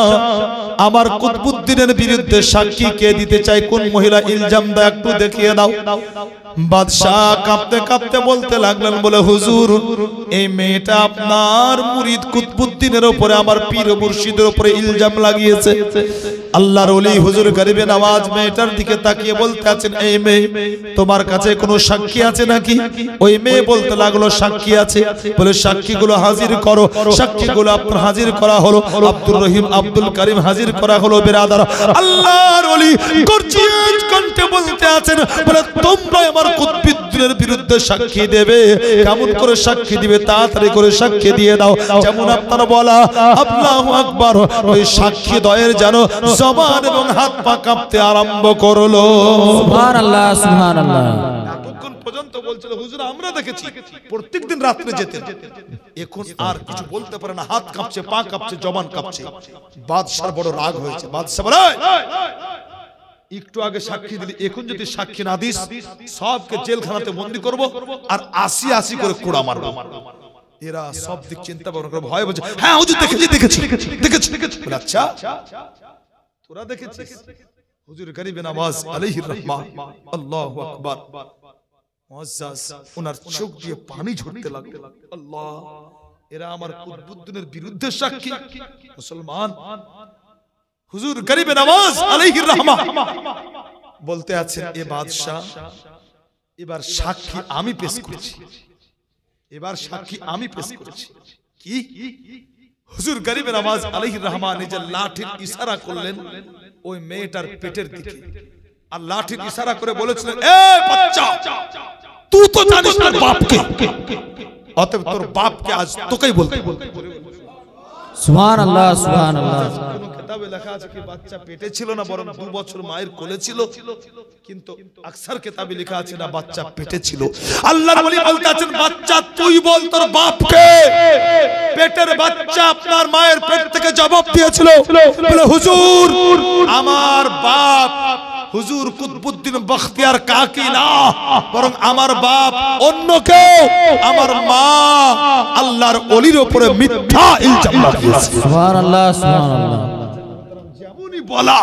আমার কুতবুদ্দিনের বিরুদ্ধে সাক্ষী কে দিতে চাই, কোন মহিলা ইলজাম দেয় একটু দেখিয়ে দাও। বাদশাহ কাঁপতে কাঁপতে বলতে লাগলেন, বলে হুজুর এই মেয়েটা আপনার মুরিদ কুতবুদ্দিনের উপরে, আমার পীর মুর্শিদের উপরে ইলজাম লাগিয়েছে। আল্লাহর ওলি হুজুর গরিবে নওয়াজ মেয়েটার দিকে তাকিয়ে বলতে আছেন, এই মেয়ে তোমার কাছে কোনো সাক্ষী আছে নাকি? ওই মেয়ে বলতে লাগলো সাক্ষী আছে। বলে সাক্ষীগুলো হাজির করো। সাক্ষীগুলো আপনার হাজির করা হলো। আব্দুর রহিম আব্দুল করিম হাজির করা হলো। বেরাদার আল্লাহর ওলি গর্জিয়াস কণ্ঠে বলতে আছেন, বলে তোমরা আমার কুতবুদ্দিনের বিরুদ্ধে সাক্ষী দেবে। কেমন করে সাক্ষী দিবে? তাড়াতাড়ি করে সাক্ষী দিয়ে দাও। যেমন আপনার বলা আল্লাহু আকবার, ওই সাক্ষী দয়ের যেন জবান এবং হাত পা কাঁপতে আরম্ভ করলো। সুবহানাল্লাহ সুবহানাল্লাহ। এতক্ষণ পর্যন্ত বলছিল হুজুর আমরা দেখেছি প্রত্যেকদিন রাত্রে যেতেন, এখন আর কিছু বলতে পারে না, হাত কাঁপছে, পা কাঁপছে, জবান কাঁপছে। বাদশার বড় রাগ হয়েছে। বাদশা বলে একটু আগে সাক্ষী দিলি, এখন যদি সাক্ষী না দিস সবকে জেলখানাতে বন্দী করব আর ৮০ করে কোড়া মারব। এরা সব দিক চিন্তা ভাবনা করে ভয় বলছে, হ্যাঁ হুজুর দেখেছি দেখেছি দেখেছি। আচ্ছা তোরা দেখেছিস? হুজুর গরিবে নওয়াজ আলাইহির রহমান আল্লাহু আকবার মুআজ্জাজ ওনার চোখ দিয়ে পানি ঝরতে লাগলো। আল্লাহ, এরা আমার কুতবুদ্দিনের বিরুদ্ধে সাক্ষী। মুসলমান হুজুর গরিবে নওয়াজ আলাইহির রহমান বলতে আছেন, এ বাদশা এবার সাক্ষী আমি পেশ করছি, এবার সাক্ষী আমি পেশ করছি। কি? হুজুর গরিবে নওয়াজ আলাইহির রহমান নিজের লাঠির ইশারা করলেন ওই মেয়েটার পেটের দিকে, আর লাঠির ইশারা করে বলেছিলেন, এ বাচ্চা তুই তো জানিস তোর বাপকে, অতএব তোর বাপকে আজ তোকেই বলতে। সুবহানাল্লাহ সুবহানাল্লাহ। কোন কিতাবে লেখা আছে কি বাচ্চা পেটে ছিল না, বরং 2 বছর মায়ের কোলে ছিল, কিন্তু আকসার কিতাবে লেখা আছে না বাচ্চা পেটে ছিল। আল্লাহর ওলি বলতে আছেন, বাচ্চা তুই বল তোর বাপকে। পেটের বাচ্চা আপনার মায়ের পেট থেকে জবাব দিয়েছিল, বলে হুজুর আমার বাপ হুজুর কুতবুদ্দিন বখতিয়ার কাকি না, বরং আমার বাপ অন্য কেউ, আমার মা আল্লাহর ওলির উপরে মিথ্যা ইলজাম লাগিয়েছে। সুবহানাল্লাহ সুবহানাল্লাহ। যেমনই বলা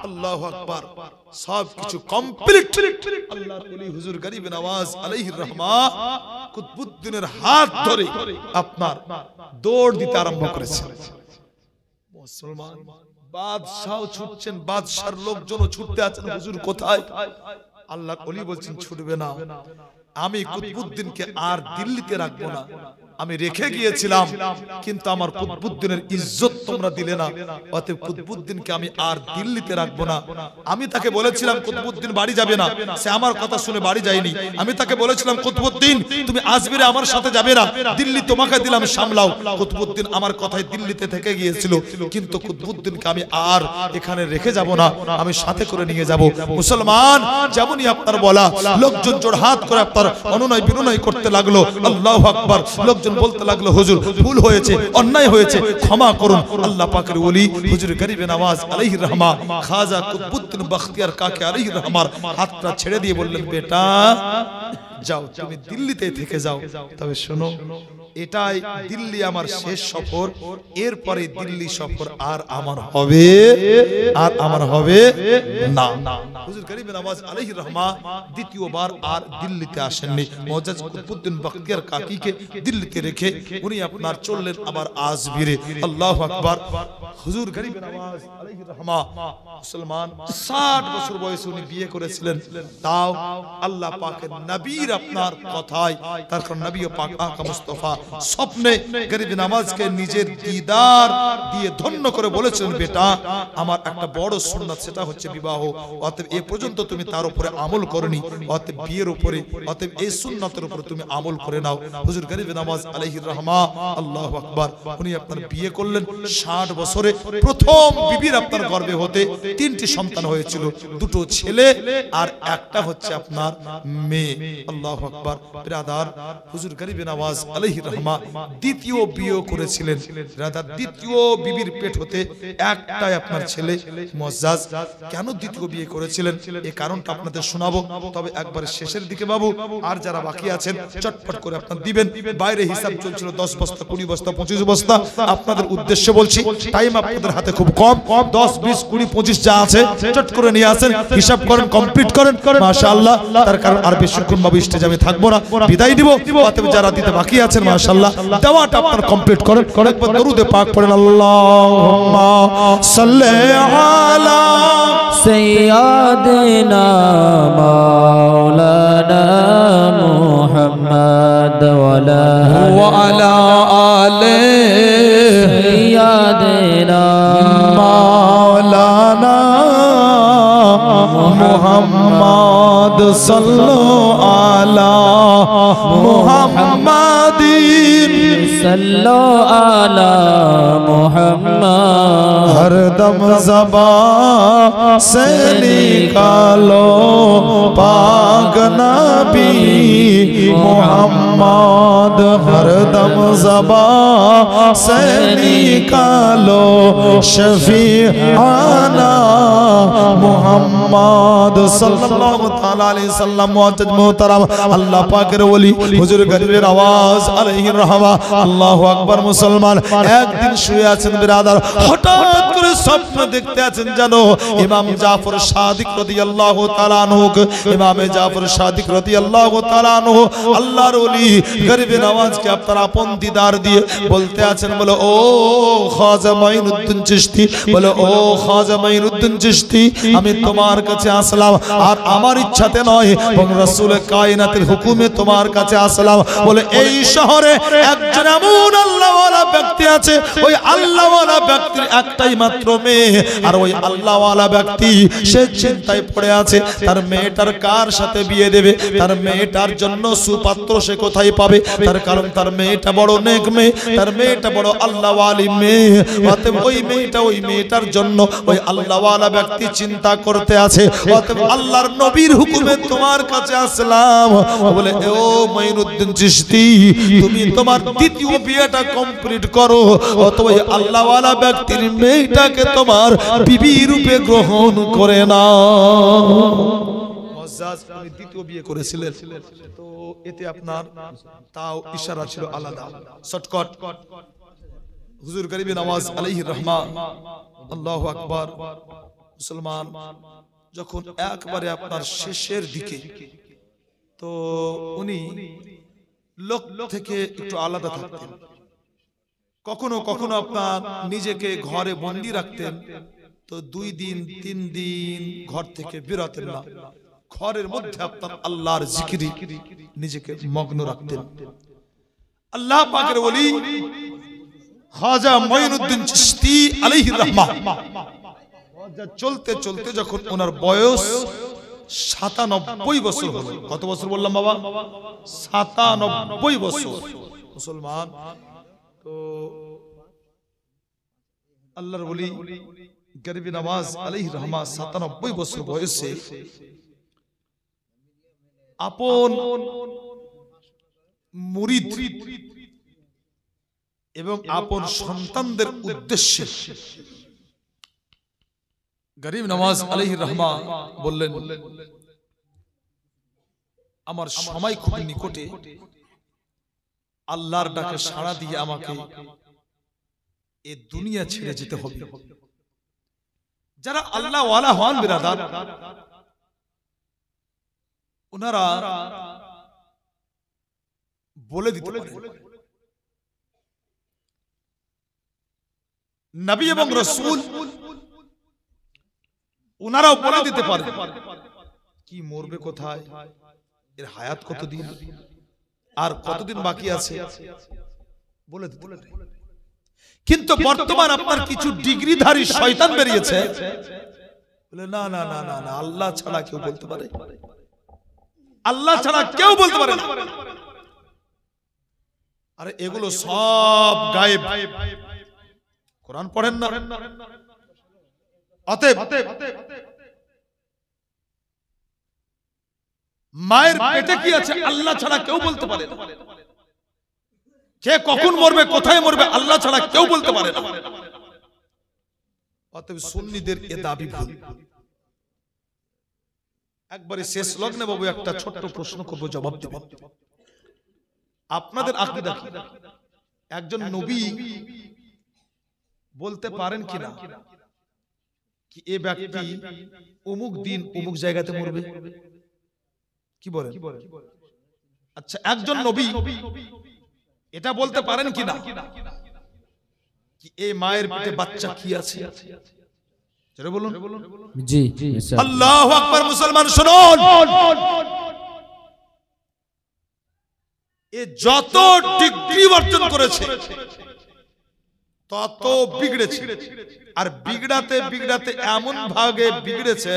আল্লাহু আকবার সবকিছু কমপ্লিট। আল্লাহর ওলি হুজুর গরিবে নওয়াজ আলাইহির রহমান কুতবুদ্দিনের হাত ধরে আপনার দৌড় দিতে আরম্ভ করেছেন। মুসলমান বাদশাহ ছুটছেন, বাদশার লোকজনও ছুটতে আছেন, হুজুর কোথায়? আল্লাহর ওলি বলছেন, ছুটবে না, আমি কুতবুদ্দিনকে আর দিল্লিতে রাখবো না। আমি রেখে গিয়েছিলাম, কিন্তু আমার কুতবুদ্দিনের ইজ্জত তোমরা দিলে না, অতএব কুতবুদ্দিনকে আমি আর দিল্লিতে রাখবো না। আমি তাকে বলেছিলাম কুতবুদ্দিন বাড়ি যাবে না, সে আমার কথা শুনে বাড়ি যায়নি। আমি তাকে বলেছিলাম কুতবুদ্দিন তুমি আজমিরে আমার সাথে যাবে না, দিল্লি তোমাকে দিলাম সামলাও। কুতবুদ্দিন আমার কথায় দিল্লিতে থেকে গিয়েছিল, কিন্তু কুতবুদ্দিনকে আমি আর এখানে রেখে যাব না, আমি সাথে করে নিয়ে যাব। মুসলমান যেমনই আপনার বলা, লোকজন জোড়হাত করে আপনার অনুনয় বিনয় করতে লাগলো। আল্লাহু আকবার। লোকজন বলতে লাগলো, হুজুর ভুল হয়েছে, অন্যায় হয়েছে, ক্ষমা করুন। আল্লাহ পাকের ওলি হুজুর গরিবে নওয়াজ আলাইহির রহমান খাজা কুতবুদ্দিন বখতিয়ার কাকি আলাইহির রহমান হাতটা ছেড়ে দিয়ে বললেন, বেটা যাও, তুমি দিল্লিতে থেকে যাও। তবে শোনো, এটাই দিল্লি আমার শেষ সফর, এরপরে দিল্লি সফর আর আমার হবে না। হুজুর গরিবে নওয়াজ আলাইহির রহমান দ্বিতীয়বার আর দিল্লিতে আসেননি। মুআজ্জাজ কুতবুদ্দিন বখতিয়ার কাকিকে দিল্লিতে রেখে উনি আপনার চললেন আবার আজমিরে। আল্লাহু আকবার। হুজুর গরিবে নওয়াজ আলাইহির রহমান মুসলমান 60 বছর বয়সে উনি বিয়ে করেছিলেন, তাও আল্লাহ পাকের নবীর আপনার কথায়, তার কারণ নবী পাক আকা মুস্তাফা স্বপ্নে গরিবে নওয়াজকে নিজের দিদার দিয়ে ধন্য করে বলেছিলেন, বেটা আমার একটা বড় সুন্নাত, সেটা হচ্ছে বিবাহ, অতএব এ পর্যন্ত তুমি তার উপরে আমল করনি, অতএব বিয়ের উপরে, অতএব এই সুন্নতের উপরে তুমি আমল করে নাও। হুজুর গরিবে নওয়াজ আলাইহির রহমা, আল্লাহু আকবার, উনি আপনার বিয়ে করলেন 60 বছরে। প্রথম বিবির আপনার গর্ভে হতে 3টি সন্তান হয়েছিল, 2টো ছেলে আর একটা হচ্ছে আপনার মেয়ে। আল্লাহু আকবার। ব্রাদার, হুজুর গরিবে নওয়াজ আলাইহির রহমা দ্বিতীয় বিয়ে করেছিলেন। ব্রাদার, দ্বিতীয় বিবির পেট হতে একটাই আপনার ছেলে মুআজ্জাজ। কেন দ্বিতীয় বিয়ে করেছিলেন এই কারণটা আপনাদের শোনাবো, তবে একবার শেষের দিকে বাবু। আর যারা বাকি আছেন চটপট করে আপনারা দিবেন। বাইরে হিসাব চলছিল 10 বস্তা, 20 বস্তা, 25 বস্তা। আপনাদের উদ্দেশ্যে বলছি, টাইম আপনাদের হাতে খুব কম, 10, 20, 20, 25 যা আছে চট করে নিয়ে আসেন, হিসাব করেন, কমপ্লিট করেন। মাশাআল্লাহ। তার কারণ আর বেশিক্ষণ বাবু স্টেজে আমি থাকবো না, বিদায় দিব। অতএব যারা দিতে বাকি আছেন মাশাআল্লাহ দেওয়াটা আপনারা কমপ্লিট করেন। একবার দরুদে পাক পড়েন, আল্লাহুম্মা সাল্লি আলা سيدنا مولانا محمد وعلى آله سيدنا مولانا محمد صلو على محمد صلو على محمد हर दम ज़बान से निकालो पाक नबी मोहम्मद, हर दम ज़बान से निकालो शफीआना मोहम्मद सल्लल्लाहु ताला अलैहि वसल्लम। मुअज्जज मोहतरम, अल्लाह पाकेर वली হুজুর গরিবের আওয়াজ আলাইহির রহমা, আল্লাহু আকবার। মুসলমান একদিন শুয়ে আছেন ব্রাদার, হঠাৎ করে স্বপ্ন দেখতে আছেন জানো ইমাম জাফর সাদিক রাদিয়াল্লাহু তাআলা আনহু, ইমামে জাফর সাদিক রাদিয়াল্লাহু তাআলা আনহু আল্লাহর ওলি গরিবে নওয়াজকে আপনার আপন দিদার দিয়ে বলতে আছেন, বলে ও খাজা মাইনুদ্দিন চিশতি, বলে ও খাজা মাইনুদ্দিন চিশতি, আমি তোমার কাছে আসলাম, আর আমার ইচ্ছাতে নয় এবং রাসূল কায়নাতের হুকুমে তোমার কাছে আসলাম। বলে এই শহরে একজন এমন আল্লাহওয়ালা ব্যক্তি আছে, ওই আল্লাহওয়ালা ব্যক্তির একটাই মাত্র মেয়ে, আর ওই আল্লাহওয়ালা ব্যক্তি সে চিন্তায় পড়ে আছে তার মেয়েটার কার সাথে বিয়ে দেবে, তার মেয়েটার জন্য সুপাত্র সে কোথায় পাবে। তার কারণ তার মেয়েটা বড় নেক মেয়ে, তার মেয়েটা বড় আল্লাহওয়ালি মেয়ে। অতএব ওই মেয়েটার জন্য ওই আল্লাহওয়ালা ব্যক্তি চিন্তা করতে আছে। অতএব আল্লাহর নবীর হুকুমে তোমার কাছে আসলাম। বলে ও মাইনুদ্দিন চিশতি, তুমি তোমার দ্বিতীয় বিয়েটা কমপ্লিট করো, অথবা আল্লাহওয়ালা ব্যক্তির মেয়েটাকে তোমার বিবি রূপে গ্রহণ করে নাও। মুআজ্জাজ উনি দ্বিতীয় বিয়ে করেছিলেন, তো এতে আপনার তাও ইশারা ছিল আলাদা। শর্টকাট, হুজুর গরিবে নওয়াজ আলাইহির রহমা, আল্লাহু আকবার। মুসলমান যখন একবারে আপনার শেষের দিকে, তো উনি লোক থেকে একটু আলাদা থাকতেন। কখনো কখনো আপনার নিজেকে ঘরে বন্দি রাখতেন, তো 2 দিন 3 দিন ঘর থেকে বেরোতেন না, ঘরের মধ্যে আপনার আল্লাহর জিকিরে নিজেকে মগ্ন রাখতেন। আল্লাহ পাকের ওলি খাজা মাইনুদ্দিন চিশতি আলাইহির রহমা চলতে চলতে যখন ওনার বয়স 97 বছর হলো। কত বছর বললাম বাবা? 97 বছর। মুসলমান, তো আল্লাহর ওলি গরিবে নওয়াজ আলাইহির রহমা 97 বছর বয়সে আপন মুরিদ এবং আপন সন্তানদের উদ্দেশ্যে গরিব নওয়াজ আলাইহির রহমা বললেন, আমার সময় খুব নিকটে, আল্লাহর ডাকে সাড়া দিয়ে আমাকে এই দুনিয়া ছেড়ে যেতে হবে। যারা আল্লাহ ওয়ালা হন বিরাদার, ওনারা বলে দিতে পারে, নবী এবং রাসূল ওনারাও বলে দিতে পারে কি মরবে কোথায়, এর হায়াত কতদিন, আর কতদিন বাকি আছে, বলে দিতে পারে। কিন্তু বর্তমান আপনার কিছু ডিগ্রিধারী শয়তান বেরিয়েছে, বলে না না না না না, আল্লাহ ছাড়া কেউ বলতে পারে, আল্লাহ ছাড়া কেউ বলতে পারে না। আরে এগুলো সব গায়েব, কোরআন পড়েন না? অতএব মায়ের পেটে কি আছে আল্লাহ ছাড়া কেউ বলতে পারে না। কে কখন মরবে, কোথায় মরবে, আল্লাহ ছাড়া কেউ বলতে পারে না। অতএব সুন্নিদের এ দাবি ভুল। একবারে শেষ লগ্নে বাবু একটা ছোট্ট প্রশ্ন করবো, জবাব দেবেন। আপনাদের আকীদা কি? একজন নবী বলতে পারেন কিনা কি এ ব্যক্তি অমুক দিন অমুক জায়গাতে মরবে? কি বলেন? আচ্ছা, একজন নবী এটা বলতে পারেন কিনা কি এই মায়ের পেটে বাচ্চা কি আছে? জোরে বলুন। জি আল্লাহু আকবার। মুসলমান শুনুন, এ যত ডিগ্রি অর্জন করেছে তত বিগড়েছে, আর বিগড়াতে বিগড়াতে এমন ভাগে বিগড়েছে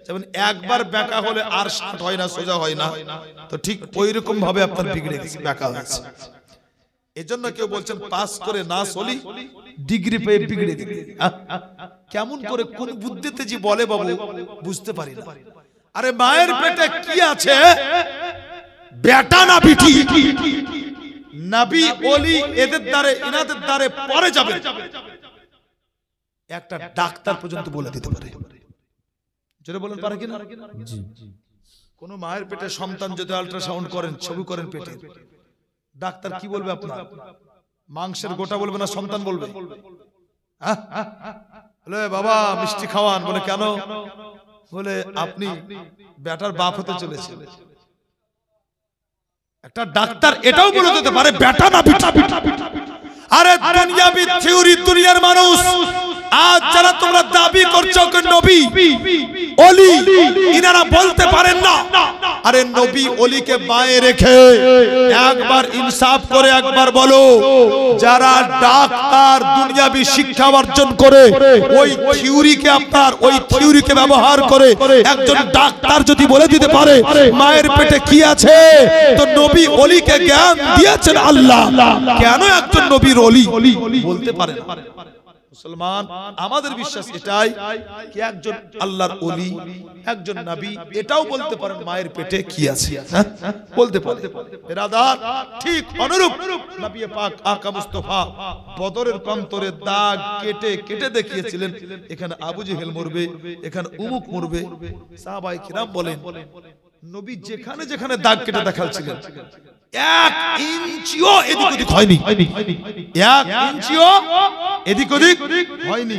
যেমন একবার বেঁকা হলে আর সাট হয় না, সোজা হয় না। তো ঠিক ওই রকম ভাবে আপনার বিগড়ে গেছে, বেঁকা হয়েছে। এজন্য কেউ বলছেন পাস করে না চলি, ডিগ্রি পেয়ে বিগড়ে দিবে। কেমন করে কোন বুদ্ধিতে যে বলে বাবু বুঝতে পারি না। আরে মায়ের পেটে কি আছে, বেটা না বিটি, নবী ওলি এদের দ্বারে ইনাদের দ্বারে পরে যাবে, একটা ডাক্তার পর্যন্ত বলে দিতে পারে। যেটা বলেন পারে কিনা? কোন মায়ের পেটে সন্তান যদি আল্ট্রাসাউন্ড করেন, ছবি করেন পেটে, ডাক্তার কি বলবে আপনার? মাংসের গোটা বলবে না সন্তান বলবে? বলে বাবা মিষ্টি খাওয়ান। বলে কেন? বলে আপনি বেটার বাপ হতে চলেছে। একটা ডাক্তার এটাও বলে দিতে পারে বেটা না বিটা। আরে দুনিয়াবি থিওরি, দুনিয়ার মানুষ আজ যারা তোমরা দাবি করছো নবী ওলি, ইনারা বলতে পারেন না। আরে নবী ওলিকে বায়ে রেখে একবার ইনসাফ করে একবার বলো, যারা ডাক্তার দুনিয়াবি শিক্ষা অর্জন করে ওই থিওরিকে আপনার ওই থিওরিকে ব্যবহার করে একজন ডাক্তার যদি বলে দিতে পারে মায়ের পেটে কি আছে, তো নবী ওলিকে জ্ঞান দিয়েছেন আল্লাহ, কেন একজন নবীর ওলি বলতে পারে না? মুসলমান, আমাদের বিশ্বাস এটাই কি একজন আল্লাহর ওলি, একজন নবী এটাও বলতে পারেন মায়ের পেটে কি আছে, বলতে পারে। বিরাদার, ঠিক অনুরূপ নবী পাক আকা মুস্তাফা বদরের প্রান্তরে দাগ কেটে কেটে দেখিয়েছিলেন, এখানে আবু জেহেল মরবে, এখানে উমুক মরবে। সাহাবায়ে কিরাম বলেন নবী যেখানে যেখানে দাগ কেটে দেখাচ্ছিলেন এক ইঞ্চিও এদিক ওদিক হয়নি, এক ইঞ্চিও এদিক ওদিক হয়নি,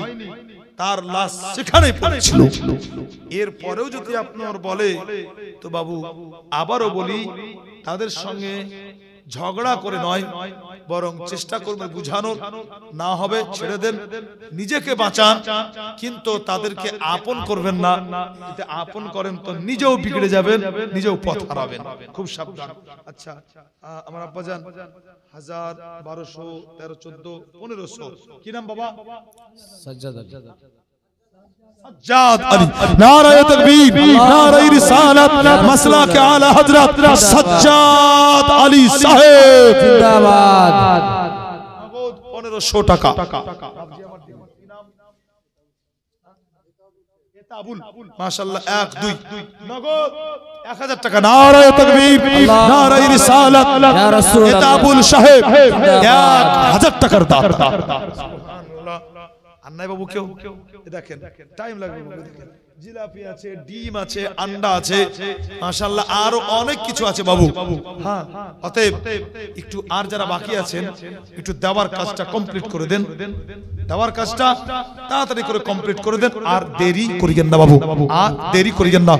তার লাশ সেখানেই পড়েছিল। এরপরেও যদি আপনার বলে, তো বাবু আবারও বলি, তাদের সঙ্গে ঝগড়া করে নয়, বরং চেষ্টা করবেন বুঝানোর, না হবে ছেড়ে দেন, নিজেকে বাঁচান, কিন্তু তাদেরকে আপন করবেন না। যদি আপন করেন তো নিজেও বিগড়ে যাবেন, নিজেও পথ হারাবেন, খুব সাবধান। আচ্ছা, আমার আব্বাজান 1000, 1200, 13, 14, 1500 কি নাম বাবা? সাজ্জাদ सज्जाद अली, नाराए तकबीर, नाराए रिसालत, मसला के आला हजरत सज्जाद अली साहेब जिंदाबाद। 1500 টাকা। माशाल्लाह 1 2 नगद 1000 টাকা। नाराए तकबीर, नाराए रिसालत, या रसूल अल्लाह, एताबुल साहेब 1000 টাকার দাতা। সুবহানাল্লাহ। अन्नाई बाबू क्यों দেখেন টাইম লাগবে বাবু, দেখেন জিলাপি আছে, ডিম আছে, আন্ডা আছে, মাশাআল্লাহ আরো অনেক কিছু আছে বাবু। হ্যাঁ, অতএব একটু আর যারা বাকি আছেন একটু দেওয়ার কাজটা কমপ্লিট করে দেন, দেওয়ার কাজটা তাড়াতাড়ি করে কমপ্লিট করে দেন, আর দেরি করিয়েন না বাবু, আর দেরি করিয়েন না।